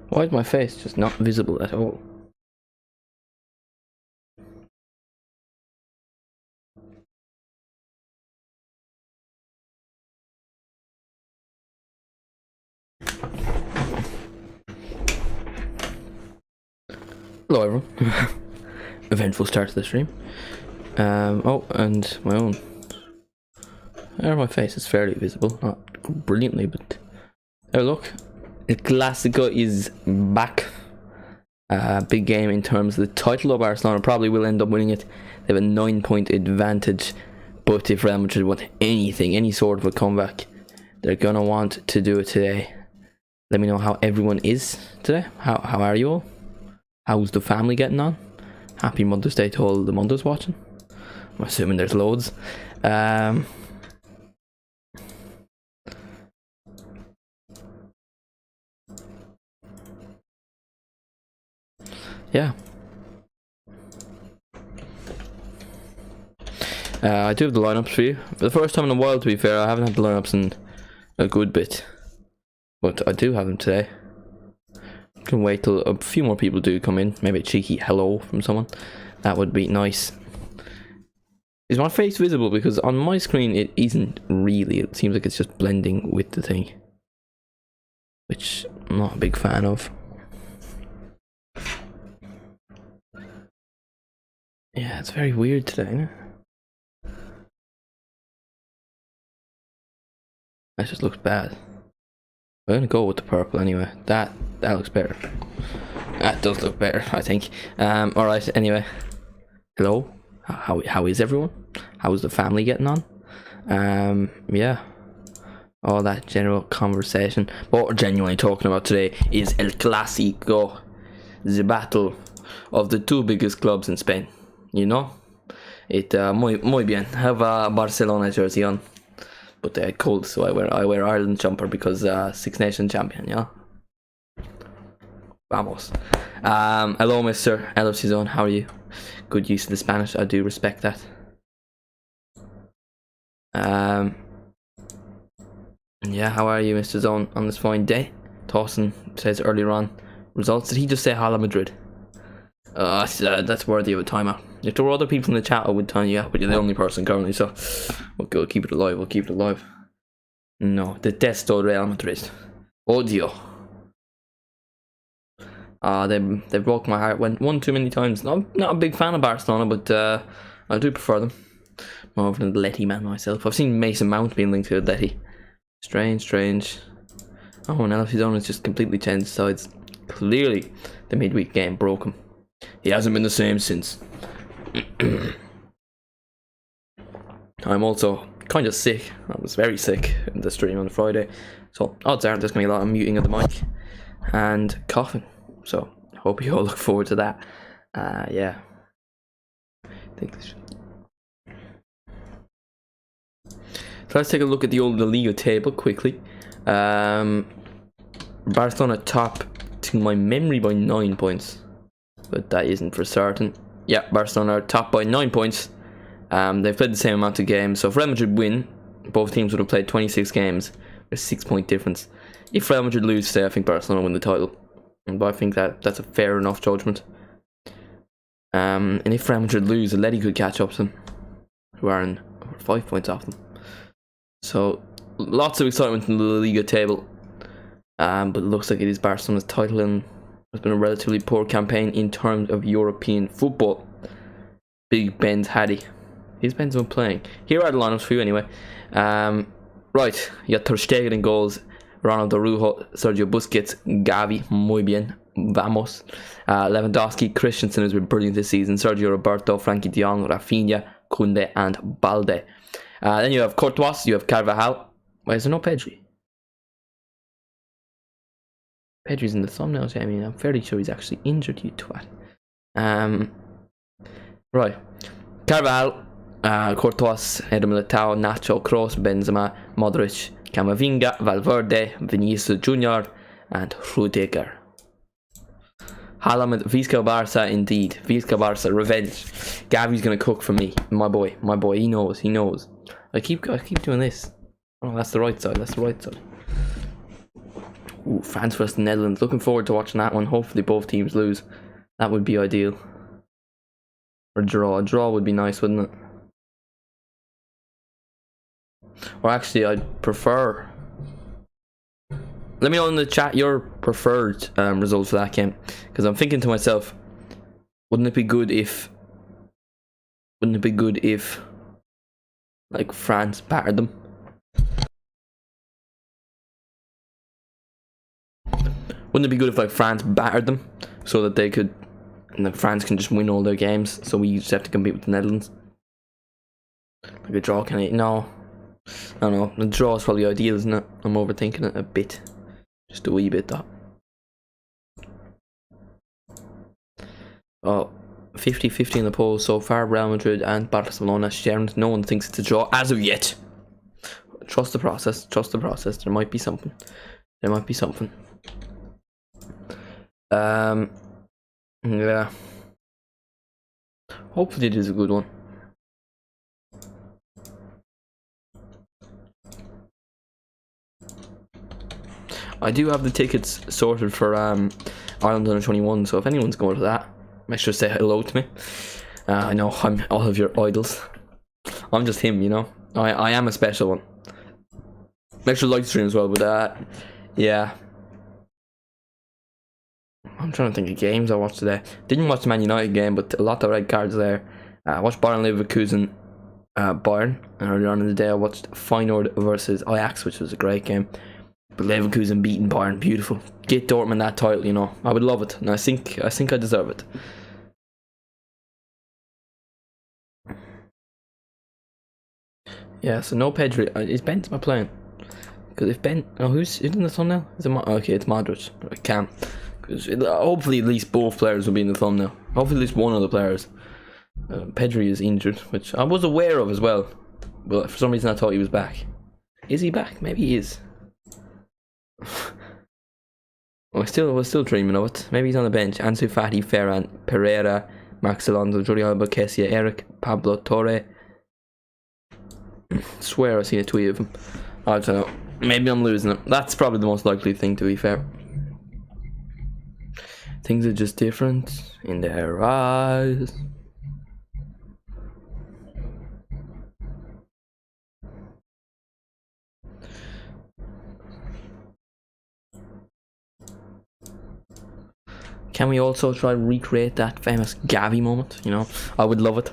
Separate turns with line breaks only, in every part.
Why is my face just not visible at all? Hello everyone. Eventful start to the stream. Oh, and my own. There, my face is fairly visible, not brilliantly, but oh look, El Clásico is back. Big game in terms of the title of Barcelona. Probably will end up winning it. They have a 9-point advantage, but if Real Madrid want anything, any sort of a comeback, they're gonna want to do it today. Let me know how everyone is today. How are you all? How's the family getting on? Happy Mother's Day to all the mothers watching. I'm assuming there's loads. Yeah. I do have the lineups for you. For the first time in a while, to be fair, I haven't had the lineups in a good bit. But I do have them today. Can wait till a few more people do come in. Maybe a cheeky hello from someone. That would be nice. Is my face visible? Because on my screen it isn't really. It seems like it's just blending with the thing, which I'm not a big fan of. Yeah, it's very weird today, isn't it? That just looks bad. I'm gonna go with the purple anyway. That looks better. That does look better, I think. Alright, anyway. Hello? How is everyone? How's the family getting on? Yeah. All that general conversation. What we're genuinely talking about today is El Clásico. The battle of the two biggest clubs in Spain. You know? Muy bien. I have a Barcelona jersey on. But they're cold, so I wear Ireland jumper because Six Nations champion, yeah. Vamos. Hello, Mr. LFC Zone. How are you? Good use of the Spanish. I do respect that. Yeah, how are you, Mr. Zone, on this fine day? Tawson says earlier on. Results. Did he just say Hala Madrid? That's worthy of a timeout. If there were other people in the chat, I would tell you, yeah, but you're the only person currently, so we'll keep it alive. We'll keep it alive. No, detesto Real Madrid. Odio. They broke my heart one too many times. Not a big fan of Barcelona, but I do prefer them. More of an Atleti man myself. I've seen Mason Mount being linked to Atleti. Strange. Oh, and LFC Zone has just completely changed sides. Clearly, the midweek game broke him. He hasn't been the same since. I'm also kind of sick. I was very sick in the stream on Friday, so odds are there's going to be a lot of muting of the mic and coughing. So I hope you all look forward to that. Yeah. So let's take a look at the old La Liga table quickly. Barcelona top to my memory by 9 points, but that isn't for certain. Yeah, Barcelona are top by 9 points. They've played the same amount of games, so if Real Madrid win, both teams would have played 26 games with a 6-point difference. If Real Madrid lose today, I think Barcelona win the title, but I think that's a fair enough judgment. And if Real Madrid lose, Atleti could catch up to them, who are in 5 points off them. So lots of excitement in the La Liga table, but it looks like it is Barcelona's title, and it's been a relatively poor campaign in terms of European football. Big Ben's Haddy. He's Ben's been playing. Here are the lineups for you anyway. Right, you got Ter Stegen in goals, Ronald Araujo, Sergio Busquets, Gavi, muy bien, vamos. Lewandowski, Christensen has been brilliant this season, Sergio Roberto, Frankie de Jong, Rafinha, Koundé and Balde. Then you have Courtois, you have Carvajal. Why is there no Pedri? Pedri's in the thumbnail, Jamie. I'm fairly sure he's actually injured, you twat. Right. Carvajal, Courtois, Eder Militao, Nacho, Kroos, Benzema, Modric, Camavinga, Valverde, Vinicius Junior, and Rudiger. Haaland, Visca Barca, indeed. Visca Barca, revenge. Gavi's gonna cook for me. My boy, he knows. I keep doing this. Oh, that's the right side, Ooh, France versus the Netherlands. Looking forward to watching that one. Hopefully both teams lose. That would be ideal. Or draw. A draw would be nice, wouldn't it? Or actually, I'd prefer... Let me know in the chat your preferred result for that game. Because I'm thinking to myself, wouldn't it be good if... like, France battered them? Wouldn't it be good if, like, France battered them? So that they could... And then France can just win all their games. So we just have to compete with the Netherlands. Like a draw, can it? No. I don't know. The draw is probably ideal, isn't it? I'm overthinking it a bit. Just a wee bit, though. Oh, 50-50 in the polls so far. Real Madrid and Barcelona sharing. No one thinks it's a draw as of yet. Trust the process. Trust the process. There might be something. There might be something. Yeah. Hopefully it is a good one. I do have the tickets sorted for Ireland under 21, so if anyone's going to that, make sure to say hello to me. I know I'm all of your idols. I'm just him, you know. I am a special one. Make sure to like the stream as well, but yeah. I'm trying to think of games I watched today. Didn't watch the Man United game, but a lot of red cards there. I watched Bayern Leverkusen, Bayern, and earlier on in the day I watched Feyenoord versus Ajax, which was a great game. But Leverkusen beating Bayern, beautiful. Get Dortmund that title, you know. I would love it, and I think I deserve it. Yeah, so no Pedri. Is Benzema playing? Because if who's in the thumbnail? Is it okay, it's Modric. I can. Because hopefully at least both players will be in the thumbnail. Hopefully at least one of the players. Pedri is injured, which I was aware of as well. But for some reason I thought he was back. Is he back? Maybe he is. We're still dreaming of it. Maybe he's on the bench. Ansu Fati, Ferran, Pereira, Max Alonso, Jordi Alba, Kessia, Eric, Pablo Torre. Swear I see a tweet of him. I don't know. Maybe I'm losing it. That's probably the most likely thing, to be fair. Things are just different in their eyes. Can we also try and recreate that famous Gavi moment? You know, I would love it.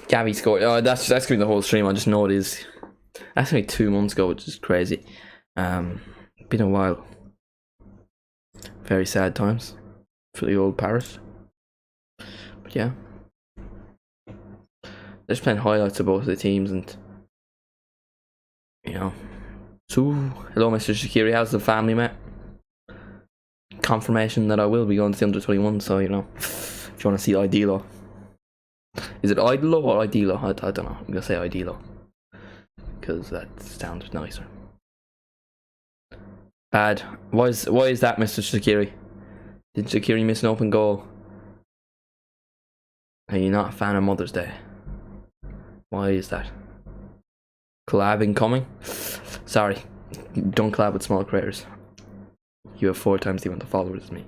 Gavi scored. Oh, that's gonna be the whole stream. I just know it is. That's only 2 months ago, which is crazy. Been a while. Very sad times for the old Paris. But yeah, they're just playing highlights of both of the teams, and you know. So, hello, Mr. Shaqiri. How's the family, mate? Confirmation that I will be going to the under 21. So you know, if you want to see Idilo. Is it Idolo or Idilo? I don't know. I'm gonna say Idilo because that sounds nicer. Bad. Why is that, Mr. Shaqiri? Did Shaqiri miss an open goal? Are you not a fan of Mother's Day? Why is that? Collab incoming? Sorry, don't collab with small creators. You have 4 times the amount of followers as me.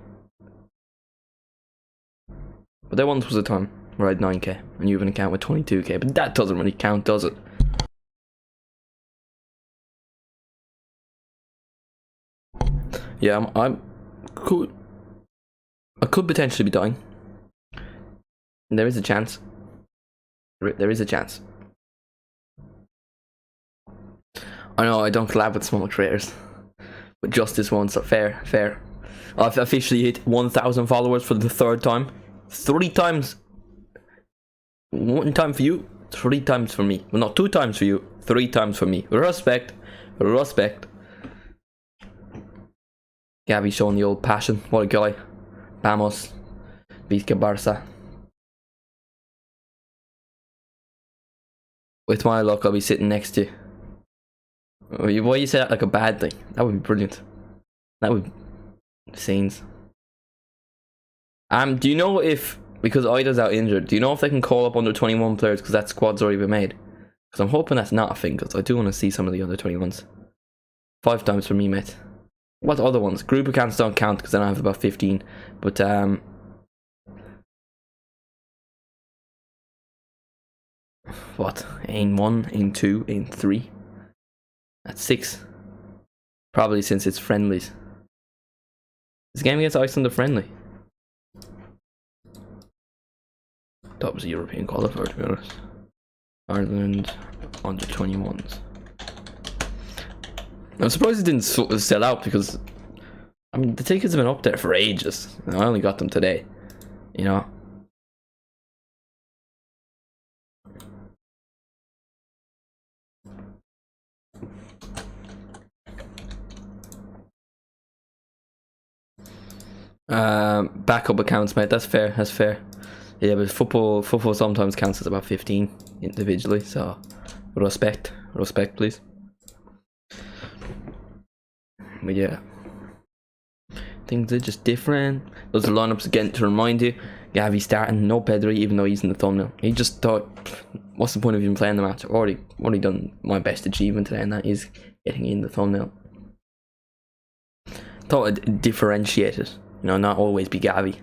But there once was a time where I had 9k and you have an account with 22k, but that doesn't really count, does it? Yeah, I could potentially be dying. There is a chance. There is a chance. I know I don't collab with small creators, but justice won't. So fair. I've officially hit 1,000 followers for the 3rd time. 3 times. 1 time for you, 3 times for me. Well, not 2 times for you, 3 times for me. Respect. Gavi showing the old passion. What a guy. Vamos. Vizca Barca. With my luck, I'll be sitting next to you. Why you say that like a bad thing? That would be brilliant. That would... Scenes. Do you know if... Because Ida's out injured, do you know if they can call up under 21 players because that squad's already been made? Because I'm hoping that's not a thing, because I do want to see some of the under 21s. 5 times for me, mate. What other ones? Group accounts don't count because then I have about 15. But what? Aim 1, aim 2, aim 3. That's 6. Probably since it's friendlies. This game against Iceland a friendly. That was a European qualifier, to be honest. Ireland under 21s. I'm surprised it didn't sell out because, I mean, the tickets have been up there for ages. And I only got them today, you know. Backup accounts, mate. That's fair. That's fair. Yeah, but football sometimes counts as about 15 individually. So respect, please. But yeah, things are just different. Those are lineups again to remind you. Gavi starting, no Pedri, even though he's in the thumbnail. He just thought, what's the point of even playing the match? I've already done my best achievement today, and that is getting in the thumbnail. Thought I'd differentiate it. You know, not always be Gavi.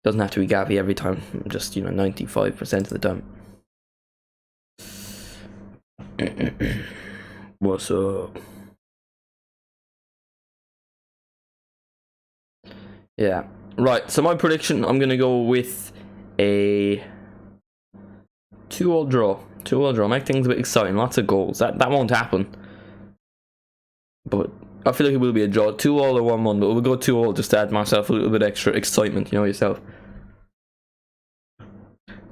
Doesn't have to be Gavi every time. Just, you know, 95% of the time. What's up? Yeah. Right, so my prediction, I'm going to go with a 2-2 draw. 2-2 draw. Make things a bit exciting. Lots of goals. That won't happen. But I feel like it will be a draw. 2-2 or 1-1, but we'll go 2-2 just to add myself a little bit extra excitement, you know yourself.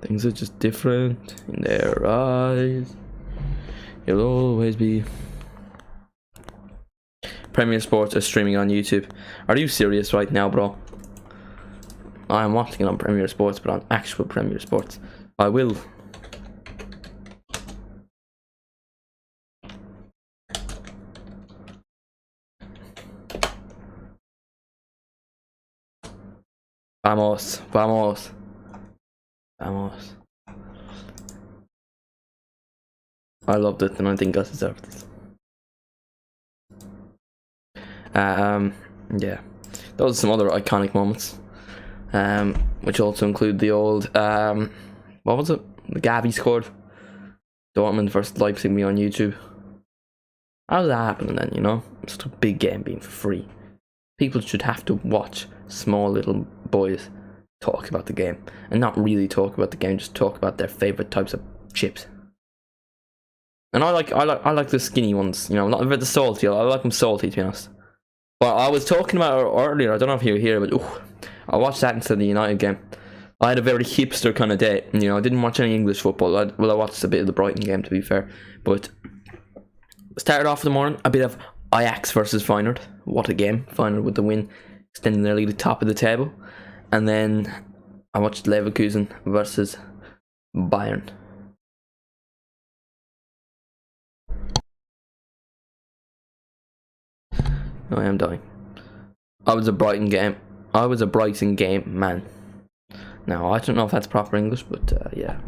Things are just different in their eyes. You'll always be. Premier Sports are streaming on YouTube. Are you serious right now, bro? I am watching it on Premier Sports, but on actual Premier Sports. I will. Vamos, vamos, vamos. I loved it, and I think I deserved it. Yeah, those are some other iconic moments, which also include the old, what was it? The Gavi scored. Dortmund versus Leipzig me on YouTube. How's that happening then, you know? It's a big game being for free. People should have to watch small little boys talk about the game, and not really talk about the game, just talk about their favorite types of chips. And I like the skinny ones, you know, not the salty. I like them salty, to be honest. But I was talking about it earlier. I don't know if you were here, but I watched that instead of the United game. I had a very hipster kind of day. You know, I didn't watch any English football. I watched a bit of the Brighton game, to be fair. But started off in the morning, a bit of Ajax versus Feyenoord. What a game. Feyenoord with the win, extending their lead at the top of the table. And then I watched Leverkusen versus Bayern. No, I am dying. I was a Brighton game man. Now, I don't know if that's proper English, but yeah.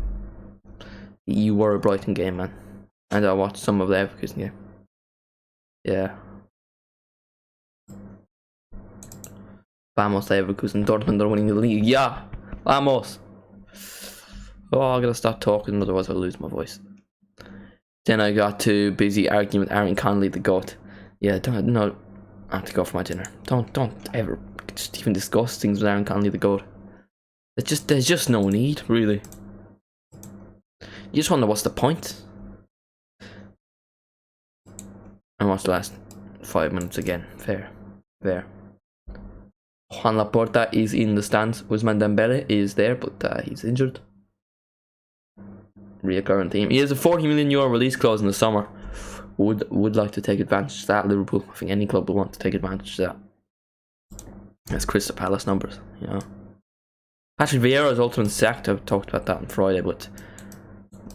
You were a Brighton game man. And I watched some of the Leverkusen game. Yeah. Vamos Leverkusen. Dortmund are winning the league. Yeah. Vamos. Oh, I gotta stop talking, otherwise I'll lose my voice. Then I got too busy arguing with Aaron Connolly, the GOAT. Yeah, no. I have to go for my dinner. Don't ever just even discuss things with Aaron Connolly, the GOAT. There's just no need, really. You just wonder what's the point. And watch the last 5 minutes again. Fair. Juan Laporta is in the stands. Ousmane Dembele is there, but he's injured. Reoccurring theme. He has a €40 million release clause in the summer. Would like to take advantage of that. Liverpool, I think any club would want to take advantage of that. That's Crystal Palace numbers, you know. Patrick Vieira has also been sacked. I talked about that on Friday, but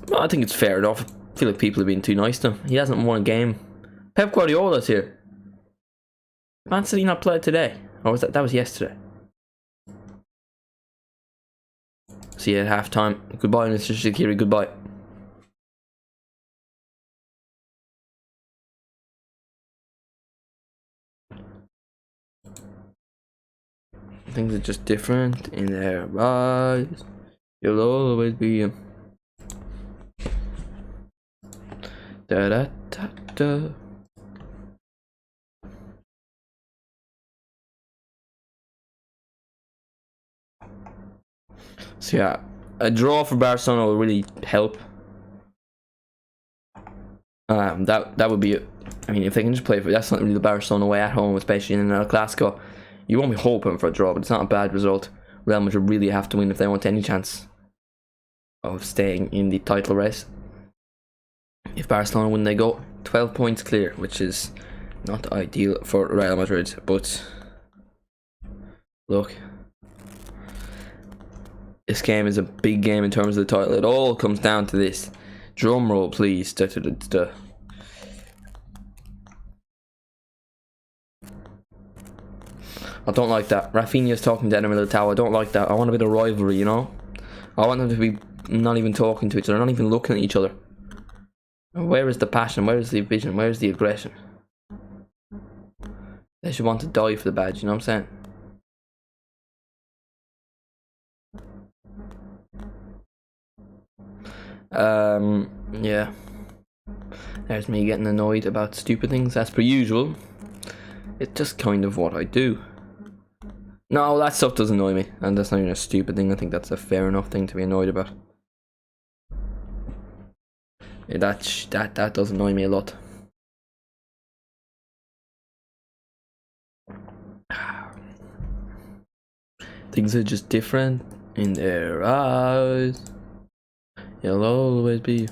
well, I think it's fair enough. I feel like people have been too nice to him. He hasn't won a game. Pep Guardiola's here. Man City not played today, or was that was yesterday? See you at half time. Goodbye, Mr. Shaqiri. Goodbye. Things are just different in their eyes. You'll always be da da da da. So yeah, a draw for Barcelona will really help. That would be. I mean, if they can just play for, that's not really the Barcelona way at home, especially in El Clasico. You won't be hoping for a draw, but it's not a bad result. Real Madrid really have to win if they want any chance of staying in the title race. If Barcelona win, they go 12 points clear, which is not ideal for Real Madrid. But look, this game is a big game in terms of the title. It all comes down to this. Drum roll, please. Da, da, da, da. I don't like that. Rafinha's talking to Eder Militao. I don't like that. I want a bit of rivalry, you know? I want them to be not even talking to each other, not even looking at each other. Where is the passion? Where is the vision? Where is the aggression? They should want to die for the badge, you know what I'm saying? Yeah. There's me getting annoyed about stupid things as per usual. It's just kind of what I do. No, that stuff does annoy me, and that's not even a stupid thing. I think that's a fair enough thing to be annoyed about. Yeah, that does annoy me a lot. Things are just different in their eyes. You'll always be.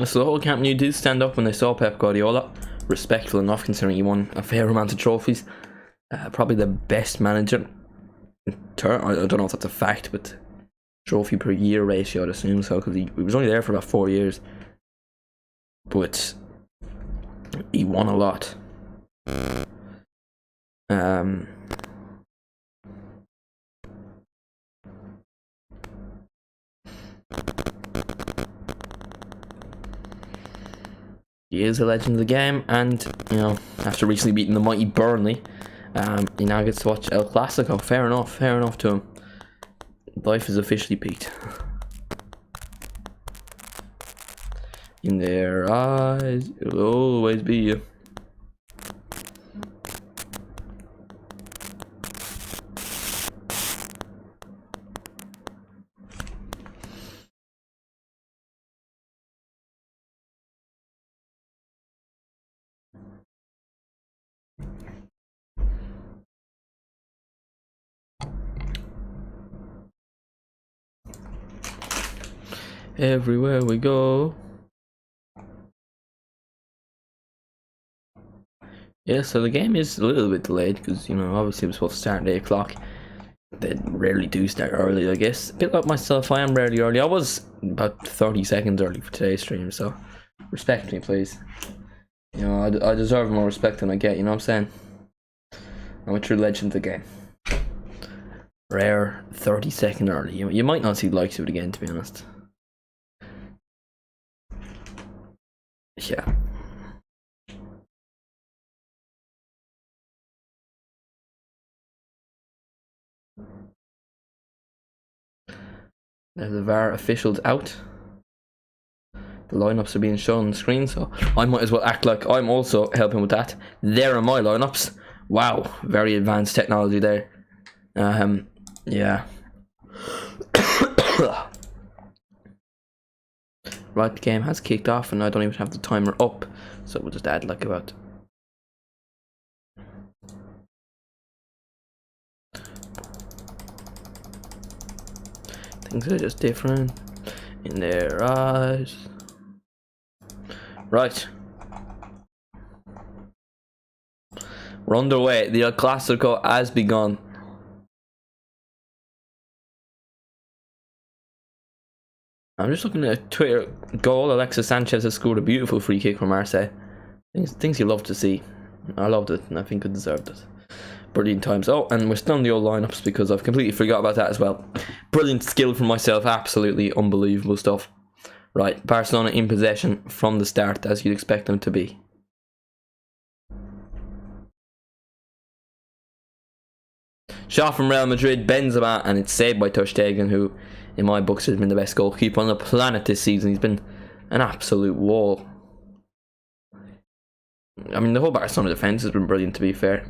So the whole Camp Nou did stand up when they saw Pep Guardiola. Respectful enough considering he won a fair amount of trophies. Probably the best manager. I don't know if that's a fact, but trophy per year ratio, I'd assume so, because he was only there for about 4 years. But he won a lot. He is a legend of the game, and you know, after recently beating the mighty Burnley, he now gets to watch El Clasico. Fair enough to him. Life is officially peaked. In their eyes, it'll always be you. Everywhere we go. Yeah, so the game is a little bit delayed because, you know, obviously it was supposed to start at 8 o'clock. They rarely do start early, I guess. A bit like myself, I am rarely early. I was about 30 seconds early for today's stream, so respect me, please. You know, I deserve more respect than I get, you know what I'm saying? I'm a true legend of the game. Rare 30-second early. You might not see the likes of it again, to be honest. Yeah. There's the VAR officials out. The lineups are being shown on the screen, so I might as well act like I'm also helping with that. There are my lineups. Wow, very advanced technology there. Yeah. Right, the game has kicked off and I don't even have the timer up, so we'll just add like about things are just different in their eyes. Right, we're underway. The El Clasico has begun. I'm just looking at a Twitter goal. Alexis Sanchez has scored a beautiful free kick from Marseille. Things you love to see. I loved it and I think it deserved it. Brilliant times. Oh, and we're still on the old lineups because I've completely forgot about that as well. Brilliant skill from myself. Absolutely unbelievable stuff. Right, Barcelona in possession from the start, as you'd expect them to be. Shot from Real Madrid, Benzema, and it's saved by Ter Stegen, who, in my books, has been the best goalkeeper on the planet this season. He's been an absolute wall. I mean, the whole Barcelona defence has been brilliant, to be fair.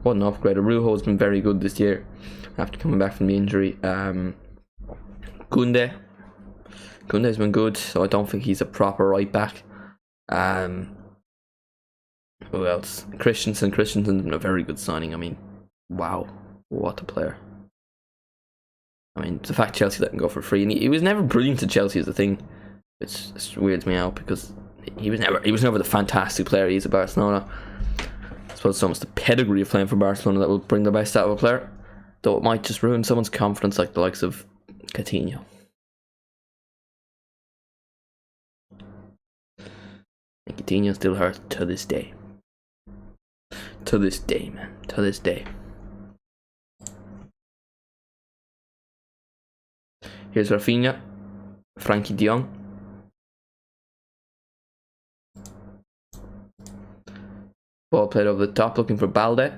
What an upgrade. Araujo's been very good this year after coming back from the injury. Kunde's been good, so I don't think he's a proper right back. Who else? Christensen's been a very good signing. I mean, wow, what a player. I mean, the fact Chelsea let him go for free, and he was never brilliant at Chelsea is the thing. It weirds me out because he was never the fantastic player he is at Barcelona. I suppose it's almost the pedigree of playing for Barcelona that will bring the best out of a player, though it might just ruin someone's confidence, like the likes of Coutinho. And Coutinho still hurts to this day. To this day, man. To this day. Here's Rafinha. Frankie de Jong. Ball played over the top, looking for Balde.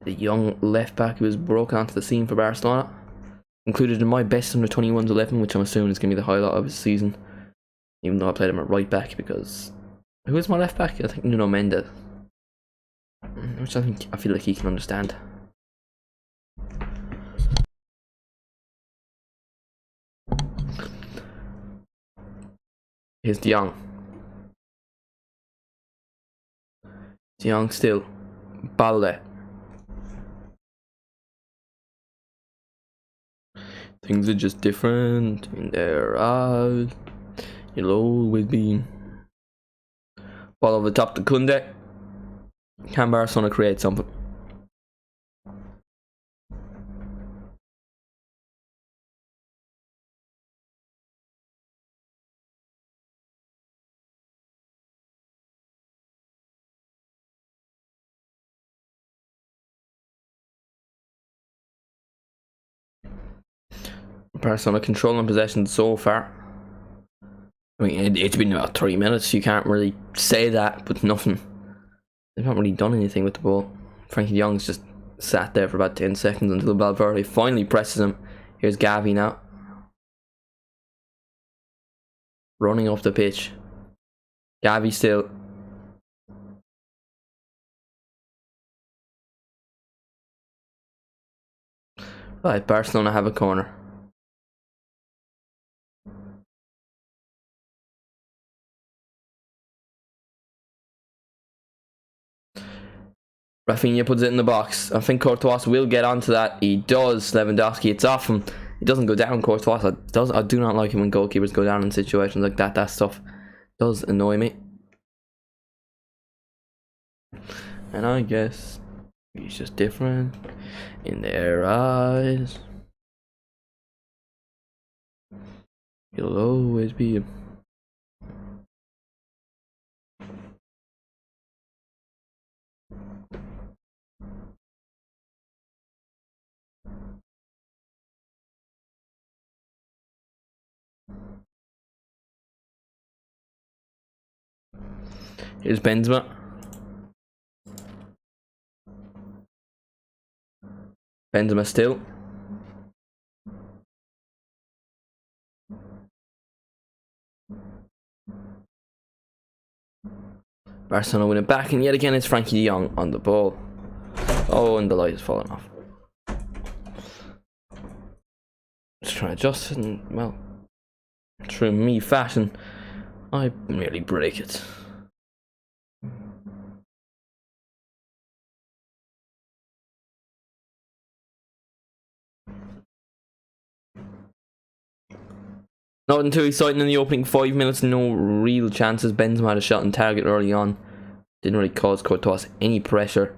The young left back who was broken onto the scene for Barcelona. Included in my best under 21s 11, which I'm assuming is going to be the highlight of his season. Even though I played him at right back because... Who is my left back? I think Nuno Mendes. Which I feel like he can understand. Here's De Jong. De Jong still. Balde. Things are just different in their eyes. You'll always be. Ball over the top to Kunde. Can Barcelona create something? Barcelona controlling possession so far. I mean, it's been about 3 minutes. You can't really say that, but nothing. They've not really done anything with the ball. Frankie de Jong's just sat there for about 10 seconds until Valverde finally presses him. Here's Gavi now. Running off the pitch. Gavi still. Right, Barcelona have a corner. Rafinha puts it in the box. I think Courtois will get onto that. He does. Lewandowski, it's off him. He doesn't go down, Courtois. I do not like it when goalkeepers go down in situations like that. That stuff does annoy me. And I guess he's just different in their eyes. He'll always be him. Here's Benzema. Benzema still. Barcelona win it back, and yet again it's Frankie de Jong on the ball. Oh, and the light has fallen off. Just trying to adjust it, and well, true me fashion, I merely break it. Nothing too exciting in the opening 5 minutes, no real chances. Benzema had a shot on target early on. Didn't really cause Courtois any pressure.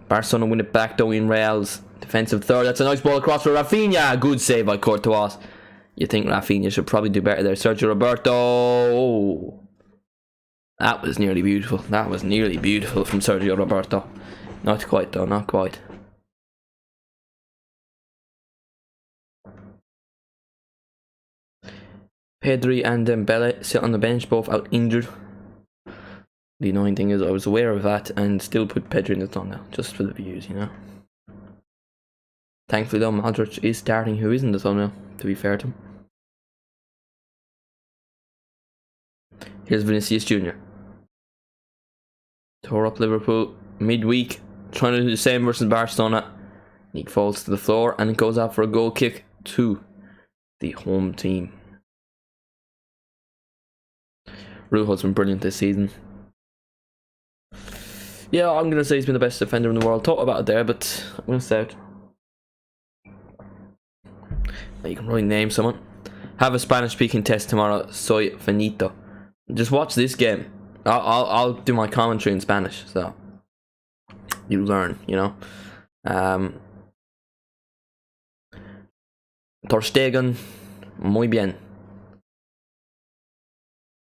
Barcelona win it back though in Real's defensive third. That's a nice ball across for Rafinha. Good save by Courtois. You think Rafinha should probably do better there. Sergio Roberto. Oh. That was nearly beautiful. That was nearly beautiful from Sergio Roberto. Not quite though, not quite. Pedri and Dembele sit on the bench, both out injured. The annoying thing is I was aware of that and still put Pedri in the thumbnail, just for the views, you know. Thankfully though, Modric is starting, who is in the thumbnail, to be fair to him. Here's Vinicius Jr. Tore up Liverpool midweek, trying to do the same versus Barcelona. He falls to the floor and it goes out for a goal kick to the home team. Rujo's been brilliant this season. Yeah, I'm going to say he's been the best defender in the world. Thought about it there, but I'm going to say it. You can really name someone. Have a Spanish speaking test tomorrow. Soy finito. Just watch this game. I'll do my commentary in Spanish, so you learn, you know. Ter Stegen, muy bien.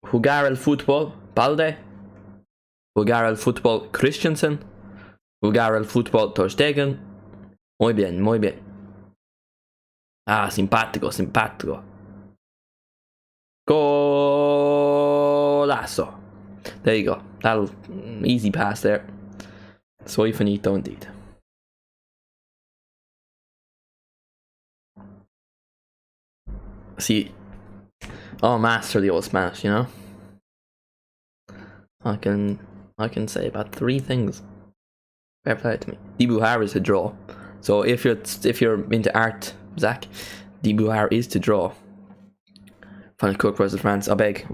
Jugar el fútbol, Balde. Jugar el fútbol, Christensen. Jugar el fútbol, Ter Stegen. Muy bien, muy bien. Ah, simpático, simpático. Golazo. There you go. That'll easy pass there. Soy finito indeed. See, oh, master the old Spanish, you know. I can say about 3 things. Fair play to me. Dibujar is to draw. So if you're into art, Zach, Dibujar is to draw. Final Cook versus France. I beg.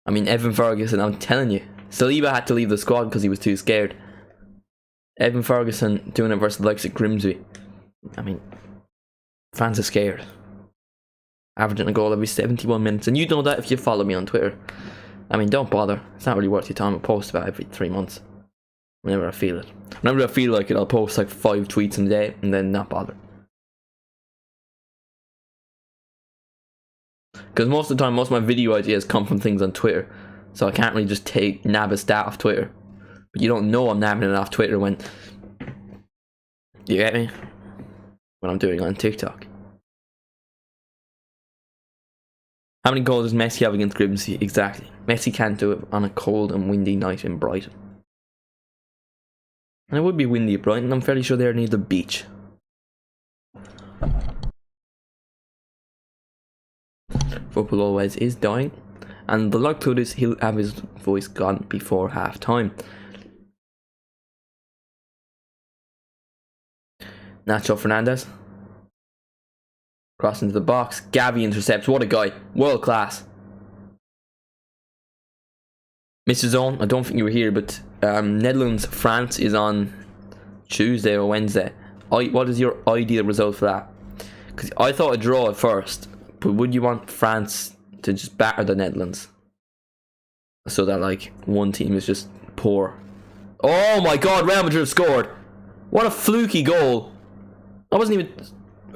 I mean, Evan Ferguson, I'm telling you. Saliba had to leave the squad because he was too scared. Evan Ferguson doing it versus the likes of Grimsby. I mean, France are scared. Averaging a goal every 71 minutes. And you know that if you follow me on Twitter. I mean, don't bother. It's not really worth your time. I post about every 3 months. Whenever I feel it. Whenever I feel like it, I'll post like 5 tweets in a day and then not bother. Because most of the time, most of my video ideas come from things on Twitter. So I can't really just nab a stat off Twitter. But you don't know I'm nabbing it off Twitter when... You get me? What I'm doing on TikTok. How many goals does Messi have against Grimsby? Exactly. Messi can't do it on a cold and windy night in Brighton. And it would be windy at Brighton. I'm fairly sure they're near the beach. Football always is dying. And the likelihood is he'll have his voice gone before half time. Nacho Fernandez. Cross into the box. Gavi intercepts. What a guy. World class. Mr. Zone, I don't think you were here, but Netherlands, France is on Tuesday or Wednesday. What is your ideal result for that? Because I thought a draw at first, but would you want France to just batter the Netherlands? So that like one team is just poor. Oh my god, Real Madrid scored. What a fluky goal. I wasn't even...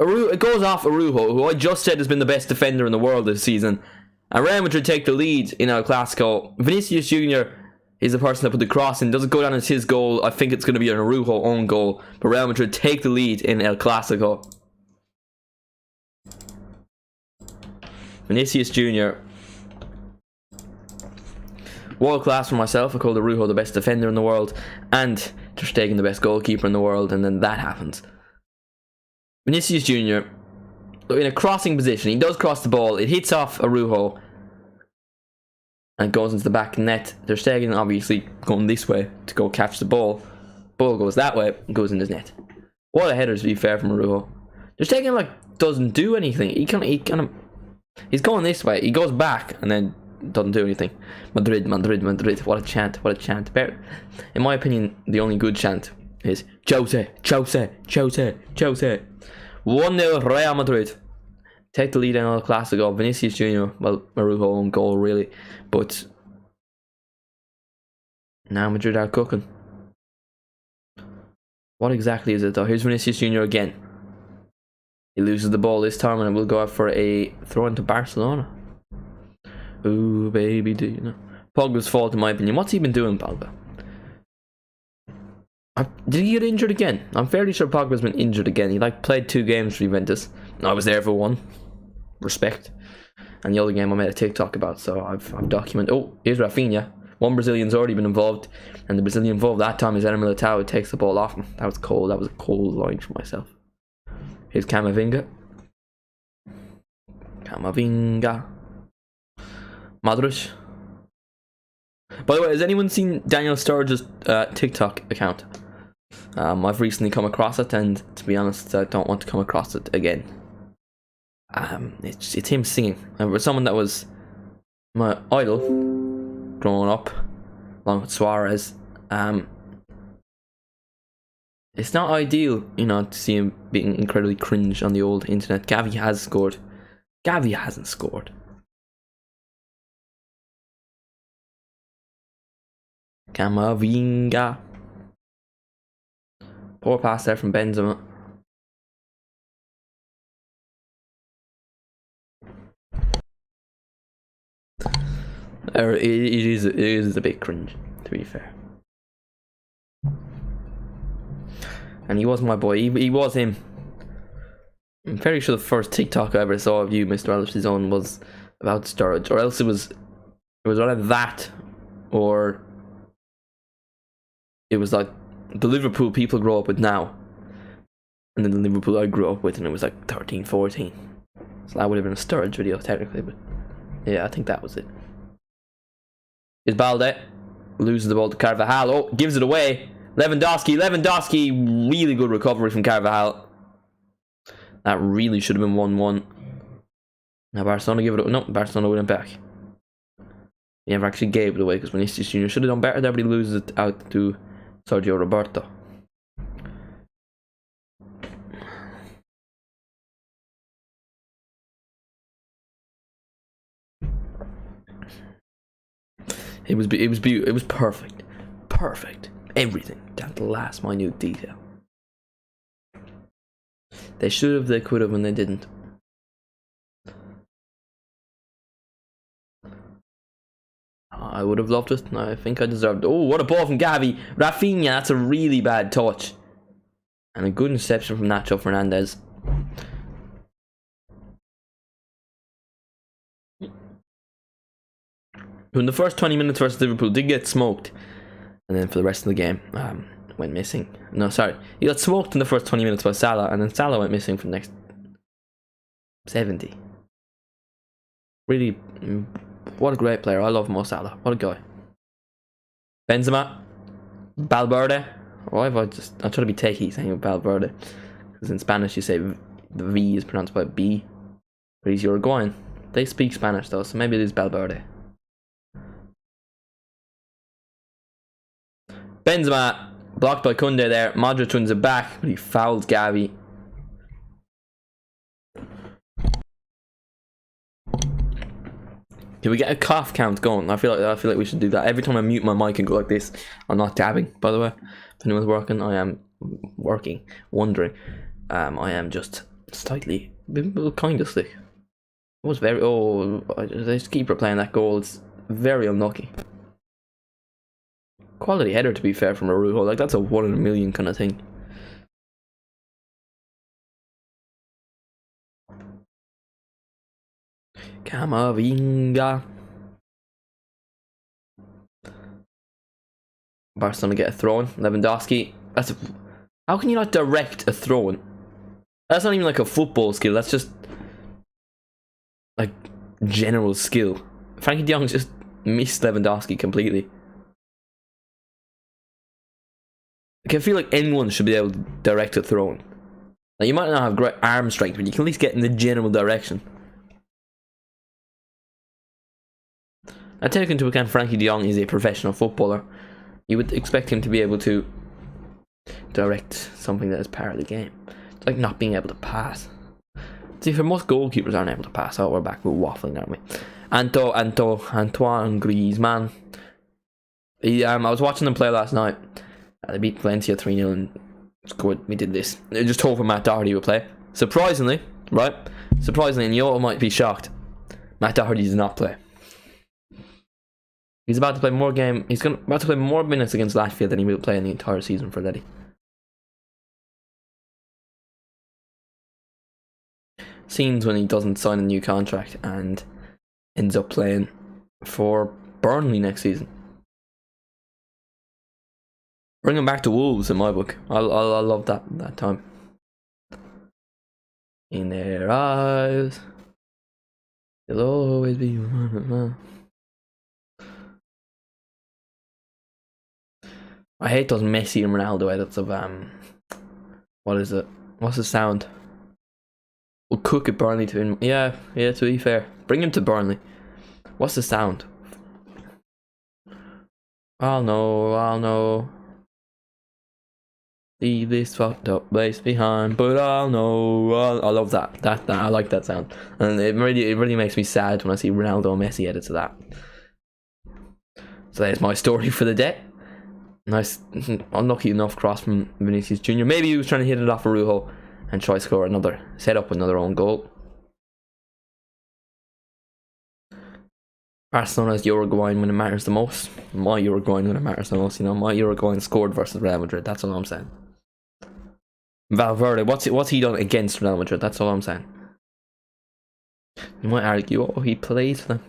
It goes off Araujo, who I just said has been the best defender in the world this season. And Real Madrid take the lead in El Clasico. Vinicius Jr. is the person that put the cross in. Doesn't go down as his goal. I think it's going to be an Araujo own goal. But Real Madrid take the lead in El Clasico. Vinicius Jr. World class for myself. I called Araujo the best defender in the world. And Ter Stegen the best goalkeeper in the world. And then that happens. Vinicius Jr. in a crossing position. He does cross the ball. It hits off Araujo. And goes into the back net. Ter Stegen obviously going this way to go catch the ball. Ball goes that way and goes in his net. What a header, to be fair, from Araujo. Ter Stegen like doesn't do anything. He's going this way. He goes back and then doesn't do anything. Madrid, Madrid, Madrid. What a chant. What a chant. In my opinion, the only good chant is Jose, Jose, Jose, Jose. 1-0 Real Madrid. Take the lead in El Clasico. Vinicius Jr. Well, Araujo own goal really. But now Madrid are cooking. What exactly is it though? Here's Vinicius Jr. again. He loses the ball this time and it will go out for a throw into Barcelona. Ooh, baby, do you know? Pogba's fault in my opinion. What's he been doing, Pogba? Did he get injured again? I'm fairly sure Pogba's been injured again. He like played 2 games for Juventus. I was there for one. Respect. And the other game I made a TikTok about, so I've documented. Oh, here's Rafinha. One Brazilian's already been involved, and the Brazilian involved that time is Eder Militao, who takes the ball off him. That was cold. That was a cold line for myself. Here's Camavinga. Camavinga. Modric. By the way, has anyone seen Daniel Sturridge's TikTok account? I've recently come across it, and to be honest, I don't want to come across it again. It's him singing. And for someone that was my idol growing up, along with Suarez, it's not ideal, you know, to see him being incredibly cringe on the old internet. Gavi has scored. Gavi hasn't scored. Camavinga. Poor pass there from Benzema. It is a bit cringe, to be fair. And he was my boy. He was him. I'm very sure the first TikTok I ever saw of you, Mr. Alice's Own, was about Sturridge, or else it was either that, or it was like the Liverpool people grow up with now, and then the Liverpool I grew up with, and it was like 13, 14. So that would have been a Sturridge video technically, but yeah, I think that was it. Is Balde loses the ball to Carvajal. Oh, gives it away. Lewandowski, really good recovery from Carvajal. That really should have been 1-1. Now Barcelona give it away. No, Barcelona went back. He never actually gave it away, because Vinicius Jr. should have done better there, but he loses it out to Sergio Roberto. It was perfect, everything down to the last minute detail. They should have, they could have, and they didn't. I would have loved it. I think I deserved it. Oh, what a ball from Gavi. Rafinha, that's a really bad touch. And a good interception from Nacho Fernandez. Who in the first 20 minutes versus Liverpool did get smoked. And then for the rest of the game, went missing. No, sorry. He got smoked in the first 20 minutes by Salah, and then Salah went missing for the next 70. Really, what a great player. I love Mo Salah. What a guy. Benzema. Valverde. Why have I try to be techie saying Valverde, because in Spanish you say the V is pronounced by B. But he's Uruguayan. They speak Spanish though, so maybe it is Valverde. Benzema blocked by Koundé there. Modric wins it back, but he fouls Gavi. Can we get a cough count going? I feel like we should do that. Every time I mute my mic and go like this, I'm not dabbing, by the way. If anyone's working, I am wondering. I am just slightly, kind of sick. It was very, this keeper playing that goal, it's very unlucky. Quality header, to be fair, from Araujo. Like, that's a 1 in a million kind of thing. Camavinga. Barcelona get a throw-in. Lewandowski. How can you not direct a throw-in? That's not even like a football skill. That's just like general skill. Frankie de Jong just missed Lewandowski completely. Like, I feel like anyone should be able to direct a throw-in. Like, you might not have great arm strength, but you can at least get in the general direction. I take into account Frankie de Jong is a professional footballer. You would expect him to be able to direct something that is part of the game. It's like not being able to pass. See, for most goalkeepers aren't able to pass. Oh, we're back with waffling, aren't we? Antoine Griezmann. I was watching them play last night. They beat Valencia 3-0 and scored. We did this. They just told for Matt Doherty would play. Surprisingly, right? Surprisingly, and you all might be shocked, Matt Doherty does not play. He's about to play more about to play more minutes against Latvia than he will play in the entire season for Letty. scenes when he doesn't sign a new contract and ends up playing for Burnley next season. Bring him back to Wolves in my book. I love that time. In their eyes, you'll always be one. I hate those Messi and Ronaldo edits of what is it? What's the sound? We'll cook at Burnley to him. Yeah, to be fair. Bring him to Burnley. What's the sound? I'll know. Leave this fucked up place behind, but I'll know. I love that. I like that sound, and it really makes me sad when I see Ronaldo and Messi edits of that. So there's my story for the day. Nice, unlucky enough cross from Vinicius Jr. Maybe he was trying to hit it off Araujo and try to score set up another own goal. Barcelona's Uruguayan when it matters the most. My Uruguayan when it matters the most. You know, my Uruguayan scored versus Real Madrid. That's all I'm saying. Valverde, what's he done against Real Madrid? That's all I'm saying. You might argue, oh, he plays for them.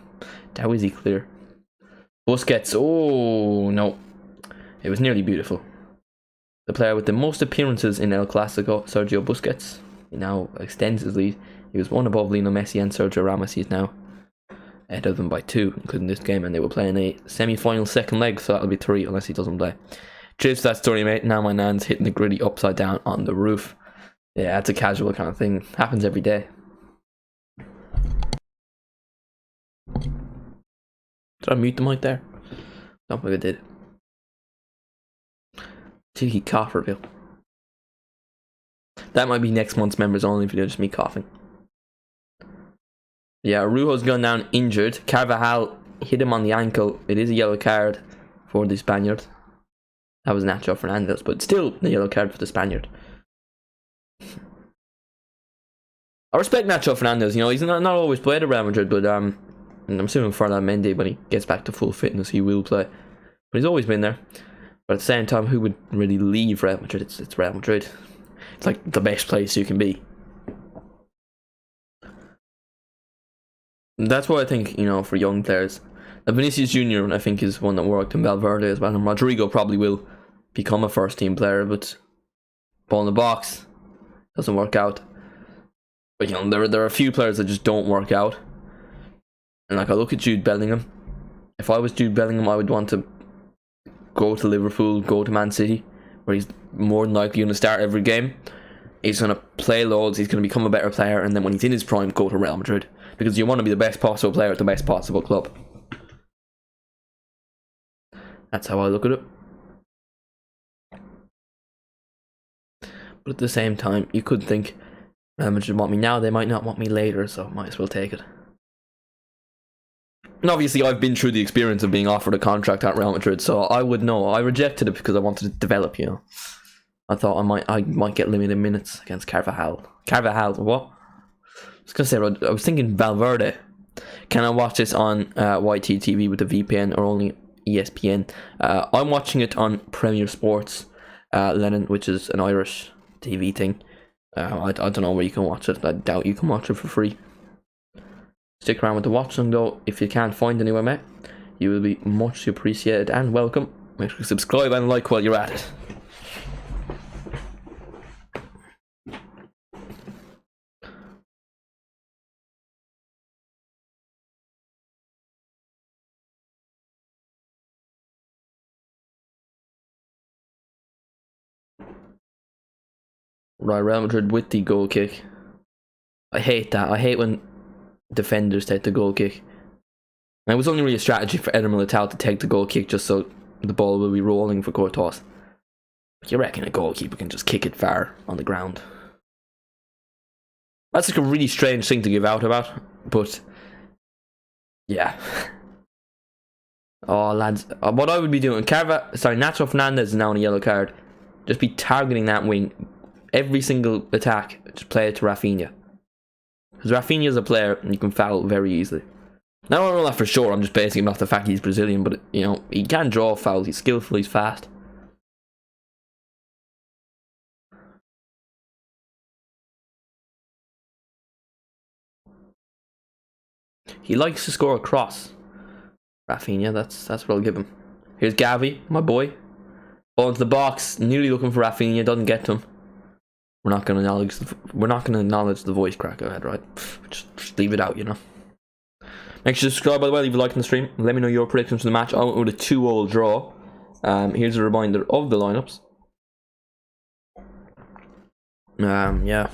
How is he clear? Busquets, oh no. It was nearly beautiful. The player with the most appearances in El Clasico, Sergio Busquets, he now extends his lead. He was one above Lionel Messi and Sergio Ramos. He's now ahead of them by 2, including this game, and they were playing a semi-final second leg, so that'll be 3 unless he doesn't play. Cheers to that story, mate. Now my nan's hitting the gritty upside down on the roof. Yeah, it's a casual kind of thing. Happens every day. Did I mute the mic there? Don't think I did. Cheeky cough reveal. That might be next month's members only video, just me coughing. Yeah, Araujo's gone down injured. Carvajal hit him on the ankle. It is a yellow card for the Spaniard. That was Nacho Fernandez, but still a yellow card for the Spaniard. I respect Nacho Fernandez. You know, he's not always played at Real Madrid, but I'm assuming Ferland Mendy, when he gets back to full fitness, he will play. But he's always been there. But at the same time, who would really leave Real Madrid? It's Real Madrid. It's like the best place you can be. That's why I think, you know, for young players, Vinicius Jr. I think is one that worked, and Valverde as well, and Rodrigo probably will become a first team player, but ball in the box doesn't work out. But you know, there are a few players that just don't work out. And like, I look at Jude Bellingham. If I was Jude Bellingham, I would want to go to Liverpool, go to Man City, where he's more than likely going to start every game. He's going to play loads, he's going to become a better player, and then when he's in his prime, go to Real Madrid. Because you want to be the best possible player at the best possible club. That's how I look at it. But at the same time, you could think, Real Madrid want me now, they might not want me later, so might as well take it. And obviously I've been through the experience of being offered a contract at Real Madrid, so I would know. I rejected it because I wanted to develop, you know. I thought I might get limited minutes against Carvajal. Carvajal, what? I was going to say, I was thinking Valverde. Can I watch this on YTTV with the VPN or only ESPN? I'm watching it on Premier Sports, Lennon, which is an Irish TV thing. I don't know where you can watch it. I doubt you can watch it for free. Stick around with the watching though. If you can't find anywhere, mate, you will be much appreciated and welcome. Make sure to subscribe and like while you're at it. Right, Real Madrid with the goal kick. I hate that. I hate when defenders take the goal kick. And it was only really a strategy for Eder Militao to take the goal kick just so the ball will be rolling for Courtois. You reckon a goalkeeper can just kick it far on the ground? That's like a really strange thing to give out about, but yeah. Oh lads, what I would be doing, Nacho Fernandez is now on a yellow card. Just be targeting that wing. Every single attack, just play it to Rafinha. Because Rafinha is a player and you can foul very easily. Now I don't know that for sure, I'm just basing it off the fact he's Brazilian, but you know, he can draw fouls, he's skillful, he's fast. He likes to score a cross. Rafinha, that's what I'll give him. Here's Gavi, my boy. Ball into the box, nearly looking for Rafinha, doesn't get to him. We're not gonna acknowledge the voice crack I had, right? Just leave it out, you know. Make sure to subscribe, by the way, leave a like on the stream. Let me know your predictions for the match. I went with a 2-2 draw. Here's a reminder of the lineups. Yeah.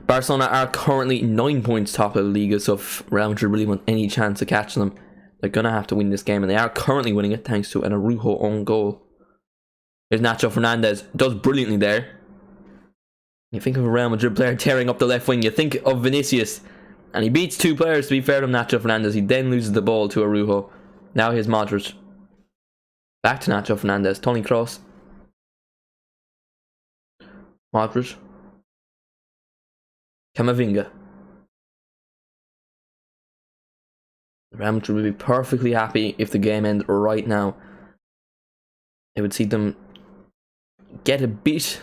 Barcelona are currently 9 points top of the Liga, so if Real Madrid really want any chance of catching them, they're going to have to win this game, and they are currently winning it thanks to an Araujo own goal. There's Nacho Fernandez, does brilliantly there. You think of a Real Madrid player tearing up the left wing, you think of Vinicius, and he beats 2 players, to be fair to Nacho Fernandez. He then loses the ball to Araujo. Now here's Modric. Back to Nacho Fernandez, Toni Kroos. Modric. Camavinga. Real Madrid would be perfectly happy if the game ended right now. It would see them get a bit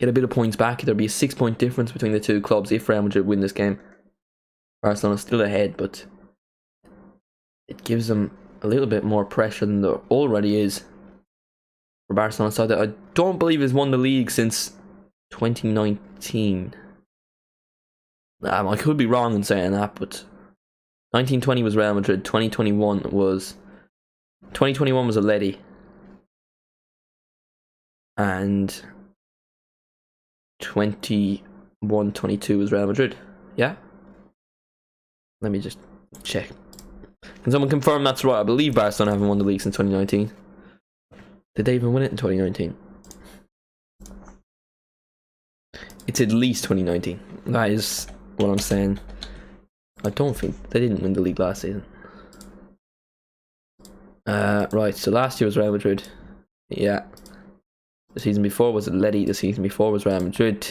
of points back. There'd be a 6-point difference between the two clubs if Real Madrid win this game. Barcelona's still ahead, but it gives them a little bit more pressure than there already is for Barcelona side that I don't believe has won the league since 2019. I could be wrong in saying that, but 1920 was Real Madrid, 2021 was Atleti, and 21-22 was Real Madrid. Yeah? Let me just check. Can someone confirm that's right? I believe Barcelona haven't won the league since 2019. Did they even win it in 2019? It's at least 2019. That is what I'm saying. I don't think they didn't win the league last season. Right, so last year was Real Madrid. Yeah. The season before was Atleti. The season before was Real Madrid.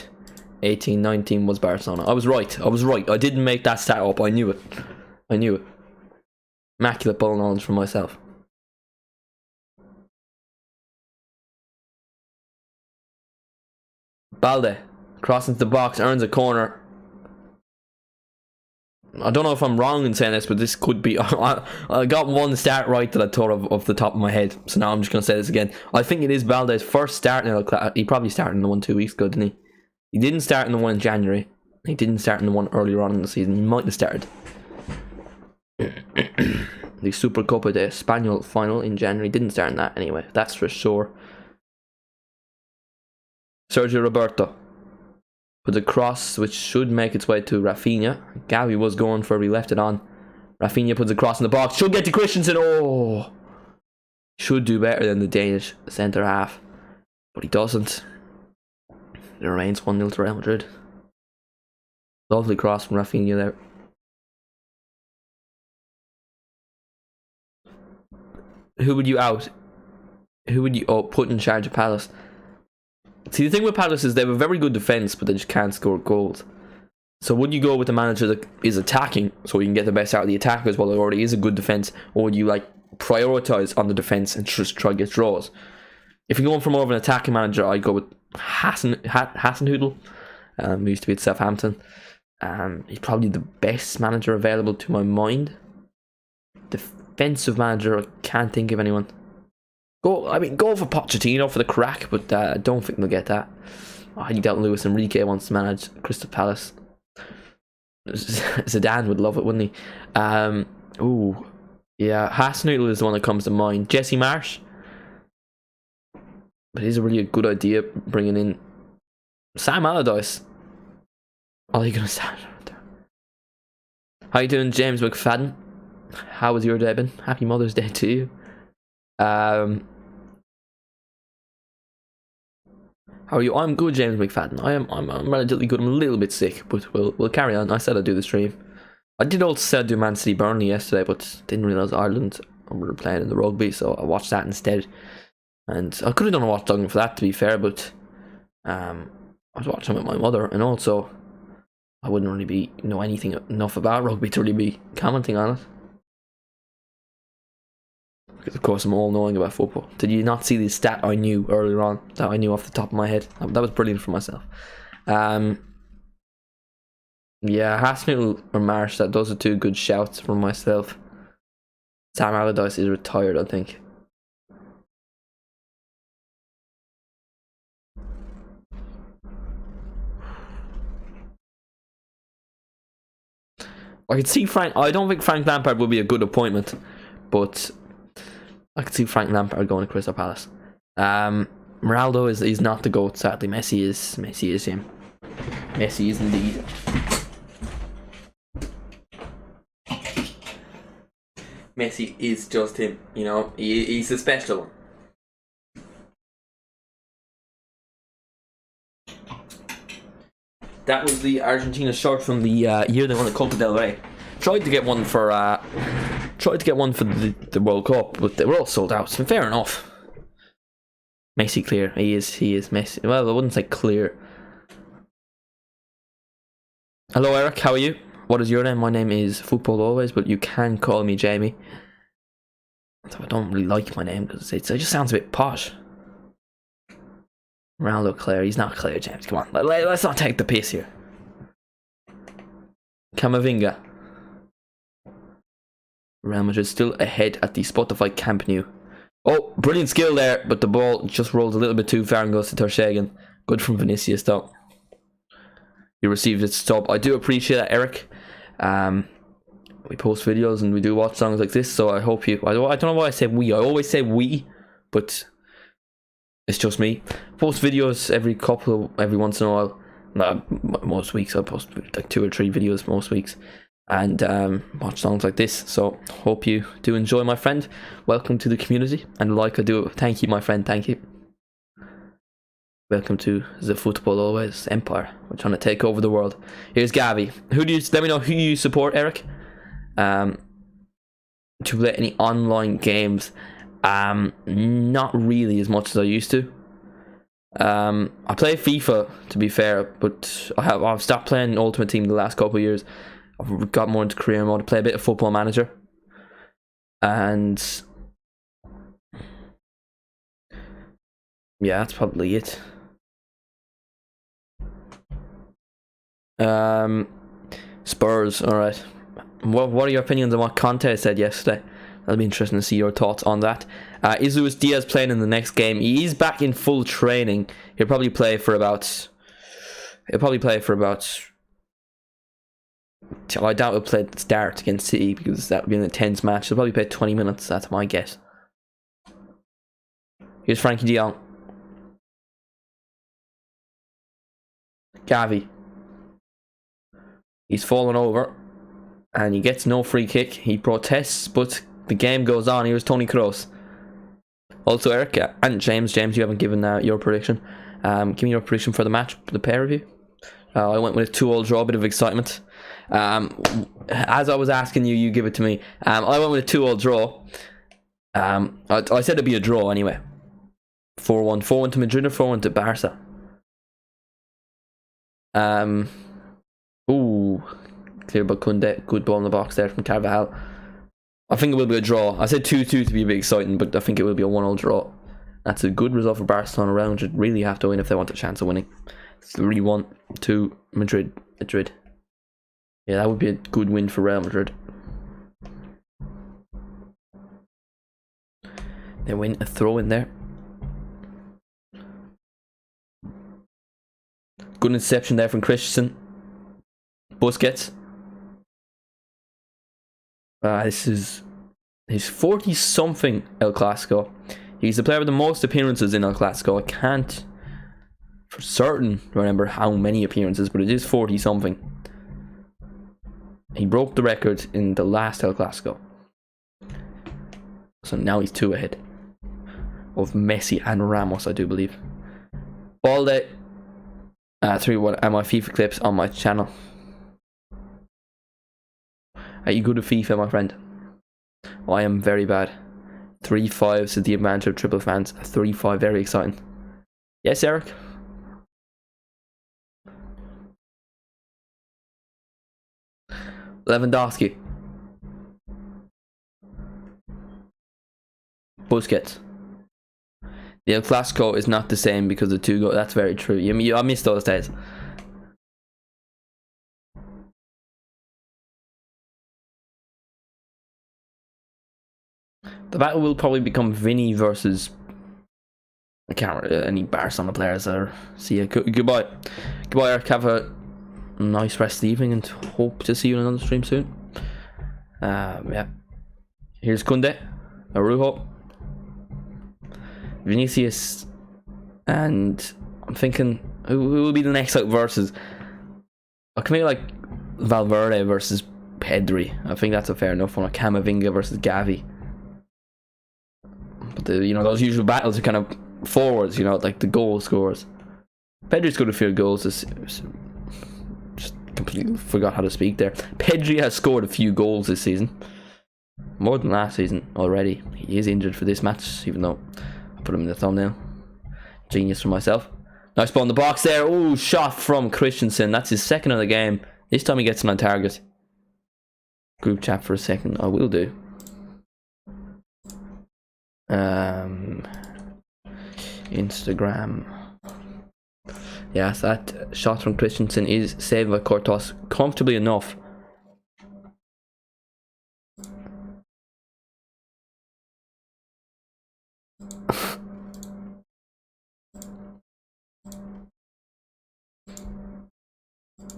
18-19 was Barcelona. I was right. I didn't make that stat up. I knew it. Immaculate ball knowledge from myself. Balde. Crossing to the box. Earns a corner. I don't know if I'm wrong in saying this, but this could be... I got one stat right that I thought of off the top of my head. So now I'm just going to say this again. I think it is Balde's first start in El Clasico. He probably started in the one 2 weeks ago, didn't he? He didn't start in the one in January. He didn't start in the one earlier on in the season. He might have started. The Supercopa de Español final in January. Didn't start in that anyway. That's for sure. Sergio Roberto. With a cross which should make its way to Rafinha. Gavi was going for it, he left it on. Rafinha puts a cross in the box. Should get to Christensen. Oh! Should do better than the Danish centre half. But he doesn't. It remains 1-0 to Real Madrid. Lovely cross from Rafinha there. Who would you out? Who would you put in charge of Palace? See, the thing with Palace is they have a very good defence, but they just can't score goals. So would you go with the manager that is attacking, so you can get the best out of the attackers while there already is a good defence, or would you prioritise on the defence and just try to get draws? If you're going for more of an attacking manager, I'd go with Hasenhüttl, who used to be at Southampton. He's probably the best manager available to my mind. Defensive manager, I can't think of anyone. Go for Pochettino for the crack, but I don't think they'll get that. I doubt Luis Enrique wants to manage Crystal Palace. Zidane would love it, wouldn't he? Ooh, yeah, Hasenhüttl is the one that comes to mind. Jesse Marsh, but he's a really good idea bringing in Sam Allardyce. Oh, you're gonna stand right there. How you doing, James McFadden? How was your day been? Happy Mother's Day to you. How are you? I'm good, James McFadden. I'm relatively good. I'm a little bit sick, but we'll carry on. I said I'd do the stream. I did also say I'd do Man City Burnley yesterday, but didn't realise Ireland were playing in the rugby, so I watched that instead. And I could have done a watch dogging for that, to be fair, but I was watching with my mother, and also I wouldn't really know anything enough about rugby to really be commenting on it. Because of course I'm all knowing about football. Did you not see the stat I knew earlier on, that I knew off the top of my head? That was brilliant for myself. Yeah, Hasenhuttl or Marsh, those are two good shouts from myself. Sam Allardyce is retired, I think. I could see Frank. I don't think Frank Lampard would be a good appointment, but I could see Frank Lampard going to Crystal Palace. Ronaldo is not the GOAT, sadly. Messi is him. Messi is indeed. Messi is just him. You know, he's a special one. That was the Argentina shirt from the year they won the Copa del Rey. Tried to get one for the World Cup, but they were all sold out. So fair enough. Messi clear. He is Messi. Well, I wouldn't say clear. Hello, Eric. How are you? What is your name? My name is Football Always, but you can call me Jamie. So I don't really like my name because it just sounds a bit posh. Ronaldo Claire, he's not Claire James. Come on, let's not take the piss here. Camavinga. Real Madrid still ahead at the Spotify Camp Nou. Oh, brilliant skill there, but the ball just rolls a little bit too far and goes to Ter Stegen. Good from Vinicius though. You received it stop. I do appreciate that, Eric. We post videos and we do watch songs like this, so I hope you. I don't know why I say we. I always say we, but it's just me. Post videos every once in a while. Most weeks I post like 2 or 3 videos most weeks, and watch songs like this. So hope you do enjoy, my friend. Welcome to the community, and like I do, thank you, my friend. Thank you. Welcome to the Football Always Empire. We're trying to take over the world. Here's Gavi. Let me know who you support, Eric. To play any online games. Not really as much as I used to. I play FIFA, to be fair, but I've stopped playing Ultimate Team the last couple of years. I've got more into career mode. I play a bit of Football Manager, and yeah, that's probably it. Spurs, alright. What are your opinions on what Conte said yesterday? That'll be interesting to see your thoughts on that. Is Luis Diaz playing in the next game? He is back in full training. He'll probably play for about. I doubt he'll play at the start against City because that would be an intense match. He'll probably play 20 minutes. That's my guess. Here's Frankie de Jong. Gavi. He's fallen over, and he gets no free kick. He protests, but the game goes on. Here's Toni Kroos. Also, Eric and James, you haven't given your prediction. Give me your prediction for the match, for the pair review. I went with a 2-2 draw, a bit of excitement. As I was asking you, you give it to me. I went with a 2-2 draw. I said it'd be a draw anyway. 4-1. 4-1 to Madrid or 4-1 to Barca? Ooh, clear by Koundé. Good ball in the box there from Carvajal. I think it will be a draw. I said 2-2 to be a bit exciting, but I think it will be a 1-0 draw. That's a good result for Barcelona. Real Madrid really have to win if they want a chance of winning. 3-1 to Madrid. Yeah, that would be a good win for Real Madrid. They win a throw in there. Good interception there from Christensen. Busquets. This is his 40-something El Clasico. He's the player with the most appearances in El Clasico. I can't for certain remember how many appearances, but it is 40-something. He broke the record in the last El Clasico. So now he's 2 ahead of Messi and Ramos, I do believe. Balde. 3-1 and my FIFA clips on my channel. Are you good at FIFA, my friend? Oh, I am very bad. 3-5 is the advantage of triple fans. 3-5, very exciting. Yes, Eric? Lewandowski. Busquets. The El Clasico is not the same because of 2 goals. That's very true. I missed those days. The battle will probably become Vinny versus, I can't remember any Barcelona players there. See you. Goodbye. Goodbye, Eric. Have a nice rest of the evening and hope to see you in another stream soon. Yeah. Here's Kunde, Arujo, Vinicius, and I'm thinking who will be the next out versus. I can make like Valverde versus Pedri. I think that's a fair enough one. Camavinga versus Gavi. But those usual battles are kind of forwards. Like the goal scorers. Pedri's got a few goals. Just completely forgot how to speak there. Pedri has scored a few goals this season. More than last season already. He is injured for this match, even though I put him in the thumbnail. Genius for myself. Nice ball in the box there. Oh, shot from Christensen. That's his second of the game. This time he gets it on target. Group chat for a second. I will do. Instagram. Yes, that shot from Christensen is saved by Courtois comfortably enough.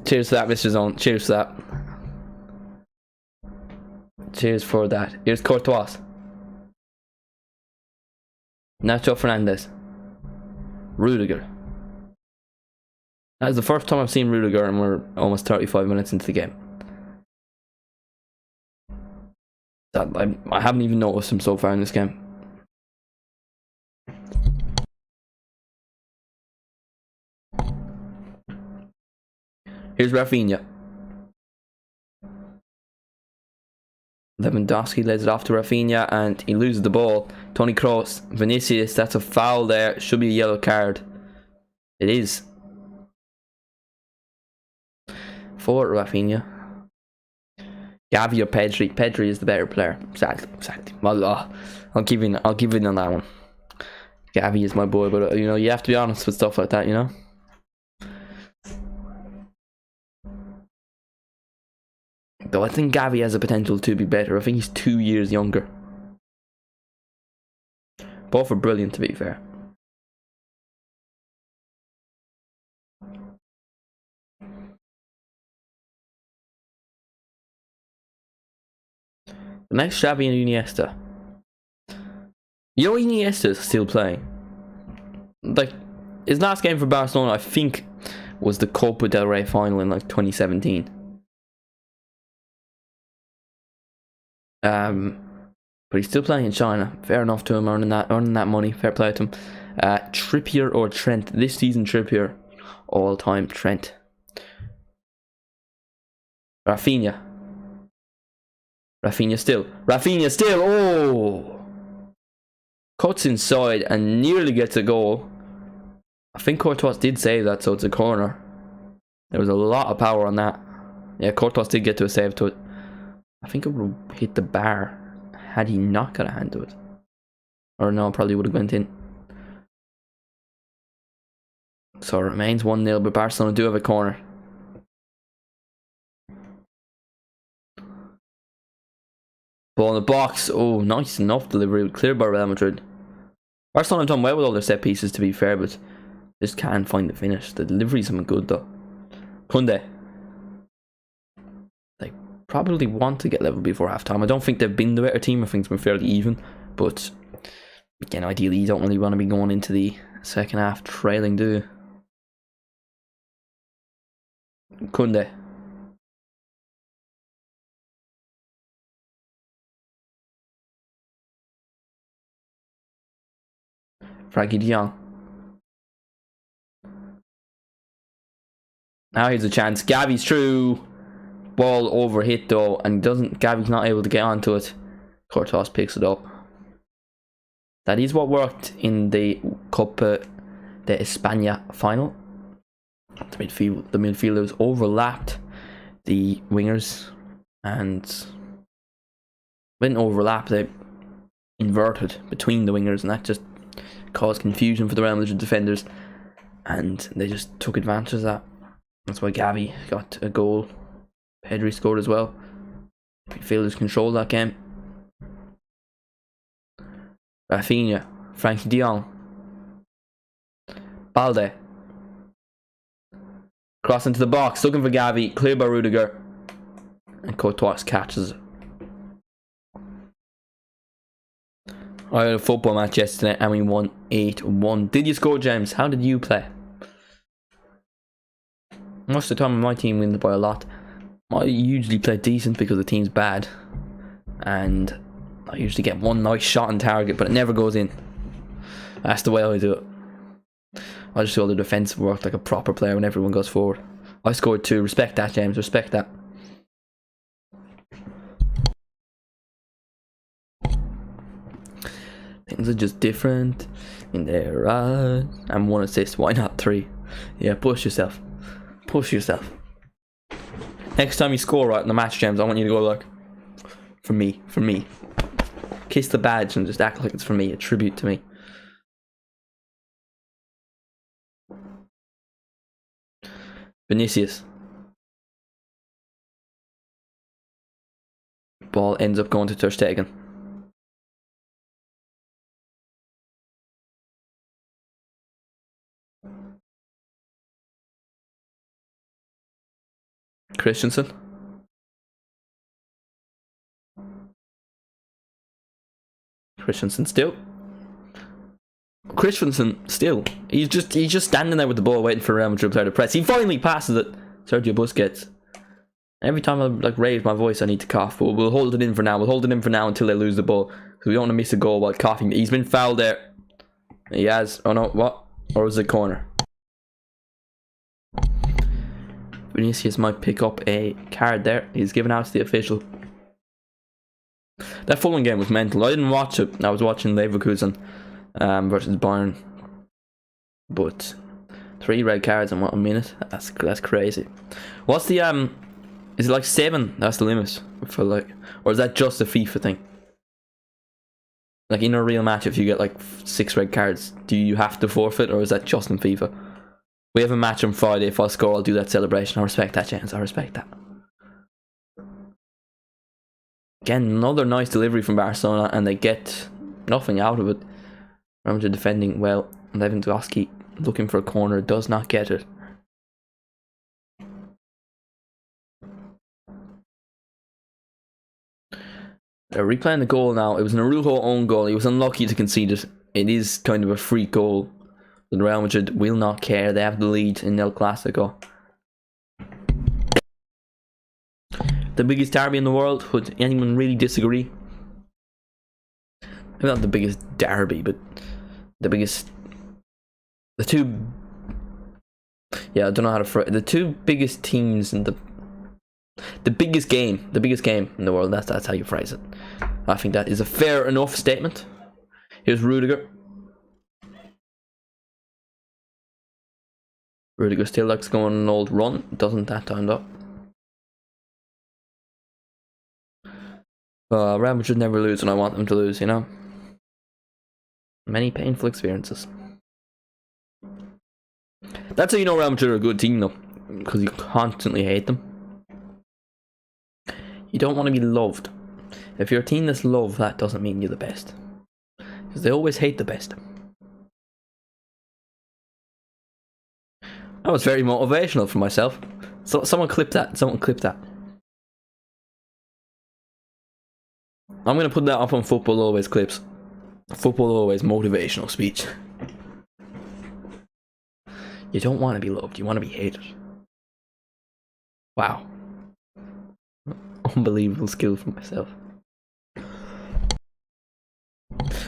Cheers for that, Mr. Zone. Cheers for that. Cheers for that. Here's Courtois. Nacho Fernandez. Rudiger. That is the first time I've seen Rudiger and we're almost 35 minutes into the game. I haven't even noticed him so far in this game. Here's Rafinha. Lewandowski lays it off to Rafinha and he loses the ball. Toni Kroos, Vinicius, that's a foul there. Should be a yellow card. It is. For Rafinha. Gavi or Pedri. Pedri is the better player. Sadly. I'll give in on that one. Gavi is my boy, but you have to be honest with stuff like that, Though I think Gavi has the potential to be better. I think he's 2 years younger. Both are brilliant, to be fair. The next Xavi and Iniesta. Iniesta is still playing. Like, his last game for Barcelona, I think, was the Copa del Rey final in like 2017. But he's still playing in China. Fair enough to him, earning that money. Fair play to him. Trippier or Trent? This season, Trippier. All time, Trent. Rafinha still. Oh! Cuts inside and nearly gets a goal. I think Courtois did save that, so it's a corner. There was a lot of power on that. Yeah, Courtois did get to a save to it. I think it would have hit the bar had he not got a hand to it. Or no, probably would have went in. So it remains 1-0, but Barcelona do have a corner. Ball in the box. Oh, nice enough delivery. Cleared by Real Madrid. Barcelona have done well with all their set pieces, to be fair, but just can't find the finish. The delivery's something good, though. Kunde. They probably want to get level before half-time. I don't think they've been the better team. I think it's been fairly even. But, again, ideally, you don't really want to be going into the second half trailing, do you? Kunde. Frankie de Jong. Now here's a chance. Gavi's through. Ball over hit though, and Gavi's not able to get onto it. Courtois picks it up. That is what worked in the Copa de España final. The midfielders overlapped the wingers, and when overlap, they inverted between the wingers, and that just caused confusion for the Real Madrid defenders, and they just took advantage of that. That's why Gavi got a goal. Pedri scored as well. Midfielders controlled that game. Rafinha. Frankie de Jong. Balde. Cross into the box. Looking for Gavi. Cleared by Rudiger. And Courtois catches it. I had a football match yesterday and we won 8-1. Did you score, James? How did you play? Most of the time my team wins by a lot. I usually play decent because the team's bad. And I usually get one nice shot on target, but it never goes in. That's the way I do it. I just do all the defensive work like a proper player when everyone goes forward. I scored 2. Respect that, James. Respect that. Things are just different in their eyes. And 1 assist. Why not 3? Yeah, push yourself. Push yourself. Next time you score right in the match, James, I want you to go like, for me. Kiss the badge and just act like it's for me. A tribute to me. Vinicius. Ball ends up going to Ter Stegen. Christensen. Christensen still. He's just standing there with the ball waiting for Real Madrid player to press. He finally passes it. Sergio Busquets. Every time I like raise my voice I need to cough, but we'll hold it in for now. We'll hold it in for now until they lose the ball. Because we don't want to miss a goal while coughing. He's been fouled there. He has. Oh no, what? Or was it corner? Vinicius might pick up a card there. He's given out to the official. That Fulham game was mental. I didn't watch it. I was watching Leverkusen versus Bayern. But 3 red cards in what, a minute? That's crazy. What's the is it like 7? That's the limit for like, or is that just a FIFA thing? Like in a real match, if you get like 6 red cards, do you have to forfeit, or is that just in FIFA? We have a match on Friday. If I score, I'll do that celebration. I respect that, James. I respect that. Again, another nice delivery from Barcelona, and they get nothing out of it. Real Madrid defending well. Lewandowski looking for a corner, does not get it. They're replaying the goal now. It was an Araujo own goal. He was unlucky to concede it. It is kind of a free goal. The Real Madrid will not care. They have the lead in El Clasico. The biggest derby in the world. Would anyone really disagree? Maybe not the biggest derby, but the biggest. The two. Yeah, I don't know how to phrase. The 2 biggest teams in the biggest game. The biggest game in the world. That's how you phrase it. I think that is a fair enough statement. Here's Rudiger. Rudiger still likes going on an old run. Doesn't that time though. Real Madrid never lose when I want them to lose, you know. Many painful experiences. That's how you know Real Madrid are a good team though. Because you constantly hate them. You don't want to be loved. If you're a team that's loved, that doesn't mean you're the best. Because they always hate the best. That was very motivational for myself. So someone clip that. Someone clip that. I'm going to put that up on Football Always clips. Football Always motivational speech. You don't want to be loved. You want to be hated. Wow. Unbelievable skill from myself.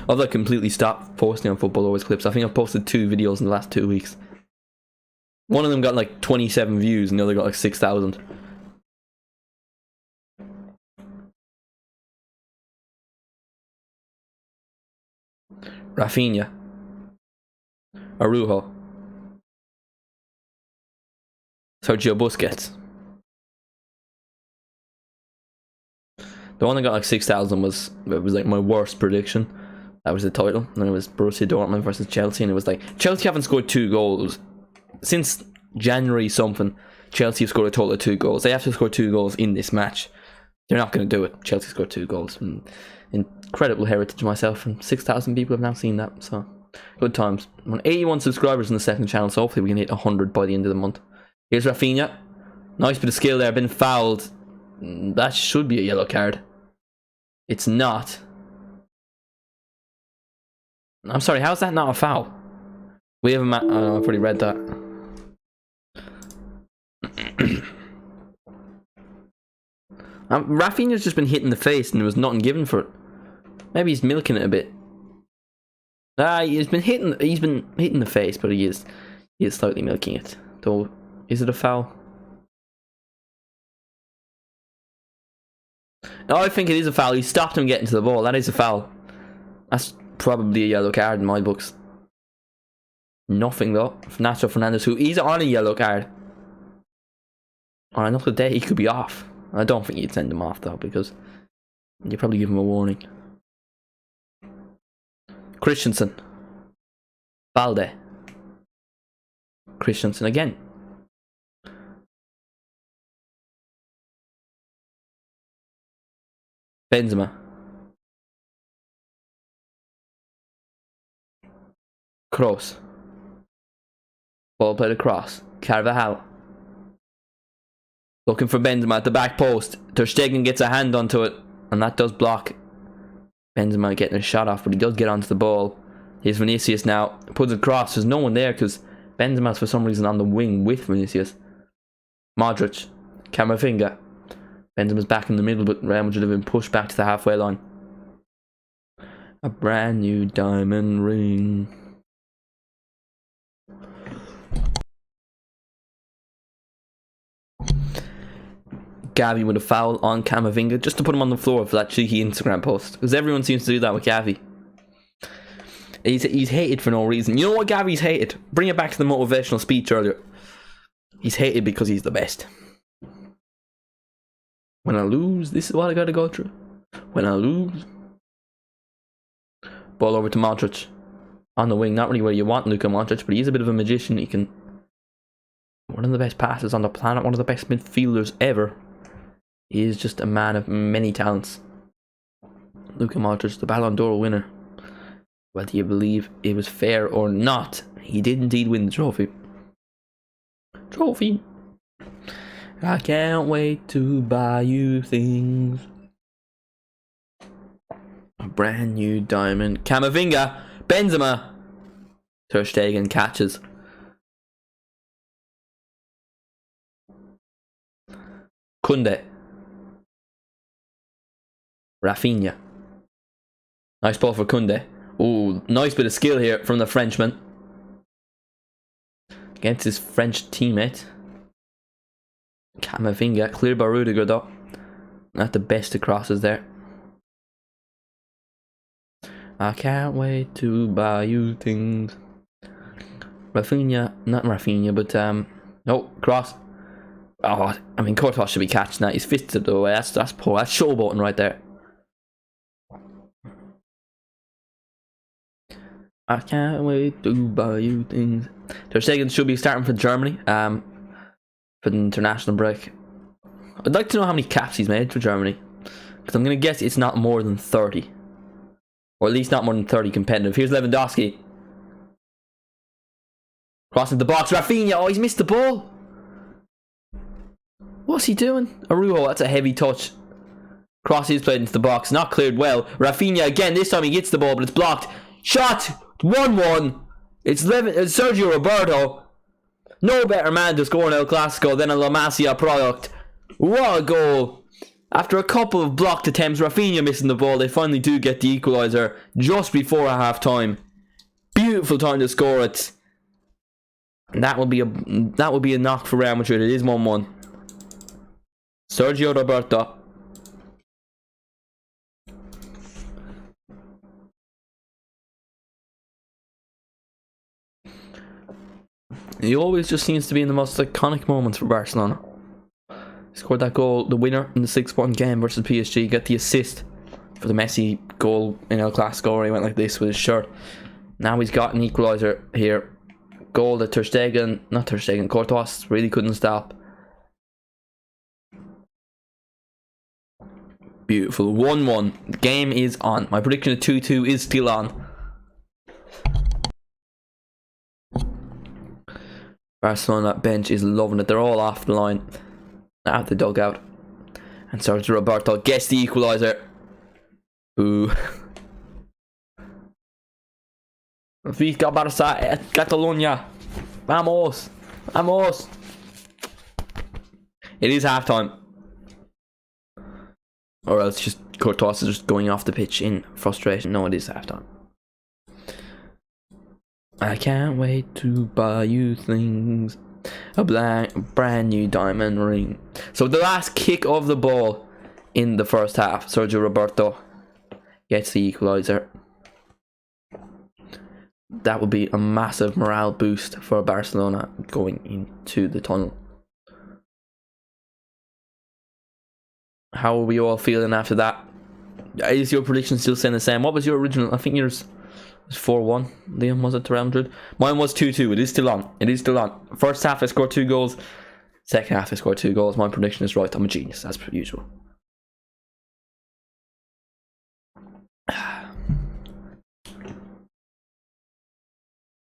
I've completely stopped posting on Football Always clips. I think I've posted 2 videos in the last 2 weeks. One of them got like 27 views and the other got like 6,000. Rafinha. Araujo. Sergio Busquets. The one that got like 6,000 was like my worst prediction. That was the title. And it was Borussia Dortmund versus Chelsea. And it was like, Chelsea haven't scored 2 goals. Since January something, Chelsea have scored a total of 2 goals. They have to score 2 goals in this match. They're not going to do it. Chelsea scored 2 goals. And incredible heritage myself, and 6,000 people have now seen that, so good times. 81 subscribers in the second channel, so hopefully we can hit 100 by the end of the month. Here's Rafinha. Nice bit of skill there, been fouled. That should be a yellow card. It's not. I'm sorry, how's that not a foul? We have a oh, I've already read that. Rafinha's just been hit in the face and there was nothing given for it. Maybe he's milking it a bit. He's been hit in the face, but he is slightly milking it. Though, is it a foul? No, I think it is a foul. He stopped him getting to the ball. That is a foul. That's probably a yellow card in my books. Nothing though. Nacho Fernandez, who is on a yellow card. On another day, he could be off. I don't think you'd send him off though, because you'd probably give him a warning. Christensen. Balde. Christensen again. Benzema. Kroos. Ball played across. Carvajal. Looking for Benzema at the back post. Ter Stegen gets a hand onto it, and that does block Benzema getting a shot off, but he does get onto the ball. Here's Vinicius now. Puts it across. There's no one there because Benzema's for some reason on the wing with Vinicius. Modric. Camavinga. Benzema's back in the middle, but Real Madrid have been pushed back to the halfway line. A brand new diamond ring. Gavi with a foul on Camavinga, just to put him on the floor for that cheeky Instagram post, because everyone seems to do that with Gavi. He's hated for no reason. You know what Gavi's hated? Bring it back to the motivational speech earlier. He's hated because he's the best. When I lose, this is what I gotta go through. When I lose. Ball over to Modric. On the wing, not really where you want Luka Modric, but he's a bit of a magician. He can... One of the best passes on the planet, one of the best midfielders ever. He is just a man of many talents. Luka Modric, the Ballon d'Or winner. Whether you believe it was fair or not, he did indeed win the trophy. Trophy! I can't wait to buy you things. A brand new diamond. Camavinga! Benzema! Ter Stegen catches. Kunde. Rafinha. Nice ball for Kunde. Ooh, nice bit of skill here from the Frenchman. Against his French teammate. Camavinga. Cleared by Rudiger though. Not the best of crosses there. I can't wait to buy you things. Rafinha. Not Rafinha, but no, cross. Oh, I mean, Courtois should be catching that. He's fisted away. That's poor. That's showboating right there. I can't wait to buy you things. Ter Stegen should be starting for Germany. For the international break. I'd like to know how many caps he's made for Germany, because I'm going to guess it's not more than 30. Or at least not more than 30 competitive. Here's Lewandowski. Crossing the box. Rafinha. Oh, he's missed the ball. What's he doing? Arujo, that's a heavy touch. Cross is played into the box. Not cleared well. Rafinha again. This time he gets the ball, but it's blocked. Shot. 1-1. It's Sergio Roberto. No better man to score in El Clasico than a La Masia product. What a goal. After a couple of blocked attempts, Rafinha missing the ball, they finally do get the equaliser just before half time. Beautiful time to score it. And that will be a knock for Real Madrid. It is 1-1. Sergio Roberto. He always just seems to be in the most iconic moments for Barcelona. He scored that goal, the winner in the 6-1 game versus PSG. Got the assist for the Messi goal in El Clasico where he went like this with his shirt. Now he's got an equaliser here. Goal that Courtois really couldn't stop. Beautiful. 1-1. The game is on. My prediction of 2-2 is still on. Barcelona bench is loving it. They're all off the line. Out the dugout. And Sergio Roberto gets the equaliser. Ooh. Visca Barça Catalunya. Vamos. Vamos. It is half time. Or else just Courtois is just going off the pitch in frustration. No, it is half time. I can't wait to buy you things. A brand new diamond ring. So the last kick of the ball in the first half, Sergio Roberto gets the equaliser. That would be a massive morale boost for Barcelona going into the tunnel. How are we all feeling after that? Is your prediction still saying the same? What was your original? I think yours was 4-1. Liam, was it to Real Madrid? Mine was 2-2. It is still on. It is still on. First half I scored 2 goals. Second half I scored 2 goals. My prediction is right. I'm a genius, as per usual.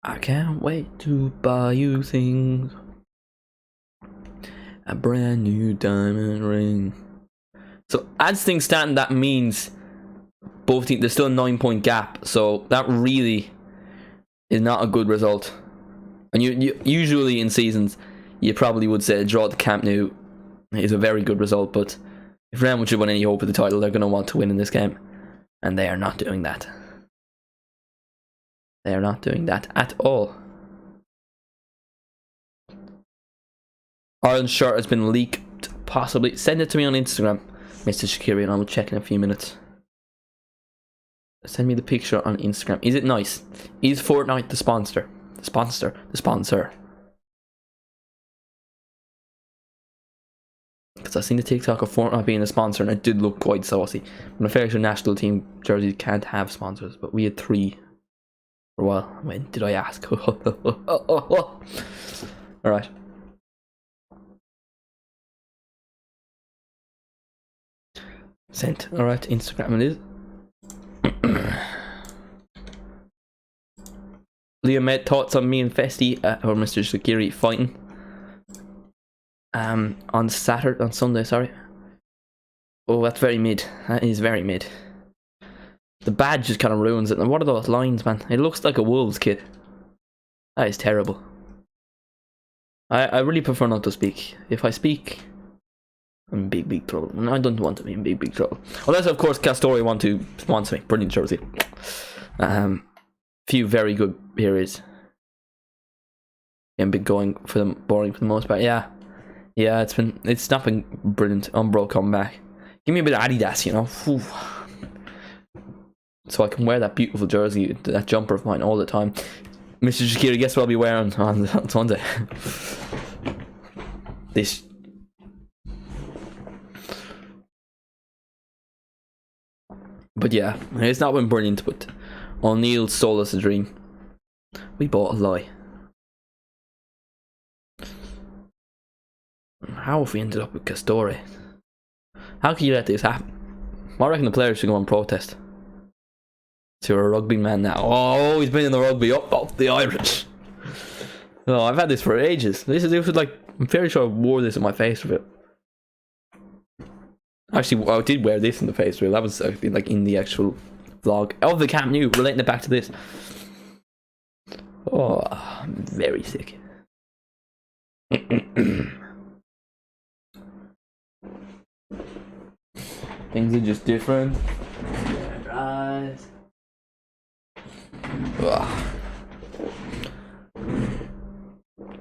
I can't wait to buy you things. A brand new diamond ring. So as things stand, that means both teams, there's still a 9-point gap. So that really is not a good result. And you usually in seasons, you probably would say a draw at the Camp Nou is a very good result. But if Real Madrid want any hope of the title, they're going to want to win in this game. And they are not doing that. They are not doing that at all. Ireland's shirt has been leaked, possibly. Send it to me on Instagram, Mr. Shaqiri, and I will check in a few minutes. Send me the picture on Instagram. Is it nice? Is Fortnite the sponsor? The sponsor. Because I've seen the TikTok of Fortnite being a sponsor, and it did look quite saucy. But I'm fair sure national team jerseys can't have sponsors, but we had 3 for a while. When did I ask? Alright. Sent. Alright, Instagram it is. Liam made thoughts on me and Festy or Mr. Shaqiri fighting on Sunday, sorry. Oh, that's very mid. That is very mid. The badge just kind of ruins it. And what are those lines, man? It looks like a Wolves kit. That is terrible. I really prefer not to speak. If I speak, I'm in big trouble. And I don't want to be in big trouble. Unless, of course, Castori want to sponsor me. Brilliant jersey. Few very good periods. And been going for them, boring for the most part. Yeah, it's not been brilliant. Umbro come back. Give me a bit of Adidas, you know. Whew. So I can wear that beautiful jersey, that jumper of mine all the time. Mr. Shaqiri, guess what I'll be wearing on Sunday? This. But yeah, it's not been brilliant, but O'Neill stole us a dream. We bought a lie. How have we ended up with Castori? How can you let this happen? I reckon the players should go and protest. So you're a rugby man now. Oh, he's been in the rugby. Up the Irish. Oh, I've had this for ages. This is like, I'm fairly sure I wore this in my face with it. Actually, I did wear this in the face with it. That was like in the actual vlog of the Camp Nou, relating it back to this. Oh, I'm very sick. Things are just different. Right.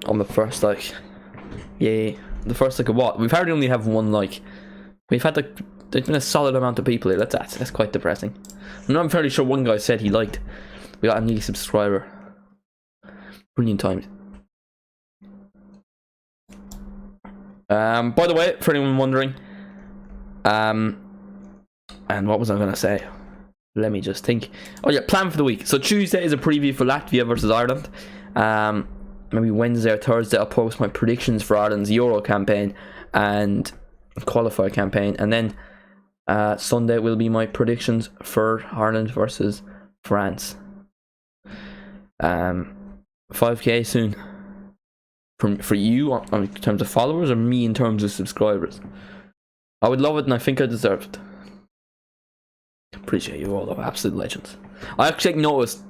On the first like, yeah, the first like of what? We've hardly only have one like. We've had like, there's been a solid amount of people here. That's quite depressing. I'm fairly sure one guy said he liked. We got a new subscriber. Brilliant times. By the way, for anyone wondering, and what was I gonna say? Let me just think. Oh yeah, plan for the week. So Tuesday is a preview for Latvia versus Ireland. Maybe Wednesday or Thursday I'll post my predictions for Ireland's Euro campaign and qualifier campaign, and then Sunday will be my predictions for Ireland versus France. 5k soon. For you in terms of followers, or me in terms of subscribers? I would love it, and I think I deserve it. Appreciate you all, though. Absolute legends. I actually noticed.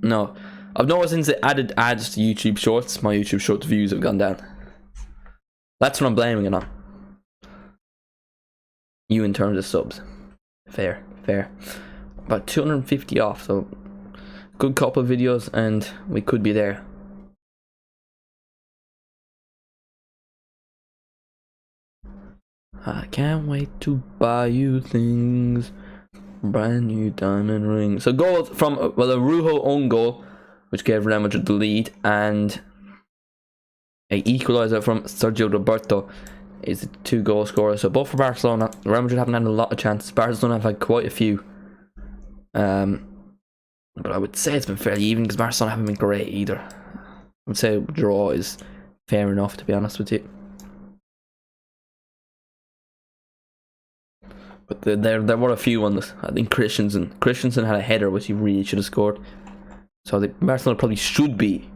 No, I've noticed since they added ads to YouTube Shorts, my YouTube Shorts views have gone down. That's what I'm blaming it on. You in terms of subs. Fair. About 250 off, so good couple of videos, and we could be there. I can't wait to buy you things. Brand new diamond ring. So goals from, well, a Rujo own goal, which gave Real Madrid the lead, and a equaliser from Sergio Roberto is the 2 goal scorer. So both for Barcelona. Real Madrid haven't had a lot of chances. Barcelona have had quite a few. But I would say it's been fairly even because Barcelona haven't been great either. I would say draw is fair enough, to be honest with you. But there were a few ones. I think Christensen had a header which he really should have scored. So I think Barcelona probably should be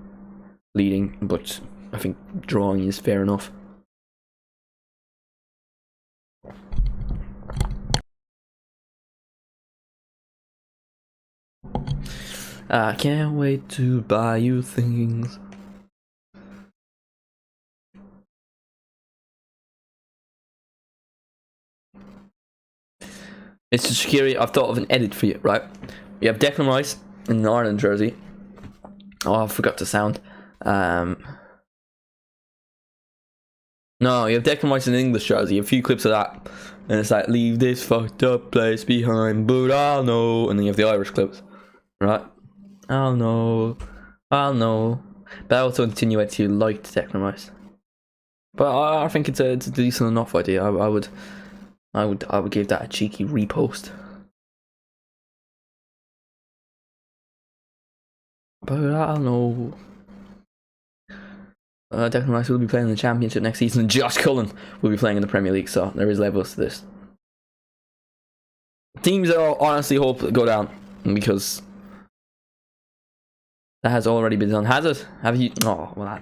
leading, but I think drawing is fair enough. I can't wait to buy you things. Mr. Shaqiri, I've thought of an edit for you, right? You have Declan Rice in an Ireland jersey. Oh, I forgot to sound. No, you have Declan Rice in an English jersey. A few clips of that. And it's like, leave this fucked up place behind, but I'll know. And then you have the Irish clips, right? I'll know. But I also insinuate you liked Declan Rice. But I think it's a decent enough idea. I would give that a cheeky repost. But I don't know. Declan Rice will be playing in the Championship next season, and Josh Cullen will be playing in the Premier League, so there is levels to this. Teams that I honestly hope go down, because that has already been done. Has it? Have you? Oh, well,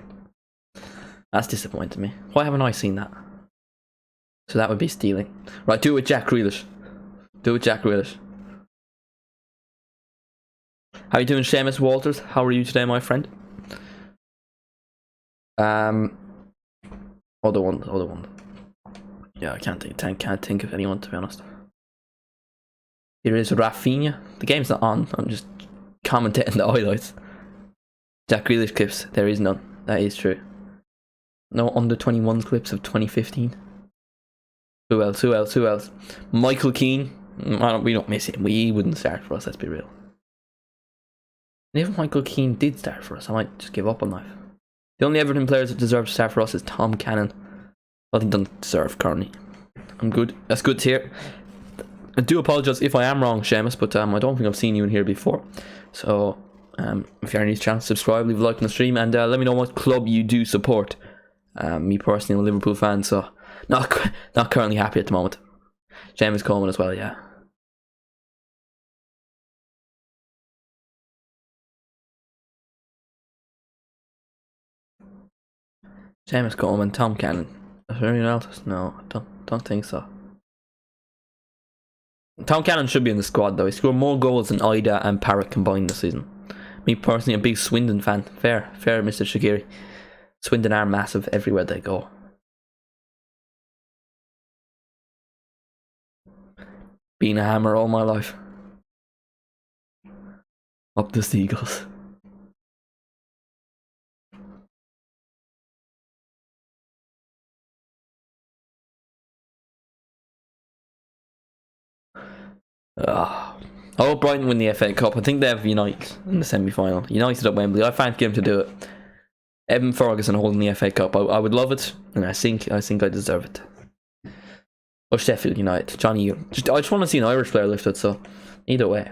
that's disappointing me. Why haven't I seen that? So that would be stealing. Right, do it with Jack Grealish. How are you doing, Seamus Walters? How are you today, my friend? Other one. Yeah, I can't think of anyone, to be honest. Here is Rafinha. The game's not on. I'm just commentating the highlights. Jack Grealish clips. There is none. That is true. No under 21s clips of 2015. Who else? Michael Keane. We don't miss him. We wouldn't start for us, let's be real. And if Michael Keane did start for us, I might just give up on life. The only Everton players that deserve to start for us is Tom Cannon. Well, he doesn't deserve currently. I'm good. That's good to hear. I do apologise if I am wrong, Seamus, but I don't think I've seen you in here before. So, if you're on this channel, subscribe, leave a like on the stream, and let me know what club you do support. Me personally, I'm a Liverpool fan, so not currently happy at the moment. Seamus Coleman as well, yeah. Seamus Coleman, Tom Cannon. Is there anyone else? No, I don't think so. Tom Cannon should be in the squad though. He scored more goals than Ida and Parrott combined this season. Me personally, a big Swindon fan. Fair, Mr. Shaqiri. Swindon are massive everywhere they go. Been a hammer all my life. Up the Seagulls. I hope Brighton win the FA Cup. I think they have United in the semi-final. United at Wembley. I fancy them to do it. Evan Ferguson holding the FA Cup. I would love it, and I think I deserve it. Or Sheffield United. Johnny. I just want to see an Irish player lift it. So either way,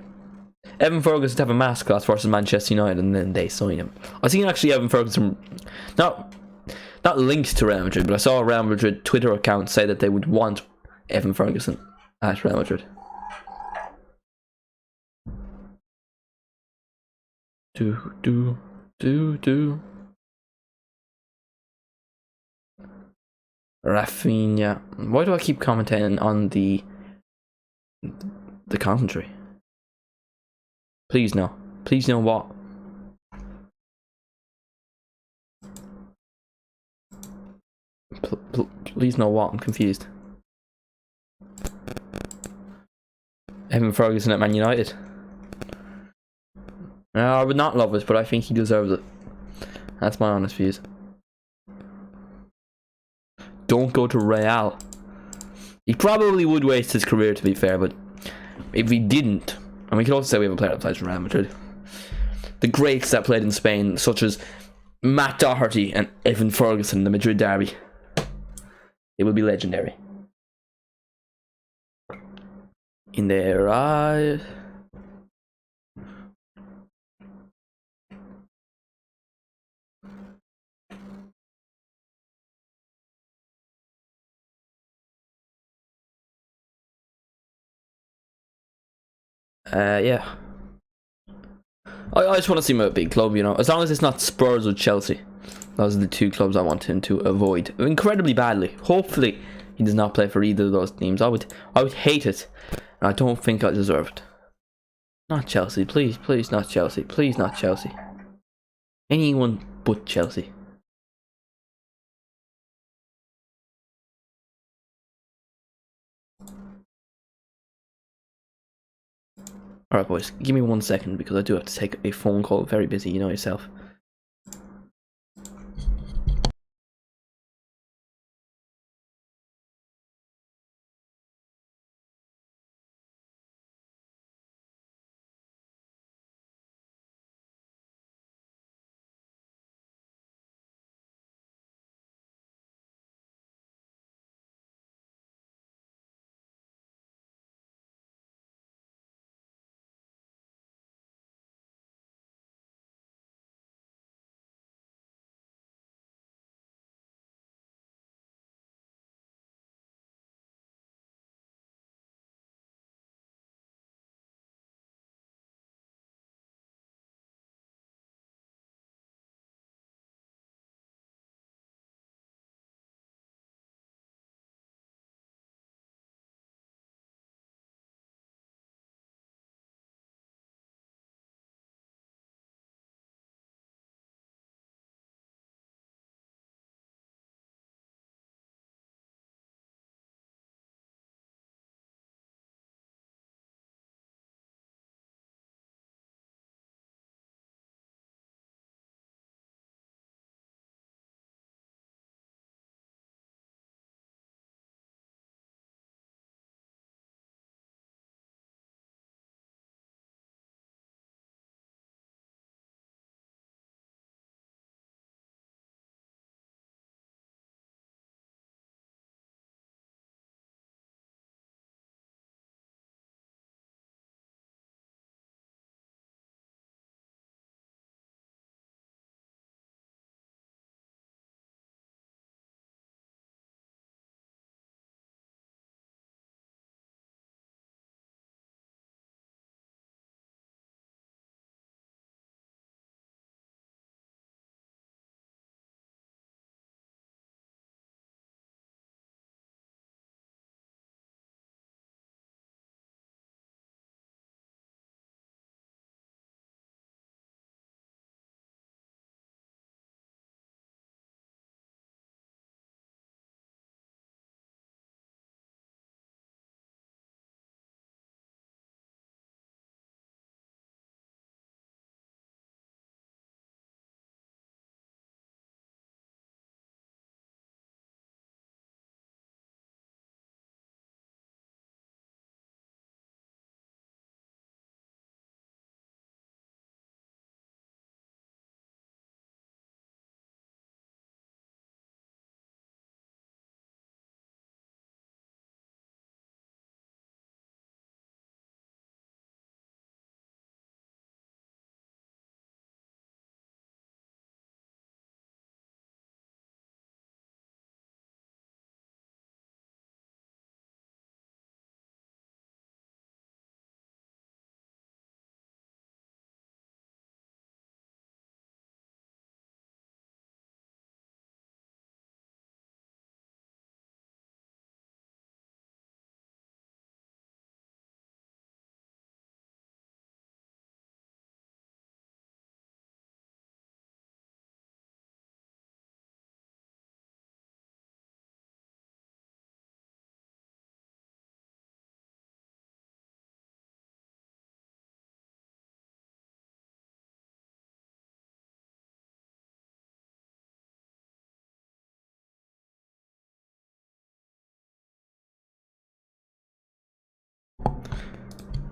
Evan Ferguson to have a masterclass versus Manchester United, and then they sign him. I seen actually Evan Ferguson not linked to Real Madrid, but I saw a Real Madrid Twitter account say that they would want Evan Ferguson at Real Madrid. Do. Rafinha. Why do I keep commenting on the commentary? Please no. Please no what? Please no what? I'm confused. Evan Ferguson at Man United. No, I would not love it, but I think he deserves it. That's my honest views. Don't go to Real. He probably would waste his career, to be fair, but if he didn't, and we can also say we have a player that plays for Real Madrid. The greats that played in Spain, such as Matt Doherty and Evan Ferguson, the Madrid derby. It will be legendary. In their eyes. Yeah. I just want to see him at a big club, you know. As long as it's not Spurs or Chelsea. Those are the two clubs I want him to avoid incredibly badly. Hopefully he does not play for either of those teams. I would hate it. And I don't think I deserve it. Not Chelsea, please, not Chelsea. Please not Chelsea. Anyone but Chelsea. Alright boys, give me 1 second because I do have to take a phone call. Very busy, you know yourself.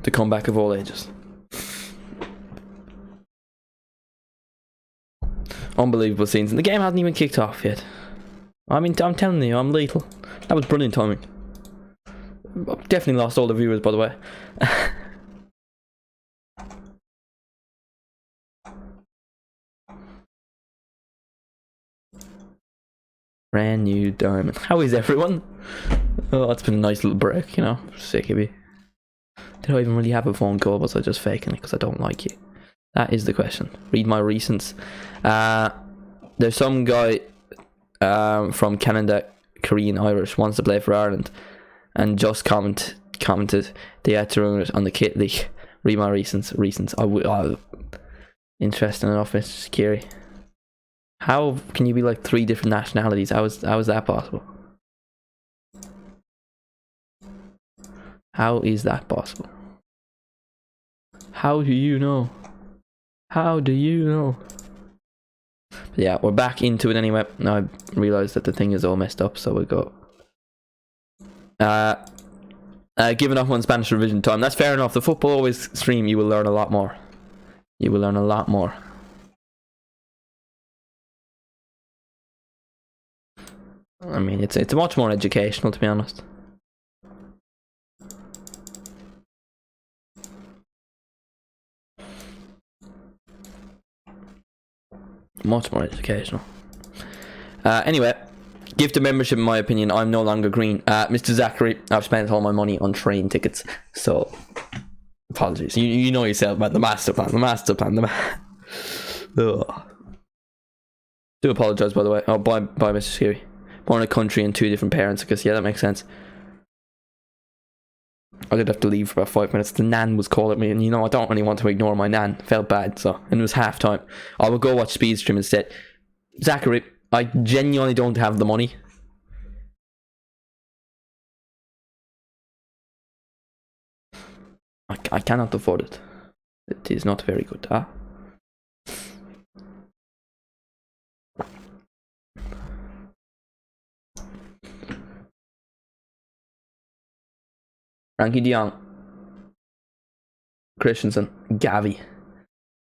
The comeback of all ages. Unbelievable scenes, and the game hasn't even kicked off yet. I mean, I'm telling you, I'm lethal. That was brilliant timing. I've definitely lost all the viewers, by the way. Brand new diamond. How is everyone? Oh, it's been a nice little break, you know. Sick of you. Did I even really have a phone call? Was I just faking it because I don't like you? That is the question. Read my recents. There's some guy from Canada, Korean, Irish, wants to play for Ireland, and just commented they had to run it on the kit league. Read my recents. Interesting enough, Mr. Scary. How can you be like 3 different nationalities? How is that possible? How is that possible? How do you know? How do you know? But yeah, we're back into it anyway. Now I realised that the thing is all messed up, so we'll go. Giving up on Spanish revision time. That's fair enough. The football always stream, you will learn a lot more. You will learn a lot more. I mean, it's much more educational, to be honest. Much more educational. Anyway, give the membership, in my opinion. I'm no longer green. Mr. Zachary, I've spent all my money on train tickets, so apologies. You know yourself, man. The master plan. Ugh. Do apologise, by the way. Oh, bye, Mr. Scary. Born in a country and 2 different parents. I guess, yeah, that makes sense. I did have to leave for about 5 minutes. The nan was calling me, and you know, I don't really want to ignore my nan. Felt bad, so, and it was half time. I will go watch speed stream instead. Zachary, I genuinely don't have the money. I cannot afford it. It is not very good, huh? Frankie de Jong, Christensen, Gavi.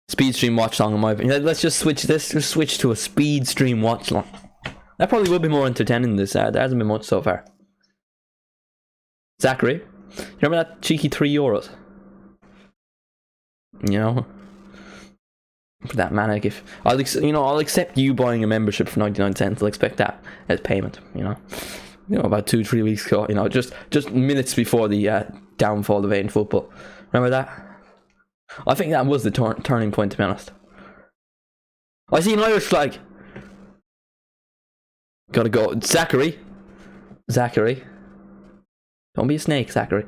Speed stream watch long in my opinion. Let's just switch this. Just switch to a speed stream watch long. That probably will be more entertaining than this. There hasn't been much so far. Zachary, you remember that cheeky €3? You know, for that manic. If I'll accept you buying a membership for 99 cents. I'll expect that as payment. You know, about 2-3 weeks ago, you know, just minutes before the downfall of Asian football. Remember that? I think that was the turning point, to be honest. I see an Irish flag. Gotta go. Zachary. Don't be a snake, Zachary.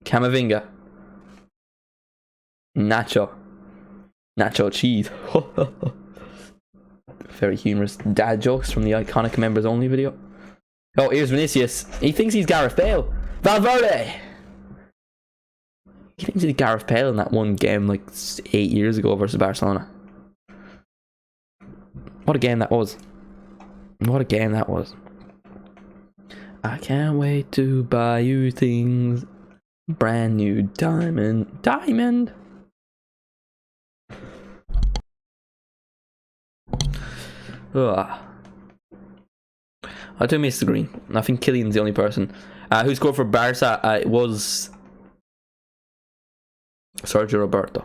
Camavinga. Nacho cheese. Very humorous dad jokes from the iconic members only video. Oh, here's Vinicius. He thinks he's Gareth Bale. Valverde. He thinks he's Gareth Bale in that one game like 8 years ago versus Barcelona. What a game that was. I can't wait to buy you things. Brand new diamond. Ugh. I do miss the green. I think Killian's the only person who scored for Barca. It was Sergio Roberto.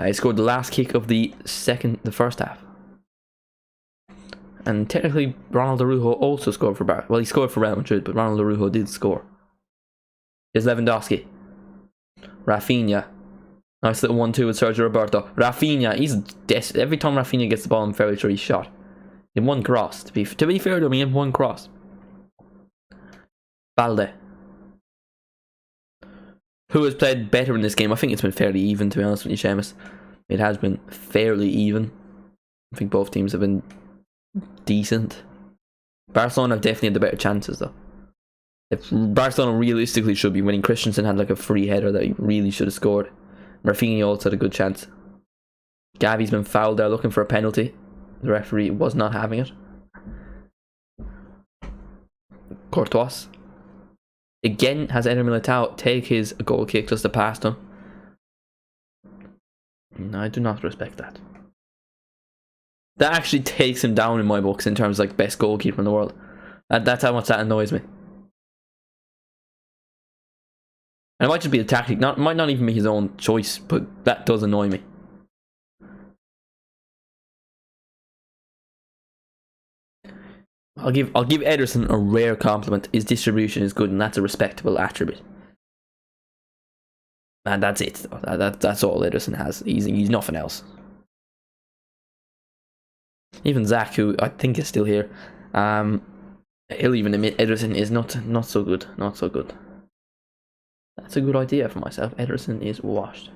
He scored the last kick of the first half. And technically, Ronald Araujo also scored for Barca. Well, he scored for Real Madrid, but Ronald Araujo did score. Here's Lewandowski. Rafinha. Nice little 1-2 with Sergio Roberto. Rafinha, he's every time Rafinha gets the ball, I'm fairly sure he's shot. In one cross. To be fair to him, he had one cross. Balde. Who has played better in this game? I think it's been fairly even, to be honest with you, Seamus. It has been fairly even. I think both teams have been decent. Barcelona have definitely had the better chances, though. If Barcelona realistically should be winning. Christensen had like a free header that he really should have scored. Rafinha also had a good chance. Gavi's been fouled there looking for a penalty. The referee was not having it. Courtois. Again, has Eder Militao take his goal kick just to pass him. No, I do not respect that. That actually takes him down in my books in terms of like best goalkeeper in the world. That's how much that annoys me. And it might just be a tactic. Might not even be his own choice, but that does annoy me. I'll give Ederson a rare compliment. His distribution is good, and that's a respectable attribute. And that's it. That's all Ederson has. He's nothing else. Even Zach, who I think is still here, he'll even admit Ederson is not so good. Not so good. That's a good idea for myself. Ederson is washed.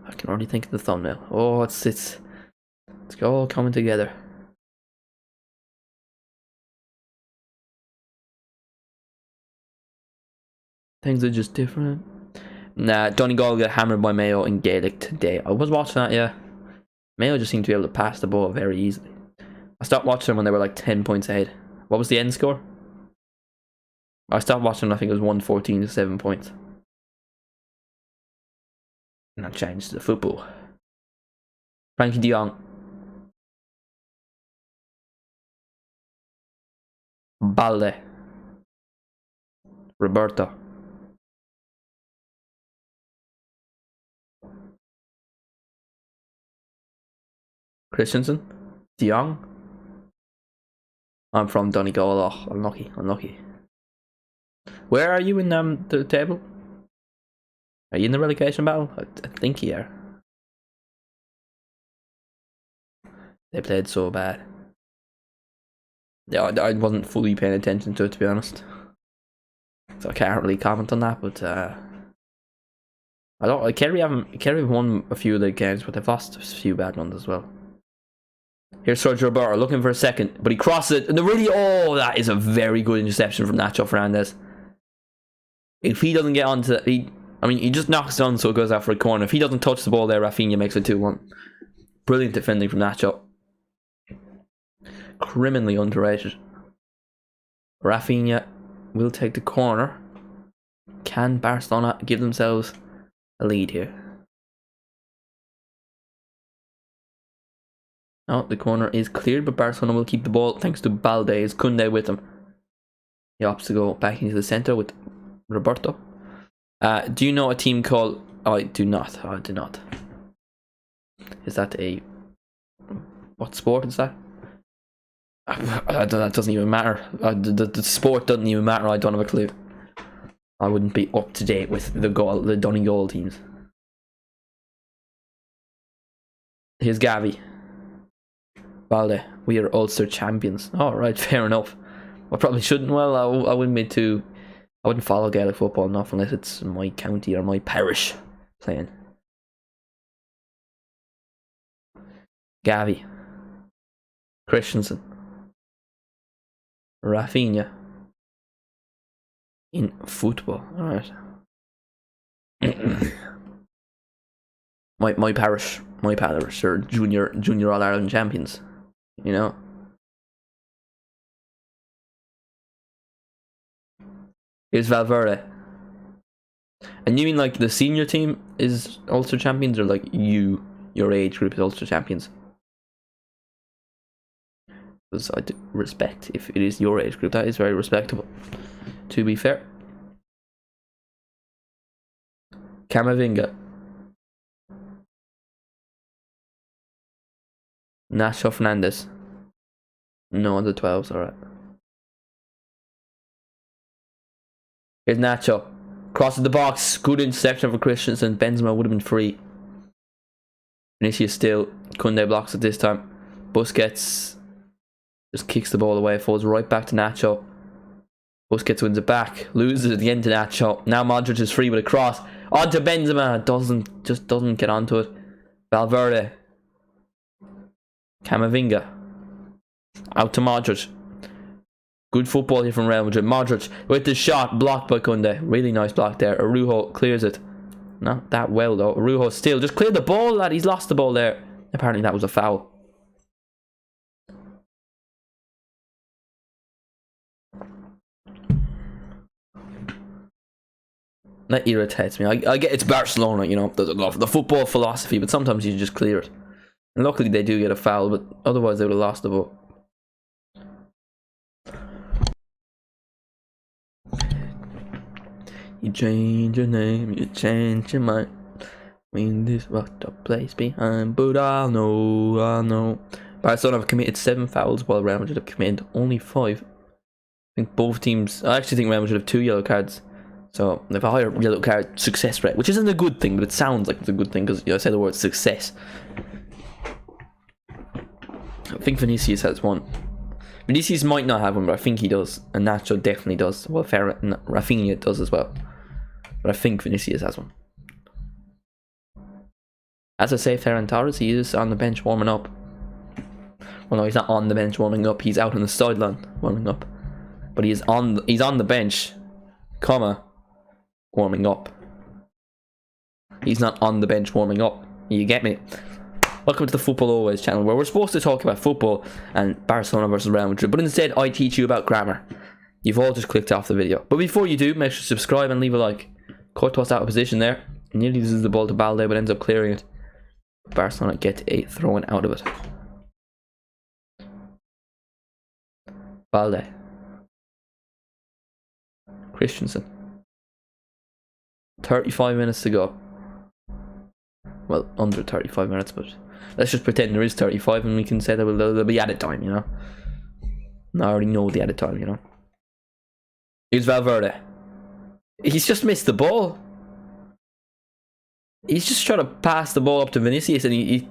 I can already think of the thumbnail. Oh, it's all coming together. Things are just different. Nah, Donegal got hammered by Mayo in Gaelic today. I was watching that, yeah. Mayo just seemed to be able to pass the ball very easily. I stopped watching them when they were like 10 points ahead. What was the end score? I stopped watching them, I think it was 114 to 7 points. And that changed the football. Frankie de Jong. Balde. Roberto. Christensen. De Jong. I'm from Donegal. Oh, unlucky. Where are you in the table? Are you in the relegation battle? I think you are. They played so bad. Yeah, I wasn't fully paying attention to it, to be honest. So I can't really comment on that, but Kerry have won a few of their games, but they've lost a few bad ones as well. Here's Sergio Roberto looking for a second, but he crosses it, and that is a very good interception from Nacho Fernandez. If he doesn't get onto he just knocks it on so it goes out for a corner. If he doesn't touch the ball there, Rafinha makes it 2-1. Brilliant defending from Nacho. Criminally underrated. Rafinha will take the corner. Can Barcelona give themselves a lead here? Oh, the corner is cleared, but Barcelona will keep the ball thanks to Balde. Is Koundé with him? He opts to go back into the centre with Roberto. Do you know a team called... I do not. I do not. Is that a... What sport is that? That doesn't even matter. The sport doesn't even matter. I don't have a clue. I wouldn't be up to date with the Donegal teams. Here's Gavi. Balde. We are Ulster champions. Alright, fair enough. I probably shouldn't. Well, I wouldn't be too... I wouldn't follow Gaelic football enough unless it's my county or my parish playing. Gavi. Christensen. Rafinha. In football. Alright. my parish are junior All Ireland champions. You know. Here's Valverde. And you mean like the senior team is Ulster champions, or like your age group is Ulster champions? Because I do respect if it is your age group. That is very respectable, to be fair. Camavinga. Nacho Fernandez. No, under 12s, alright. Here's Nacho. Crosses the box. Good interception for Christensen. Benzema would have been free. Vinicius still. Koundé blocks it this time. Busquets just kicks the ball away. Falls right back to Nacho. Busquets wins it back. Loses it again to Nacho. Now Modric is free with a cross. On to Benzema. Doesn't get onto it. Valverde. Camavinga. Out to Modric. Good football here from Real Madrid. Modric with the shot, blocked by Koundé. Really nice block there. Araujo clears it. Not that well though. Araujo still just cleared the ball, lad. He's lost the ball there. Apparently that was a foul. That irritates me. I get it's Barcelona, you know, the football philosophy, but sometimes you just clear it. And luckily they do get a foul, but otherwise they would have lost the ball. You change your name, you change your mind. Mean this what the place behind, but I'll know. Barcelona have committed 7 fouls while Real Madrid have committed only 5. I think both teams. I actually think Real Madrid have 2 yellow cards, so they have a higher yellow card success rate, which isn't a good thing, but it sounds like it's a good thing because I said the word success. I think Vinicius has one. Vinicius might not have one, but I think he does, and Nacho definitely does. Well, Rafinha does as well, but I think Vinicius has one. As I say, Ferran Torres, he is on the bench warming up. Well, no, he's not on the bench warming up. He's out on the sideline warming up, but he's on the bench, warming up. He's not on the bench warming up. You get me? Welcome to the Football Always channel, where we're supposed to talk about football and Barcelona versus Real Madrid, but instead I teach you about grammar. You've all just clicked off the video. But before you do, make sure to subscribe and leave a like. Courtois out of position there. Nearly loses the ball to Balde, but ends up clearing it. Barcelona get a throw-in out of it. Balde. Christensen. 35 minutes to go. Well, under 35 minutes, but let's just pretend there is 35 and we can say that there'll be added time, you know. I already know the added time, you know. Here's Valverde. He's just missed the ball. He's just trying to pass the ball up to Vinicius and he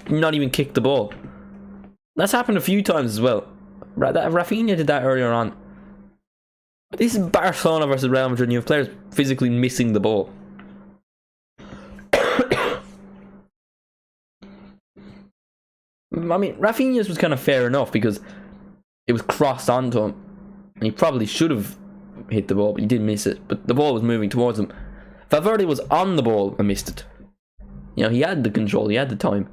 not even kicked the ball. That's happened a few times as well. Rafinha did that earlier on. This is Barcelona versus Real Madrid and you have players physically missing the ball. I mean, Rafinha's was kind of fair enough because it was crossed onto him and he probably should have hit the ball, but he did miss it. But the ball was moving towards him. Valverde was on the ball and missed it. You know, he had the control, he had the time.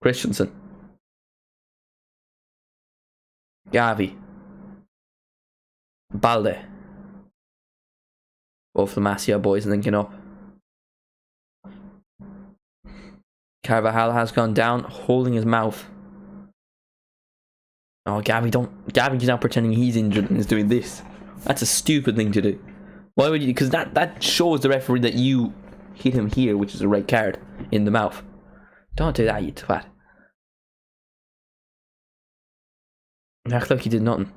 Christensen. Gavi. Balde. Both the Masia boys linking up. Carvajal has gone down, holding his mouth. Oh, Gavi's now pretending he's injured and is doing this. That's a stupid thing to do. Why would you? Because that shows the referee that you hit him here, which is a red card, in the mouth. Don't do that, you twat. Act like he did nothing.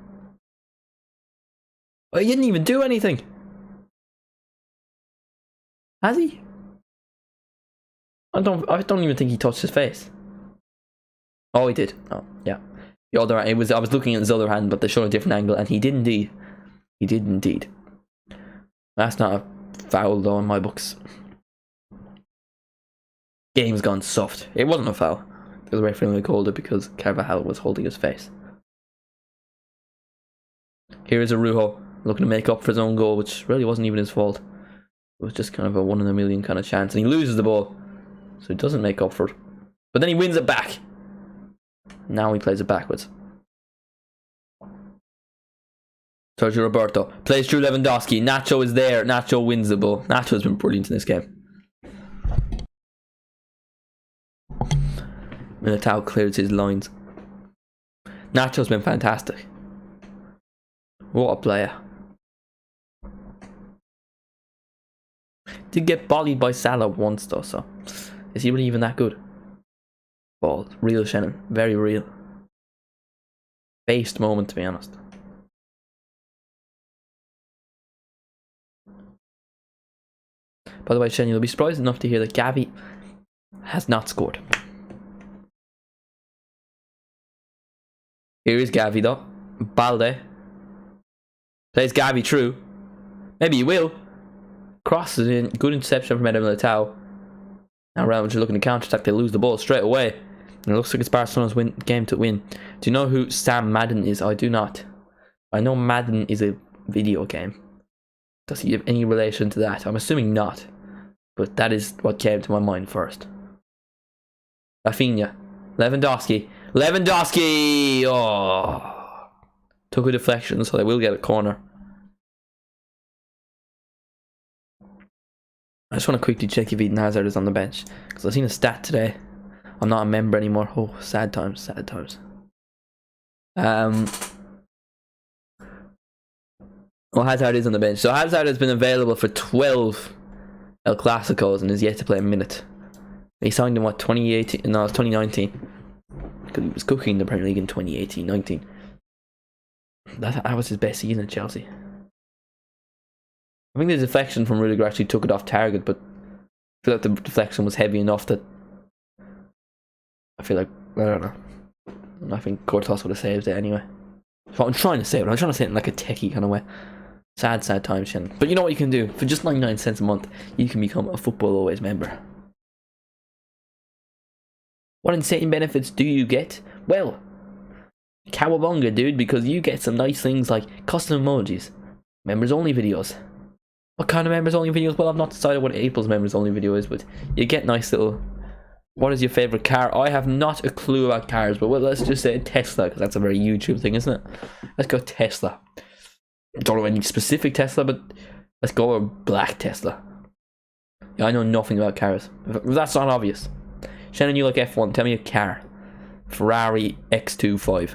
Well, he didn't even do anything. Has he? I don't even think he touched his face. Oh, he did. Oh, yeah. The other, I was looking at his other hand, but they showed a different angle, and he did indeed. He did indeed. That's not a foul though in my books. Game's gone soft. It wasn't a foul. The referee only called it because Carvajal was holding his face. Here is Araujo looking to make up for his own goal, which really wasn't even his fault. It was just kind of a 1 in a million kind of chance, and he loses the ball, so he doesn't make up for it. But then he wins it back. Now he plays it backwards. Sergio Roberto plays through Lewandowski. Nacho is there. Nacho wins the ball. Nacho's been brilliant in this game. Militao clears his lines. Nacho's been fantastic. What a player. Did get volleyed by Salah once though, so is he really even that good? Ball, real Shannon, very real. Based moment, to be honest. By the way, Shannon, you'll be surprised enough to hear that Gavi has not scored. Here is Gavi though. Balde plays Gavi through. Maybe he will. Crosses in. Good interception from Militao. Now Real Madrid looking to counter-attack. They lose the ball straight away. And it looks like it's Barcelona's game to win. Do you know who Sam Madden is? I do not. I know Madden is a video game. Does he have any relation to that? I'm assuming not. But that is what came to my mind first. Rafinha. Lewandowski. Lewandowski! Oh. Took a deflection, so they will get a corner. I just want to quickly check if Eden Hazard is on the bench, because I've seen a stat today. I'm not a member anymore. Oh, sad times, sad times. Well, Hazard is on the bench. So Hazard has been available for 12 El Clasicos and is yet to play a minute. He signed in what, 2018? No, it's 2019. Because he was cooking the Premier League in 2018-19. That was his best season at Chelsea. I think the deflection from Rudiger actually took it off target, but I feel like the deflection was heavy enough that I feel like, I don't know. I think Courtois would have saved it anyway. So I'm trying to save it. I'm trying to say it in like a techie kind of way. Sad, sad times, Shannon. But you know what you can do? For just 99 cents a month, you can become a Football Always member. What insane benefits do you get? Well, cowabunga, dude, because you get some nice things like custom emojis, members only videos. What kind of members only videos? Well, I've not decided what April's members only video is, but you get nice little... What is your favourite car? I have not a clue about cars, but well, let's just say Tesla, because that's a very YouTube thing, isn't it? Let's go Tesla. Don't know any specific Tesla, but let's go with black Tesla. Yeah, I know nothing about cars. If that's not obvious. Shannon, you like F1. Tell me a car. Ferrari X25.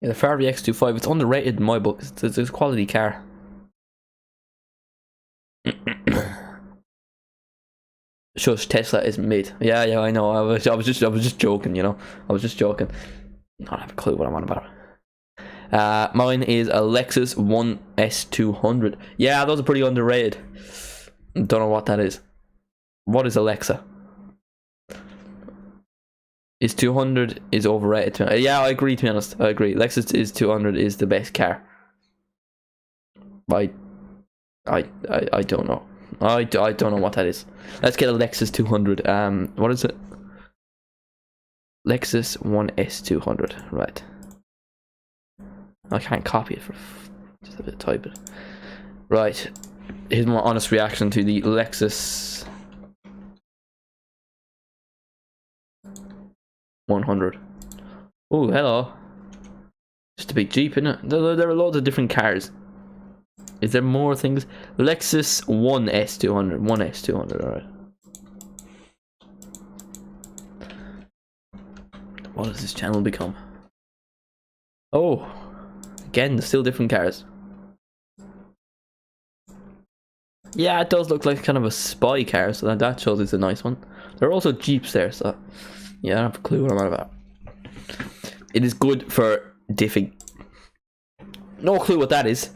Yeah, the Ferrari X25. It's underrated in my book. It's a quality car. Shush, Tesla is mid. Yeah, I know. I was just joking. You know, I was just joking. I don't have a clue what I'm on about. Mine is a Lexus 1S200. Yeah, those are pretty underrated. Don't know what that is. What is Alexa? Is 200 is overrated? Yeah, I agree. To be honest, I agree. Lexus is 200 is the best car. I don't know. I don't know what that is. Let's get a Lexus 200. What is it? Lexus 1S200. Right. I can't copy it for just a bit of type it. Right. Here's my honest reaction to the Lexus 100. Oh, hello. Just a big Jeep, isn't it? There are loads of different cars. Is there more things? Lexus 1S200. 1S200, alright. What has this channel become? Oh, again, there's still different cars. Yeah, it does look like kind of a spy car, so that shows it's a nice one. There are also Jeeps there, so yeah, I don't have a clue what I'm on about. It is good for diffing. No clue what that is.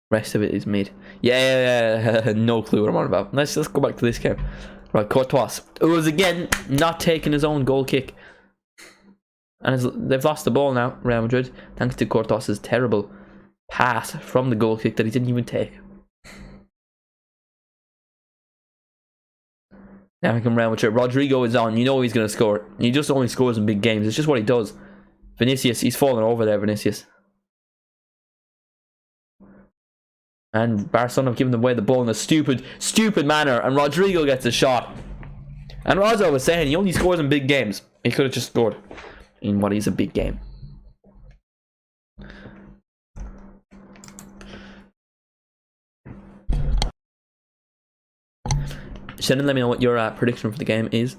Rest of it is mid. Yeah. No clue what I'm on about. Let's go back to this game. Right, Courtois. It was again not taking his own goal kick. And they've lost the ball now, Real Madrid, thanks to Courtois' terrible pass from the goal kick that he didn't even take. Now he can Real Madrid. Rodrigo is on. You know he's going to score. He just only scores in big games. It's just what he does. Vinicius, he's falling over there, Vinicius. And Barcelona have given away the ball in a stupid manner. And Rodrigo gets a shot. And as I was saying, he only scores in big games. He could have just scored in what is a big game. Shannon, let me know what your prediction for the game is.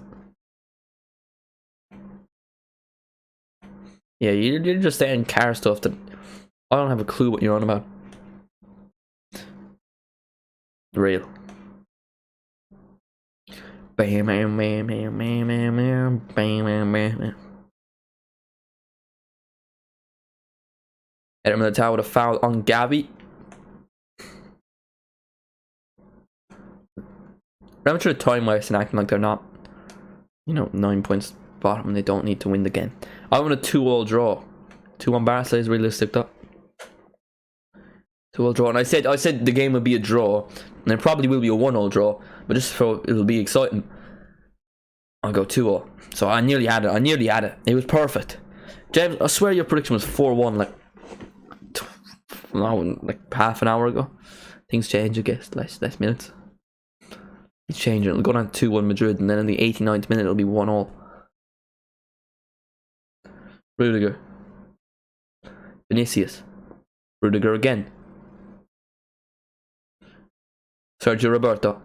Yeah, you're just saying car stuff that I don't have a clue what you're on about. Real. Bam, bam, bam, bam, bam, bam, bam, bam, bam, bam. Ederman Militao with a foul on Gavi. Real Madrid time wasting acting like they're not, 9 points bottom and they don't need to win the game. I want a 2-2 draw. 2-1 Barca is realistic though. 2-2 draw, and I said the game would be a draw, and it probably will be a 1-0 draw, but just so it'll be exciting, I'll go 2-0. So I nearly had it. It was perfect. James, I swear your prediction was 4-1 like half an hour ago. Things change, I guess. Less minutes. It's changing. It'll go down 2-1 Madrid, and then in the 89th minute it'll be 1-1. Rudiger. Vinicius. Rudiger again. Sergio Roberto.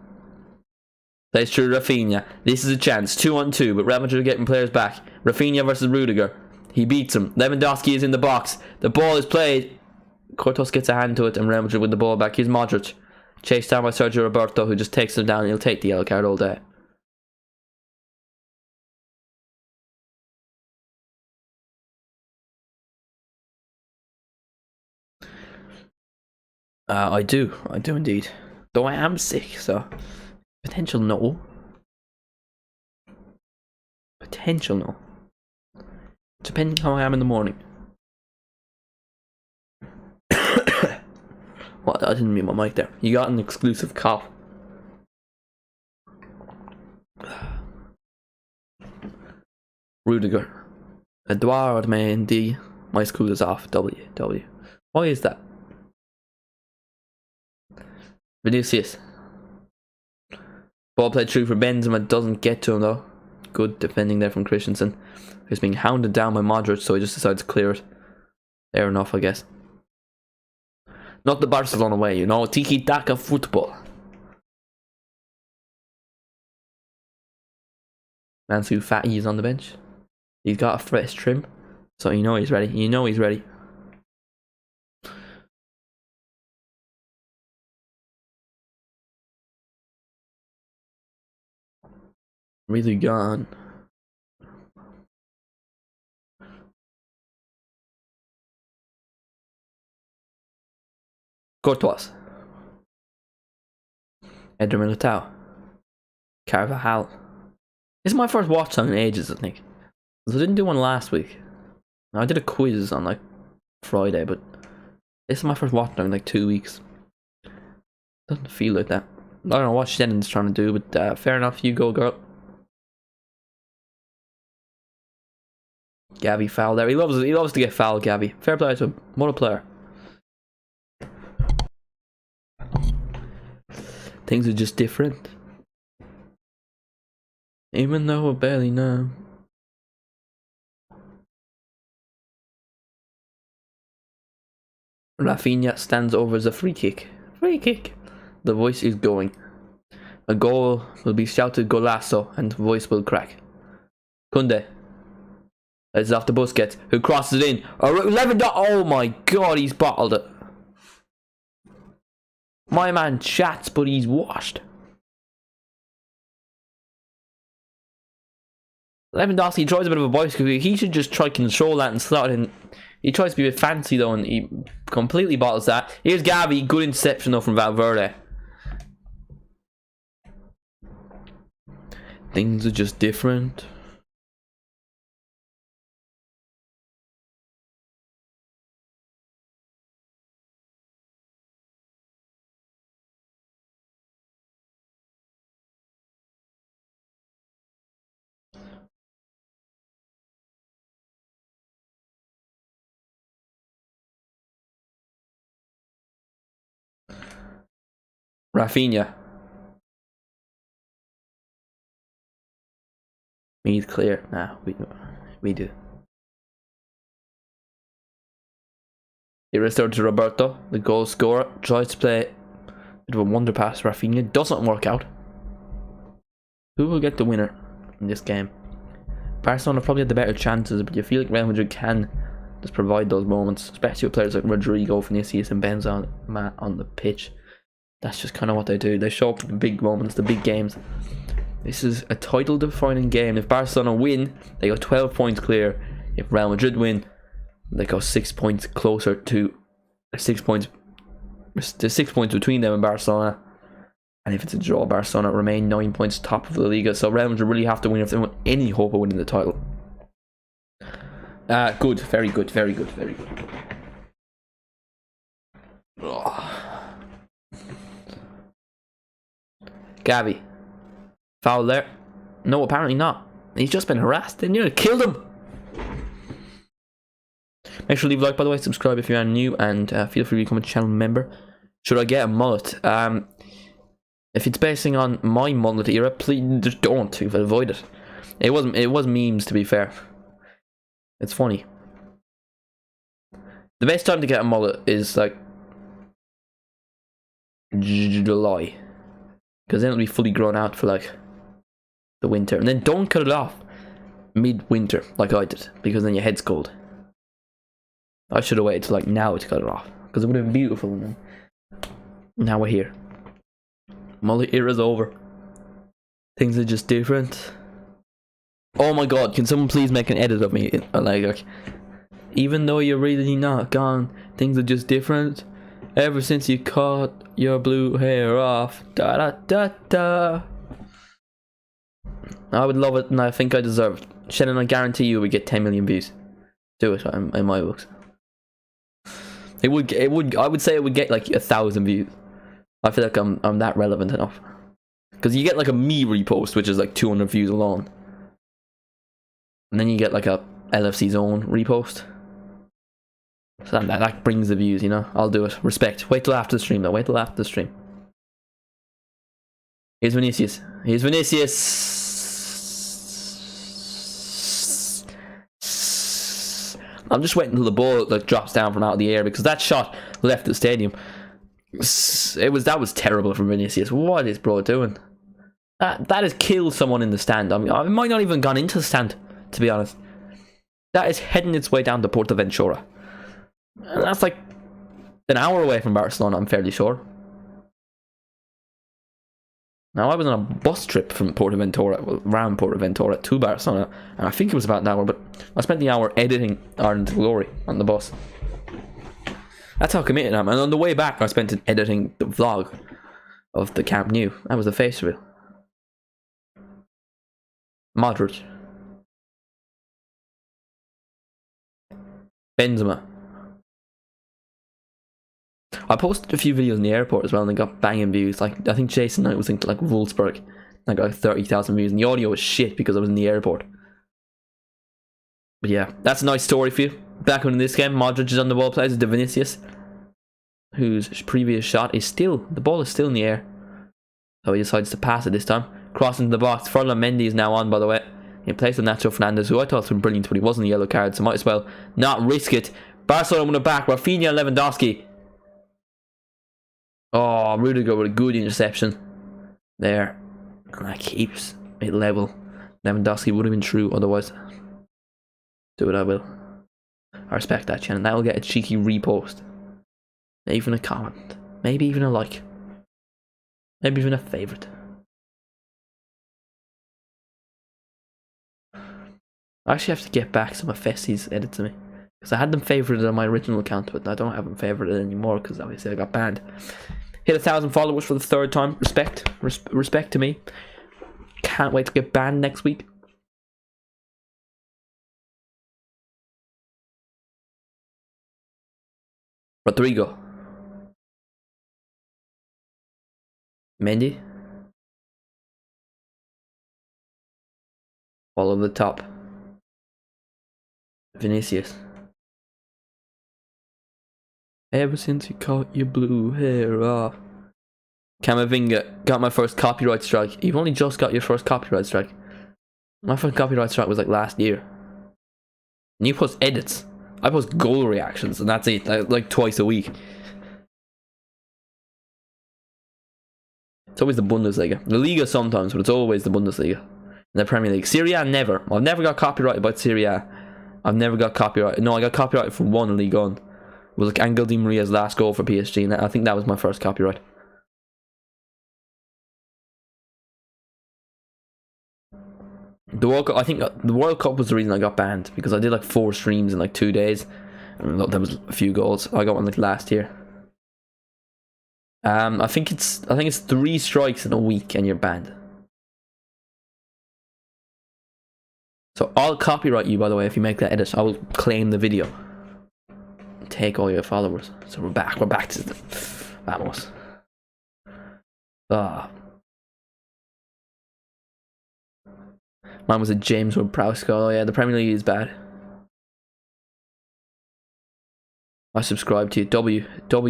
Plays through Rafinha. This is a chance. 2-on-2, but Real Madrid are getting players back. Rafinha versus Rudiger. He beats him. Lewandowski is in the box. The ball is played. Courtois gets a hand to it, and Real Madrid with the ball back. Here's Modric. Chased down by Sergio Roberto, who just takes him down. He'll take the yellow card all day. I do indeed. Though I am sick, so potential no. Potential no. Depending how I am in the morning. What? I didn't mean my mic there. You got an exclusive cough. Rudiger. Edouard Mendy. My school is off. W. Why is that? Vinicius. Ball played through for Benzema, doesn't get to him though. Good defending there from Christensen. He's being hounded down by Modric, so he just decides to clear it. Fair enough, I guess. Not the Barcelona way, you know. Tiki-taka football. Ansu Fati is on the bench. He's got a fresh trim, so you know he's ready. You know he's ready. Really gone. Courtois. Eder Militao. Carvajal. This is my first watch song in ages, I think. I didn't do one last week. I did a quiz on like Friday, but this is my first watch song in like 2 weeks. Doesn't feel like that. I don't know what Shannon's trying to do, but fair enough, you go, girl. Gavi foul there. He loves to get fouled, Gavi. Fair play to him. What a player. Things are just different. Even though I barely know. Rafinha stands over as a free kick. Free kick. The voice is going. A goal will be shouted golazo and voice will crack. Kunde. It's off the Busquets, who crosses it in. Oh my god, he's bottled it. My man chats, but he's washed. Lewandowski tries a bit of a bicycle. He should just try control that and slot it in. He tries to be a bit fancy though, and he completely bottles that. Here's Gavi, good interception though from Valverde. Things are just different. Rafinha. We need clear. Nah, we do. He restored to Roberto, the goal scorer. Tries to play a bit of a wonder pass. Rafinha doesn't work out. Who will get the winner in this game? Barcelona probably had the better chances, but you feel like Real Madrid can just provide those moments, especially with players like Rodrigo, Vinicius, and Benzema on the pitch. That's just kind of what they do. They show up for the big moments, the big games. This is a title-defining game. If Barcelona win, they go 12 points clear. If Real Madrid win, they go 6 points closer to 6 points. There's 6 points between them and Barcelona. And if it's a draw, Barcelona remain 9 points top of the Liga. So Real Madrid really have to win if they want any hope of winning the title. Good, very good, very good, very good. Oh. Gavi. Foul there. No, apparently not. He's just been harassed. They nearly killed him. Make sure to leave a like, by the way. Subscribe if you are new. And feel free to become a channel member. Should I get a mullet? If it's basing on my mullet era, please just don't. Avoid it. It was memes, to be fair. It's funny. The best time to get a mullet is like July, because then it'll be fully grown out for like the winter. And then don't cut it off mid-winter like I did, because then your head's cold. I should have waited till like now to cut it off, because it would have been beautiful. And then now we're here. Mullet era's over. Things are just different. Oh my god, can someone please make an edit of me? Like, even though you're really not gone, things are just different. Ever since you cut your blue hair off. Da da da da. I would love it, and I think I deserve it. Shannon, I guarantee you would get 10 million views. Do it in my books. It would. I would say it would get like 1,000 views. I feel like I'm that relevant enough. Because you get like a me repost, which is like 200 views alone. And then you get like a LFC Zone repost. So that brings the views, you know. I'll do it. Respect. Wait till after the stream though. Wait till after the stream. Here's Vinicius. Here's Vinicius. I'm just waiting until the ball like drops down from out of the air, because that shot left the stadium. That was terrible from Vinicius. What is bro doing? That has killed someone in the stand. I mean, it might not even gone into the stand, to be honest. That is heading its way down to Portaventura. And that's like an hour away from Barcelona, I'm fairly sure. Now, I was on a bus trip from around Portaventura to Barcelona, and I think it was about an hour, but I spent the hour editing Ireland's Glory on the bus. That's how committed I am. And on the way back, I spent it editing the vlog of the Camp Nou. That was the face reveal. Modric. Benzema. I posted a few videos in the airport as well, and they got banging views. Like, I think Jason Knight was in like Wolfsburg. I got like 30,000 views, and the audio was shit because I was in the airport. But yeah, that's a nice story for you. Back in this game, Modric is on the ball, plays to Vinicius, whose previous shot is still, the ball is still in the air. So he decides to pass it this time. Crossing the box. Ferland Mendy is now on, by the way, in place of Nacho Fernandez, who I thought was brilliant, but he wasn't a yellow card, so might as well not risk it. Barcelona win it back. Rafinha, Lewandowski. Oh, Rudiger with a good interception there. And that keeps it level. Lewandowski would have been true otherwise. Do it, I will. I respect that, Shannon. That will get a cheeky repost. Maybe even a comment. Maybe even a like. Maybe even a favourite. I actually have to get back some of Fessi's edits to me, because I had them favorited on my original account, but I don't have them favorited anymore because obviously I got banned. Hit 1,000 followers for the third time. Respect. Respect to me. Can't wait to get banned next week. Rodrigo. Mendy. All over the top. Vinicius. Ever since you cut your blue hair off. Camavinga got my first copyright strike. You've only just got your first copyright strike. My first copyright strike was like last year. And you post edits. I post goal reactions, and that's it. Like twice a week. It's always the Bundesliga. The Liga sometimes, but it's always the Bundesliga. And the Premier League. Serie A, never. I've never got copyrighted by Serie A. I've never got copyrighted. No, I got copyrighted for one League On. It was like Angel Di Maria's last goal for PSG, and I think that was my first copyright. The World Cup, I think the World Cup was the reason I got banned, because I did like 4 streams in like 2 days, and there was a few goals. I got one like last year. I think it's 3 strikes in a week and you're banned. So I'll copyright you, by the way, if you make that edit. I will claim the video. Take all your followers. So we're back to the vamos. Mine was a James Ward-Prowse goal. Oh yeah, the Premier League is bad. I subscribe to you. W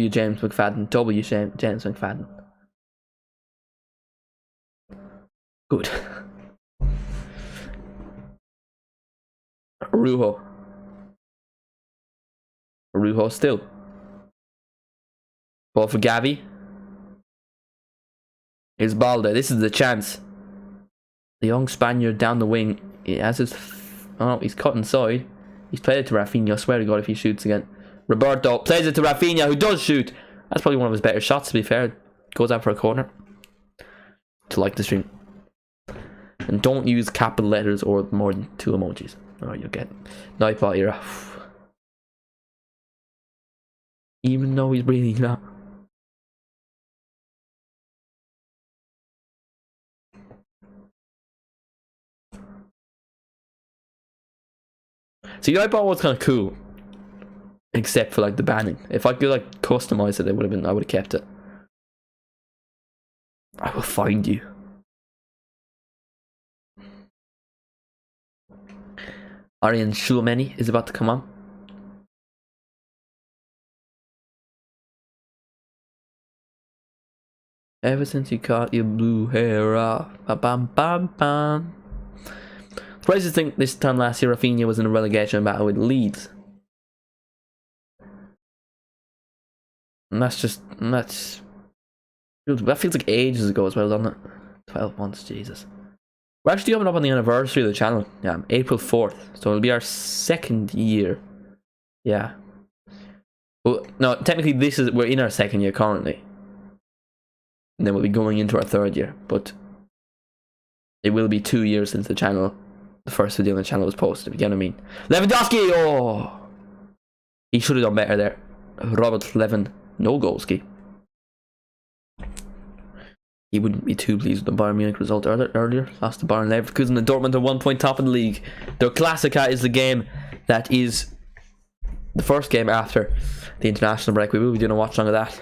James McFadden. W James McFadden. Good. Ruho Araujo still. Ball for Gavi. Here's Balde. This is the chance. The young Spaniard down the wing. He has his... Oh, he's cut inside. He's played it to Rafinha. I swear to God if he shoots again. Roberto plays it to Rafinha, who does shoot. That's probably one of his better shots, to be fair. Goes out for a corner. To like the stream. And don't use capital letters or more than 2 emojis. Or you'll get Nightbot era. Even though he's breathing now. See, the Nightbot was kind of cool. Except for like the banning. If I could like customize it, I would have kept it. I will find you. Arian Chouameni is about to come on. Ever since you cut your blue hair off, bam bam bam. The craziest thing this time last year, Rafinha was in a relegation battle with Leeds. And that feels like ages ago as well, doesn't it? 12 months, Jesus. We're actually coming up on the anniversary of the channel. Yeah, April 4th. So it'll be our 2nd year. Yeah. Well, no, technically we're in our 2nd year currently. And then we'll be going into our 3rd year. But it will be 2 years since the first video on the channel was posted, if you get what I mean. Lewandowski! Oh! He should have done better there. Robert Levin. No Golski. He wouldn't be too pleased with the Bayern Munich result earlier. Lost to Bayern Leverkusen and Dortmund are 1 point top in the league. Their Klassiker is the game that is the first game after the international break. We will be doing a watch along of that.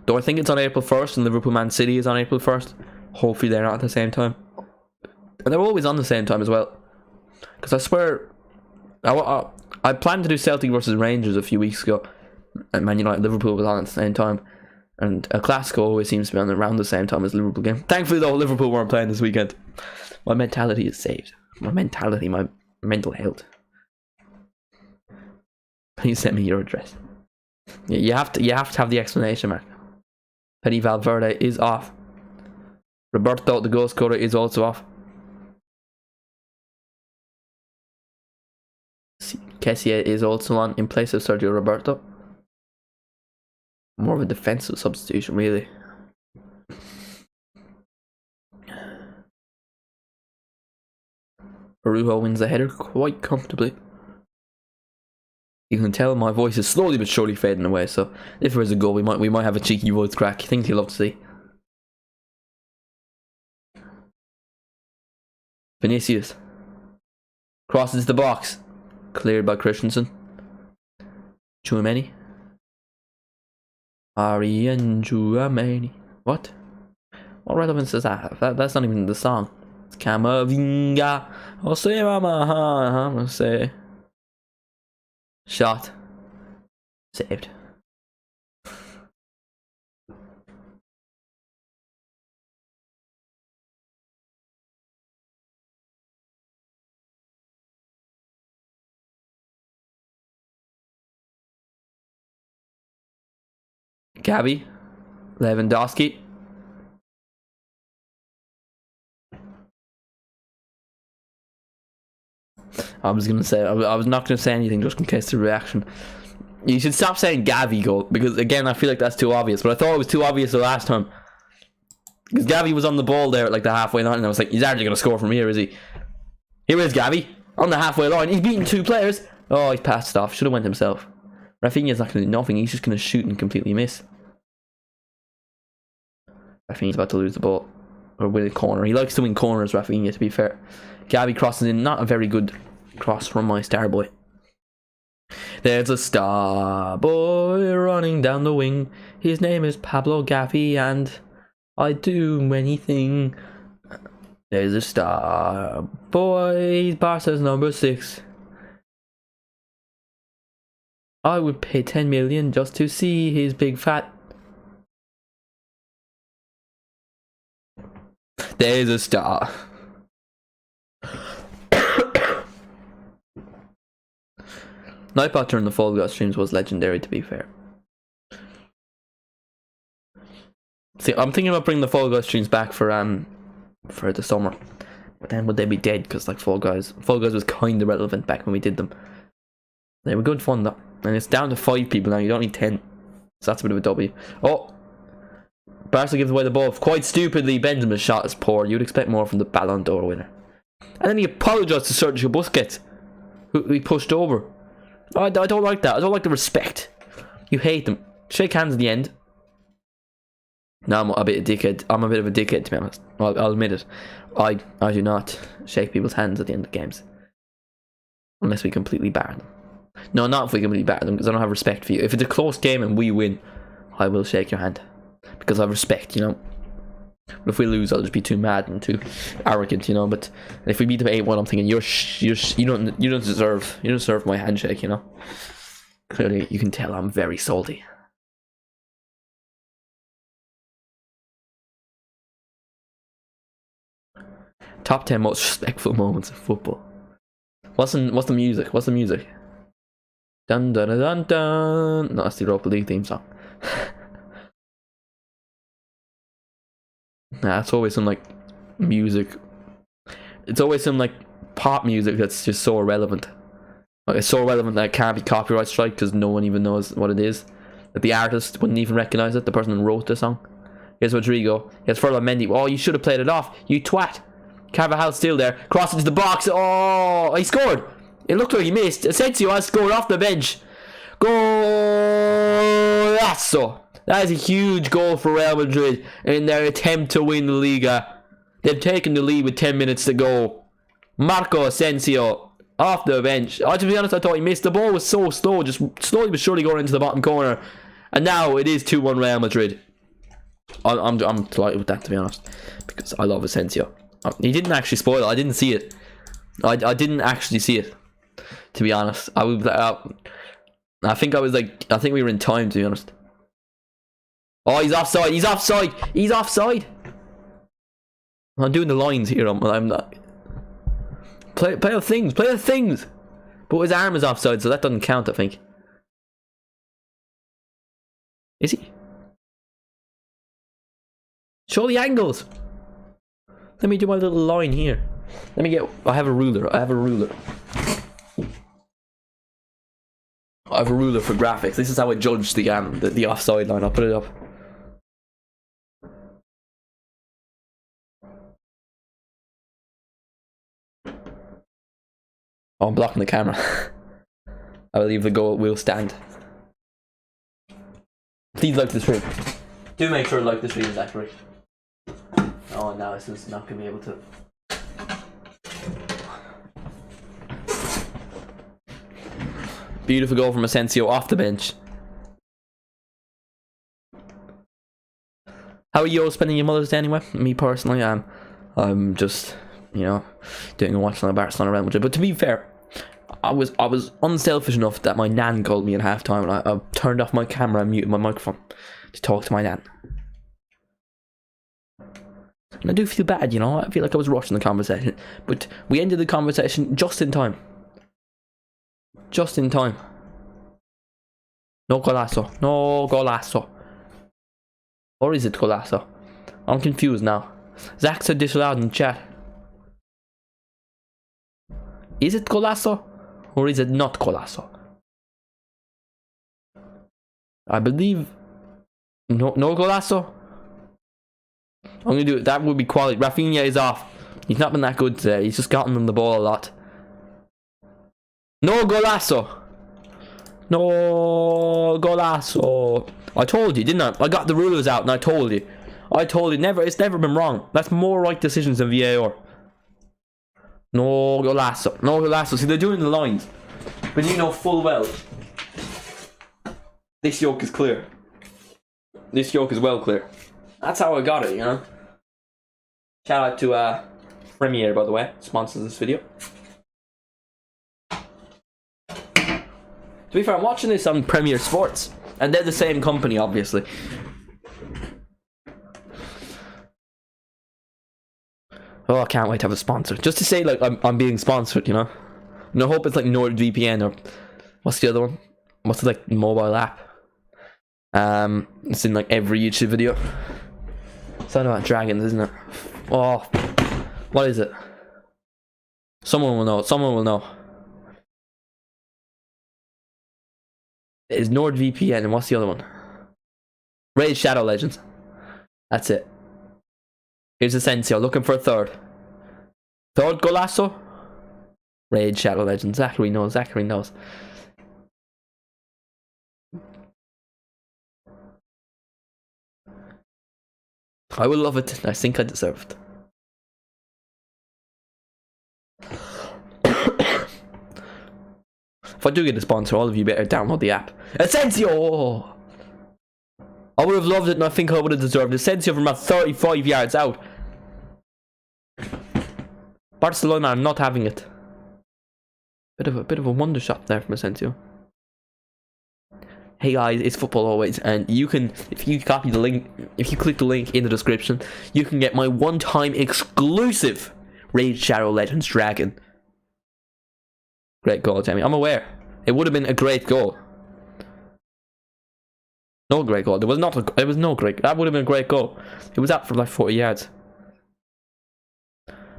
Though I think it's on April 1st and Liverpool Man City is on April 1st. Hopefully they're not at the same time. And they're always on the same time as well. Because I swear, I planned to do Celtic versus Rangers a few weeks ago. And Man United Liverpool was on at the same time. And a Classico always seems to be on around the same time as the Liverpool game. Thankfully though, Liverpool weren't playing this weekend. My mentality is saved. My mental health. Please send me your address. You have to have the explanation, Mark. Penny Valverde is off. Roberto, the goal scorer, is also off. Kessie is also on in place of Sergio Roberto. More of a defensive substitution, really. Araujo wins the header quite comfortably. You can tell my voice is slowly but surely fading away, so if there is a goal, we might have a cheeky voice crack. Things you love to see. Vinicius crosses the box, cleared by Christensen. Chouameni. Arian Chouameni. What relevance does that have? That's not even the song. It's Camavinga. I'll say mama. I'll say. Shot. Saved. Gavi. Lewandowski. I was gonna say, I was not gonna say anything just in case the reaction. You should stop saying Gavi goal, because again I feel like that's too obvious, but I thought it was too obvious the last time. Because Gavi was on the ball there at like the halfway line and I was like, he's actually gonna score from here, is he? Here is Gavi on the halfway line. He's beaten 2 players. Oh, he's passed it off. Should have went himself. Rafinha's not gonna do nothing, he's just gonna shoot and completely miss. Rafinha's about to lose the ball. Or win a corner. He likes to win corners, Rafinha, to be fair. Gavi crosses in, not a very good cross from my star boy. There's a star boy running down the wing. His name is Pablo Gavi and I do anything. There's a star boy. He's Barca's number 6. I would pay 10 million just to see his big fat. There's a star. Nightbot during the Fall Guys streams was legendary, to be fair. See, I'm thinking about bringing the Fall Guys streams back for the summer. But then would they be dead? Because like Fall Guys was kind of relevant back when we did them. They were good fun though. And it's down to 5 people now, you don't need 10. So that's a bit of a W. Oh! Barca gives away the ball quite stupidly. Benzema's shot is poor. You'd expect more from the Ballon d'Or winner. And then he apologised to Sergio Busquets, who he pushed over. I don't like that. I don't like the respect. You hate them. Shake hands at the end. No, I'm a bit of a dickhead. I'm a bit of a dickhead, to be honest. I'll admit it. I do not shake people's hands at the end of games. Unless we completely bar them. No, not if we completely bar them, because I don't have respect for you. If it's a close game and we win, I will shake your hand. Because I have respect, you know. But if we lose, I'll just be too mad and too arrogant, you know. But if we beat them 8-1, I'm thinking you don't deserve my handshake, you know. Clearly, you can tell I'm very salty. Top 10 most respectful moments of football. What's the music? What's the music? Dun dun dun dun dun. No, that's the Europa League theme song. Nah, it's always some like music. It's always some like pop music that's just so irrelevant. Like it's so irrelevant that it can't be copyright strike because no one even knows what it is. That the artist wouldn't even recognize it. The person who wrote the song. Here's Rodrigo. Here's Ferland Mendy. Oh, you should have played it off. You twat. Carvajal's still there. Cross into the box. Oh, he scored. It looked like he missed. Asensio has scored off the bench. Golazo. That is a huge goal for Real Madrid in their attempt to win the Liga. They've taken the lead with 10 minutes to go. Marco Asensio off the bench. To be honest, I thought he missed. The ball was so slow, just slowly but surely going into the bottom corner. And now it is 2-1 Real Madrid. I'm delighted with that, to be honest, because I love Asensio. He didn't actually spoil it. I didn't see it. I didn't actually see it, to be honest. I think we were in time, to be honest. Oh, he's offside. He's offside. He's offside. I'm doing the lines here. I'm not. Play the things. Play the things. But his arm is offside, so that doesn't count, I think. Is he? Show the angles. Let me do my little line here. I have a ruler. I have a ruler for graphics. This is how I judge the offside line. I'll put it up. Oh, I'm blocking the camera. I believe the goal will stand. Please like the stream. Do make sure to like the stream, Zachary. Oh, now this is not going to be able to. Beautiful goal from Asensio off the bench. How are you spending your Mother's Day anyway? Me personally, I'm just, you know, doing a watch on Barcelona Real Madrid. But to be fair, I was unselfish enough that my nan called me at halftime, and I turned off my camera and muted my microphone to talk to my nan. And I do feel bad, you know. I feel like I was rushing the conversation, but we ended the conversation just in time. Just in time. No golazo. No golazo. Or is it golazo? I'm confused now. Zach said disallowed in the chat. Is it golazo? Or is it not golazo? I believe... No golazo? I'm going to do it. That would be quality. Rafinha is off. He's not been that good today. He's just gotten on the ball a lot. No golazo. No golazo. I told you, didn't I? I got the rulers out and I told you. It's never been wrong. That's more right decisions than VAR. No golazo. No golazo. See, they're doing the lines. But you know full well this yoke is clear. This yoke is well clear. That's how I got it, you know. Shout out to Premiere, by the way, sponsors this video. To be fair, I'm watching this on Premier Sports, and they're the same company, obviously. Oh, I can't wait to have a sponsor. Just to say, like, I'm being sponsored, you know. And I hope it's like NordVPN or What's the other one? What's the like mobile app? It's in like every YouTube video. It's not about dragons, isn't it? Oh, what is it? Someone will know. Someone will know. It's NordVPN, and what's the other one? Raid Shadow Legends. That's it. Here's Asensio looking for a third. Third golazo? Raid Shadow Legends. Zachary knows. Zachary knows. I will love it. I think I deserve it. If I do get a sponsor, all of you better download the app. Asensio! I would have loved it, and I think I would have deserved it. Asensio from about 35 yards out. Barcelona are not having it. Bit of a wonder shot there from Asensio. Hey guys, it's Football Always, and you can, if you copy the link, if you click the link in the description, you can get my one-time exclusive Raid Shadow Legends Dragon. Great goal, Jamie. I'm aware. It would have been a great goal. No great goal. There was not. It was no great. That would have been a great goal. It was out for like 40 yards,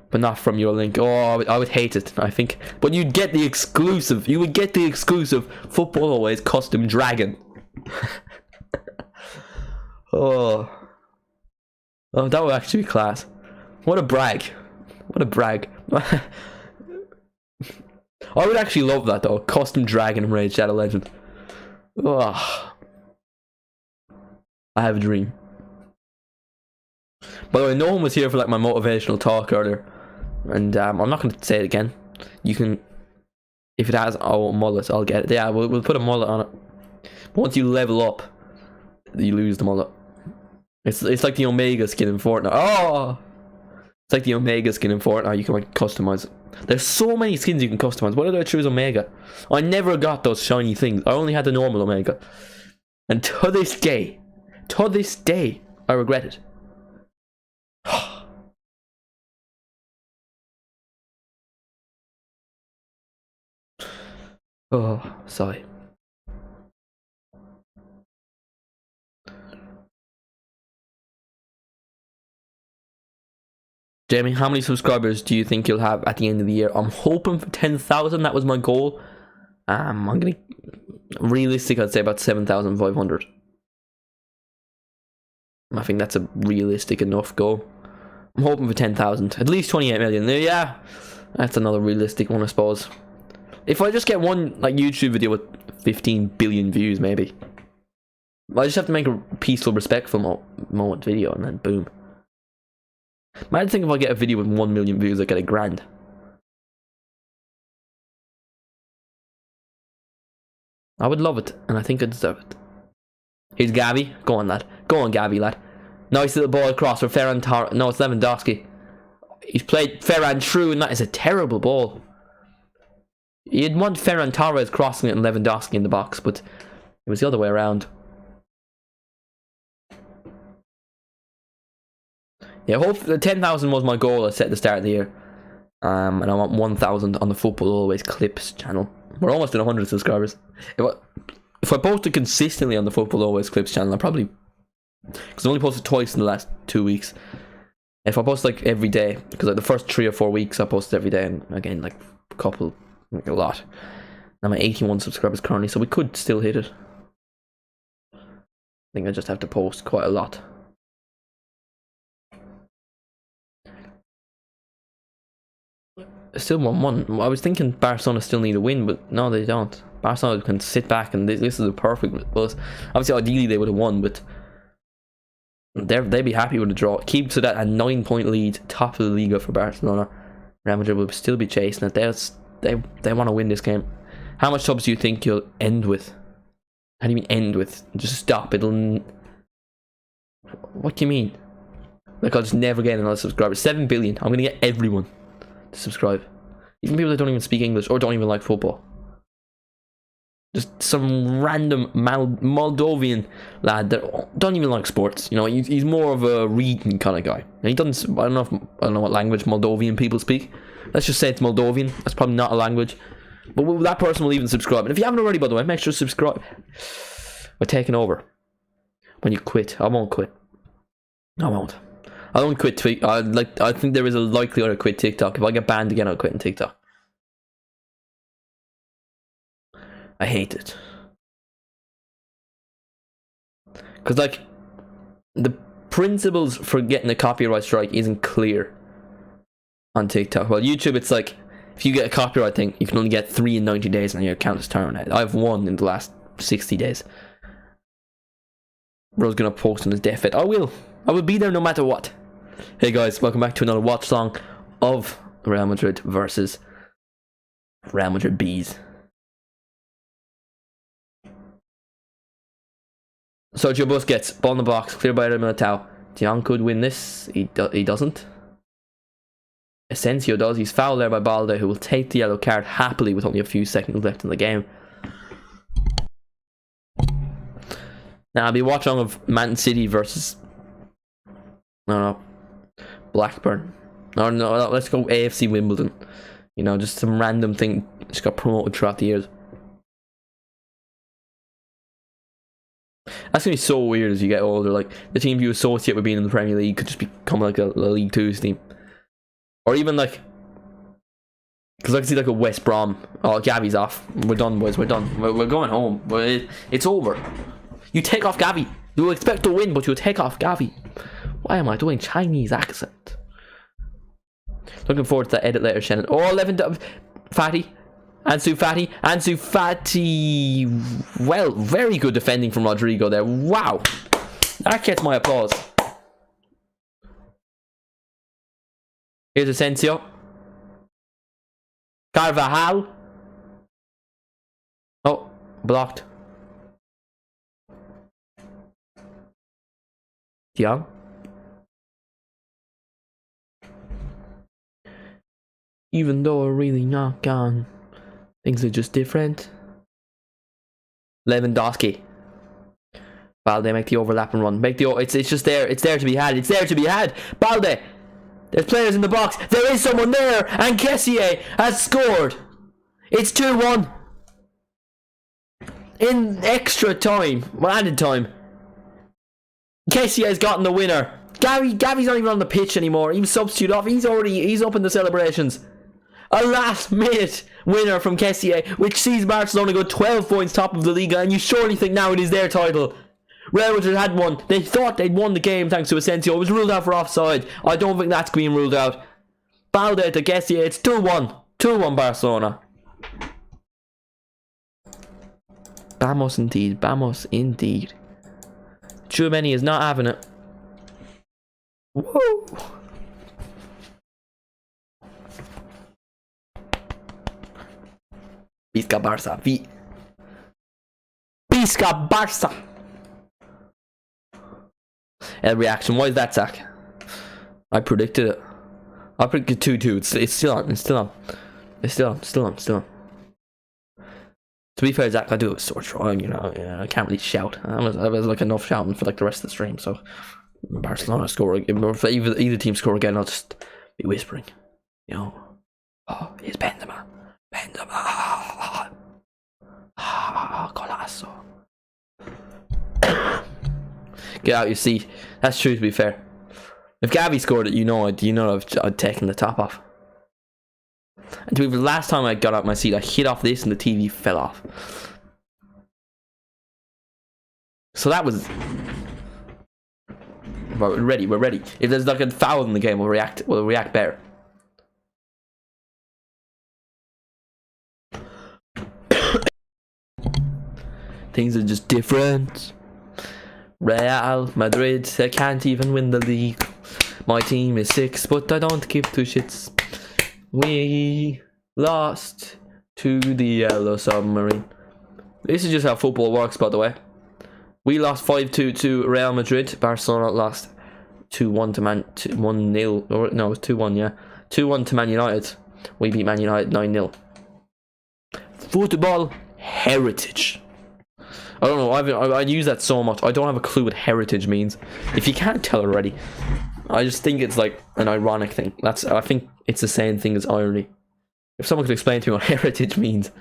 but not from your link. Oh, I would hate it. I think, but you'd get the exclusive. You would get the exclusive Football Always custom dragon. Oh, that would actually be class. What a brag! What a brag! I would actually love that though. Custom dragon in Raid Shadow Legend. Oh. I have a dream. By the way, no one was here for like my motivational talk earlier, and I'm not going to say it again. You can, if it has mullet, I'll get it. Yeah, we'll put a mullet on it. But once you level up, you lose the mullet. It's like the Omega skin in Fortnite. Oh, it's like the Omega skin in Fortnite. You can like customize it. There's so many skins you can customize. Why did I choose Omega? I never got those shiny things. I only had the normal Omega, and to this day, I regret it. Oh, sigh. Jamie, how many subscribers do you think you'll have at the end of the year? I'm hoping for 10,000. That was my goal. I'm gonna, realistic, I'd say about 7,500. I think that's a realistic enough goal. I'm hoping for 10,000. At least 28 million. Yeah, that's another realistic one, I suppose. If I just get one like YouTube video with 15 billion views, maybe. I just have to make a peaceful, respectful moment video, and then boom. Imagine think if I get a video with 1 million views, I get $1,000. I would love it, and I think I deserve it. Here's Gabby. Go on, lad. Go on, Gabby, lad. Nice little ball across for Ferran Torres. No, it's Lewandowski. He's played Ferran through, and that is a terrible ball. You'd want Ferran Torres crossing it and Lewandowski in the box, but it was the other way around. Yeah, hope the 10,000 was my goal I set at the start of the year. And I want 1,000 on the Football Always Clips channel. We're almost at 100 subscribers. If I posted consistently on the Football Always Clips channel, I probably, because I only posted twice in the last 2 weeks. If I post like every day, because like the first 3 or 4 weeks I posted every day, and again like a couple, like a lot. I'm at 81 subscribers currently, so we could still hit it. I think I just have to post quite a lot. Still 1-1. I was thinking Barcelona still need a win, but no, they don't. Barcelona can sit back, and this is a perfect. But obviously, ideally they would have won, but they'd be happy with a draw. Keep to that a 9-point lead, top of the Liga for Barcelona. Real Madrid will still be chasing it. They want to win this game. How much subs do you think you'll end with? How do you mean end with? Just stop. It'll. What do you mean? Like I'll just never get another subscriber. 7 billion. I'm gonna get everyone to subscribe, even people that don't even speak English or don't even like football. Just some random Moldovan lad that don't even like sports. You know, he's more of a reading kind of guy. And he doesn't. I don't know what language Moldovan people speak. Let's just say it's Moldovan. That's probably not a language. But that person will even subscribe. And if you haven't already, by the way, make sure to subscribe. We're taking over. When you quit, I won't quit. I won't. I don't quit Tweet. I think there is a likelihood I quit TikTok. If I get banned again, I'll quit on TikTok. I hate it. Because, like, the principles for getting a copyright strike isn't clear on TikTok. Well, YouTube, it's like, if you get a copyright thing, you can only get 3 in 90 days and your account is terminated. I've 1 in the last 60 days. Bro's gonna post on his deathbed. I will be there no matter what. Hey guys, welcome back to another watch along of Real Madrid versus Real Madrid Bees. Sergio Busquets, ball in the box, clear by Militao. Dion could win this. He doesn't. Asensio does. He's fouled there by Balde, who will take the yellow card happily with only a few seconds left in the game. Now I'll be watching of Man City versus Blackburn. No, let's go AFC Wimbledon. You know, just some random thing just got promoted throughout the years. That's gonna be so weird as you get older. Like, the team you associate with being in the Premier League could just become like a League 2's team. Or even like, because I can see like a West Brom. Oh, Gavi's off. We're done, boys. We're done. We're going home. It's over. You take off Gavi. You expect to win, but you take off Gavi. Why am I doing Chinese accent? Looking forward to that edit later, Shannon. Oh, 11 Fati. Ansu Fati. Well, very good defending from Rodrigo there. Wow. That gets my applause. Here's Asensio. Carvajal. Oh, blocked. Young. Even though we're really not gone, things are just different. Lewandowski. Balde, make the overlap and run. It's just there. It's there to be had. It's there to be had. Balde. There's players in the box. There is someone there, and Kessié has scored. It's 2-1 in extra time. Well, added time. Kessié has gotten the winner. Gavi's not even on the pitch anymore. He was substitute off. He's up in the celebrations. A last minute winner from Kessié, which sees Barcelona go 12 points top of the Liga, and you surely think now it is their title. Real Madrid had won. They thought they'd won the game thanks to Asensio. It was ruled out for offside. I don't think that's being ruled out. Balde to Kessié. It's 2-1. 2-1 Barcelona. Vamos indeed. Vamos indeed. Tchouameni is not having it. Whoa. Pisca Barça. Pisca Barça. Reaction. Why is that, Zach? I predicted it. I predicted 2-2. It's still on. It's still on. It's still on. To be fair, Zach, I do have a sore throat. You know, I can't really shout. I was like enough shouting for like the rest of the stream. So Barcelona score again, or if either team score again, I'll just be whispering. You know, oh, it's Benzema. Golazo. Get out your seat. That's true, to be fair. If Gavi scored it, you know I'd taken the top off. And to be the last time I got out my seat, I hit off this and the TV fell off. So that was... We're ready. If there's like a foul in the game, we'll react better. Things are just different. Real Madrid, they can't even win the league. My team is 6, but I don't give 2 shits. We lost to the Yellow Submarine. This is just how football works, by the way. We lost 5-2 to Real Madrid. Barcelona lost 2-1 to 1-0. Or no, it was 2-1, yeah. 2-1 to Man United. We beat Man United 9-0. Football heritage. I don't know, I use that so much. I don't have a clue what heritage means. If you can't tell already, I just think it's like an ironic thing. I think it's the same thing as irony. If someone could explain to me what heritage means.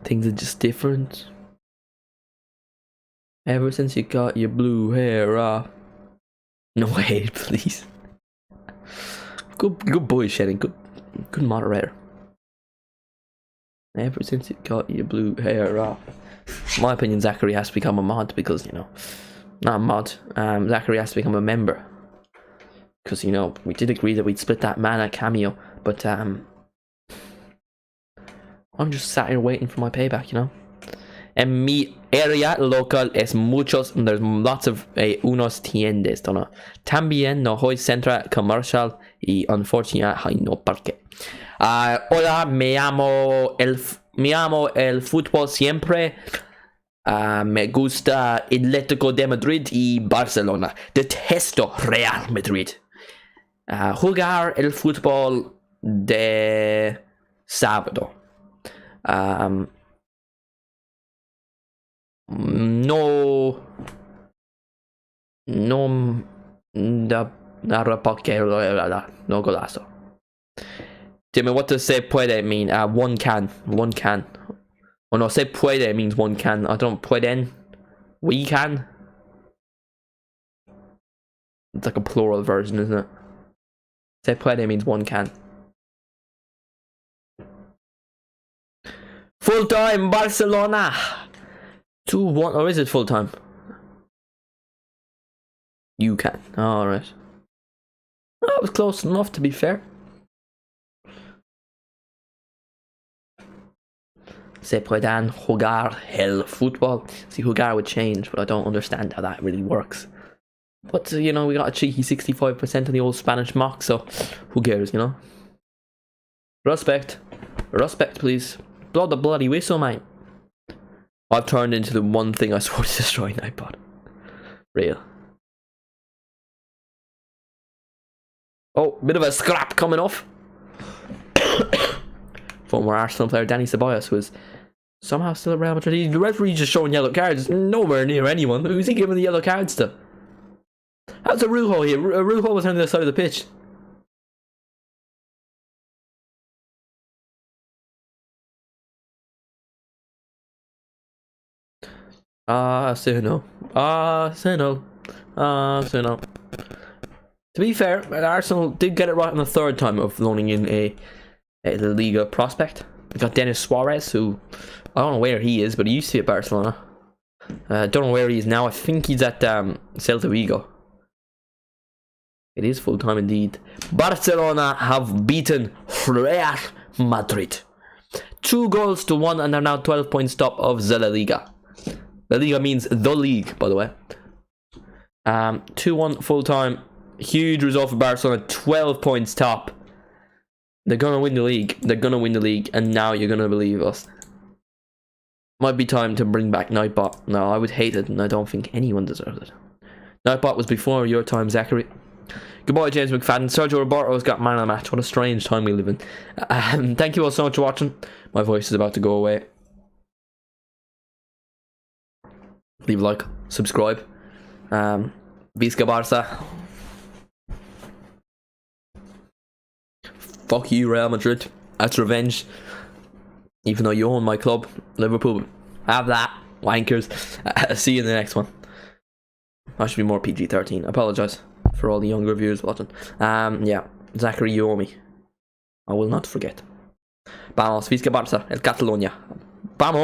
Things are just different. Ever since you got your blue hair off. No hate, please. Good boy, Shannon. Good moderator. Ever since you got your blue hair off. In my opinion, Zachary has to become a mod because, you know, not a mod. Zachary has to become a member because, you know, we did agree that we'd split that mana cameo, but I'm just sat here waiting for my payback, you know. En mi area local es muchos, there's lots of unos tiendas, don't know. También no hay centro comercial y unfortunately hay no parque. Hola, me amo el fútbol siempre. Me gusta Atlético de Madrid y Barcelona. Detesto Real Madrid. Jugar el fútbol de sábado. No golazo. Dime, what does se puede mean? One can. Oh no, se puede means one can. I don't pueden. We can. It's like a plural version, isn't it? Se puede means one can. Full time Barcelona. 2-1, or is it full time? You can. Alright. That was close enough, to be fair. Se pueden jugar el fútbol. See, jugar would change, but I don't understand how that really works. But, you know, we got a cheeky 65% on the old Spanish mock, so who cares, you know? Respect. Respect, please. Blow the bloody whistle, mate. I've turned into the one thing I swore to destroy Nightbot. Real. Oh, bit of a scrap coming off. Former Arsenal player Danny Ceballos was somehow still at Real Madrid. The referee just showing yellow cards. Nowhere near anyone. Who's he giving the yellow cards to? How's Arujo here? Arujo was on the other side of the pitch. Say no. Say no. Say no. To be fair, Arsenal did get it right on the third time of loaning in a La Liga prospect. We got Denis Suarez, who I don't know where he is, but he used to be at Barcelona. Don't know where he is now. I think he's at Celta Vigo. It is full time indeed. Barcelona have beaten Real Madrid 2-1, and they're now 12 points top of the La Liga. La Liga means the league, by the way. 2-1 full time. Huge result for Barcelona. 12 points top. They're gonna win the league. They're gonna win the league, and now you're gonna believe us. Might be time to bring back Nightbot. No, I would hate it, and I don't think anyone deserves it. Nightbot was before your time, Zachary. Goodbye, James McFadden. Sergio Roberto's got man of the match. What a strange time we live in. Thank you all so much for watching. My voice is about to go away. Leave a like, subscribe. Visca Barca. Fuck you, Real Madrid. That's revenge. Even though you own my club, Liverpool. Have that, wankers. See you in the next one. I should be more PG-13. I apologise for all the younger viewers watching. Yeah, Zachary, you owe me. I will not forget. Vamos, Visca Barca, el Catalunya. Vamos!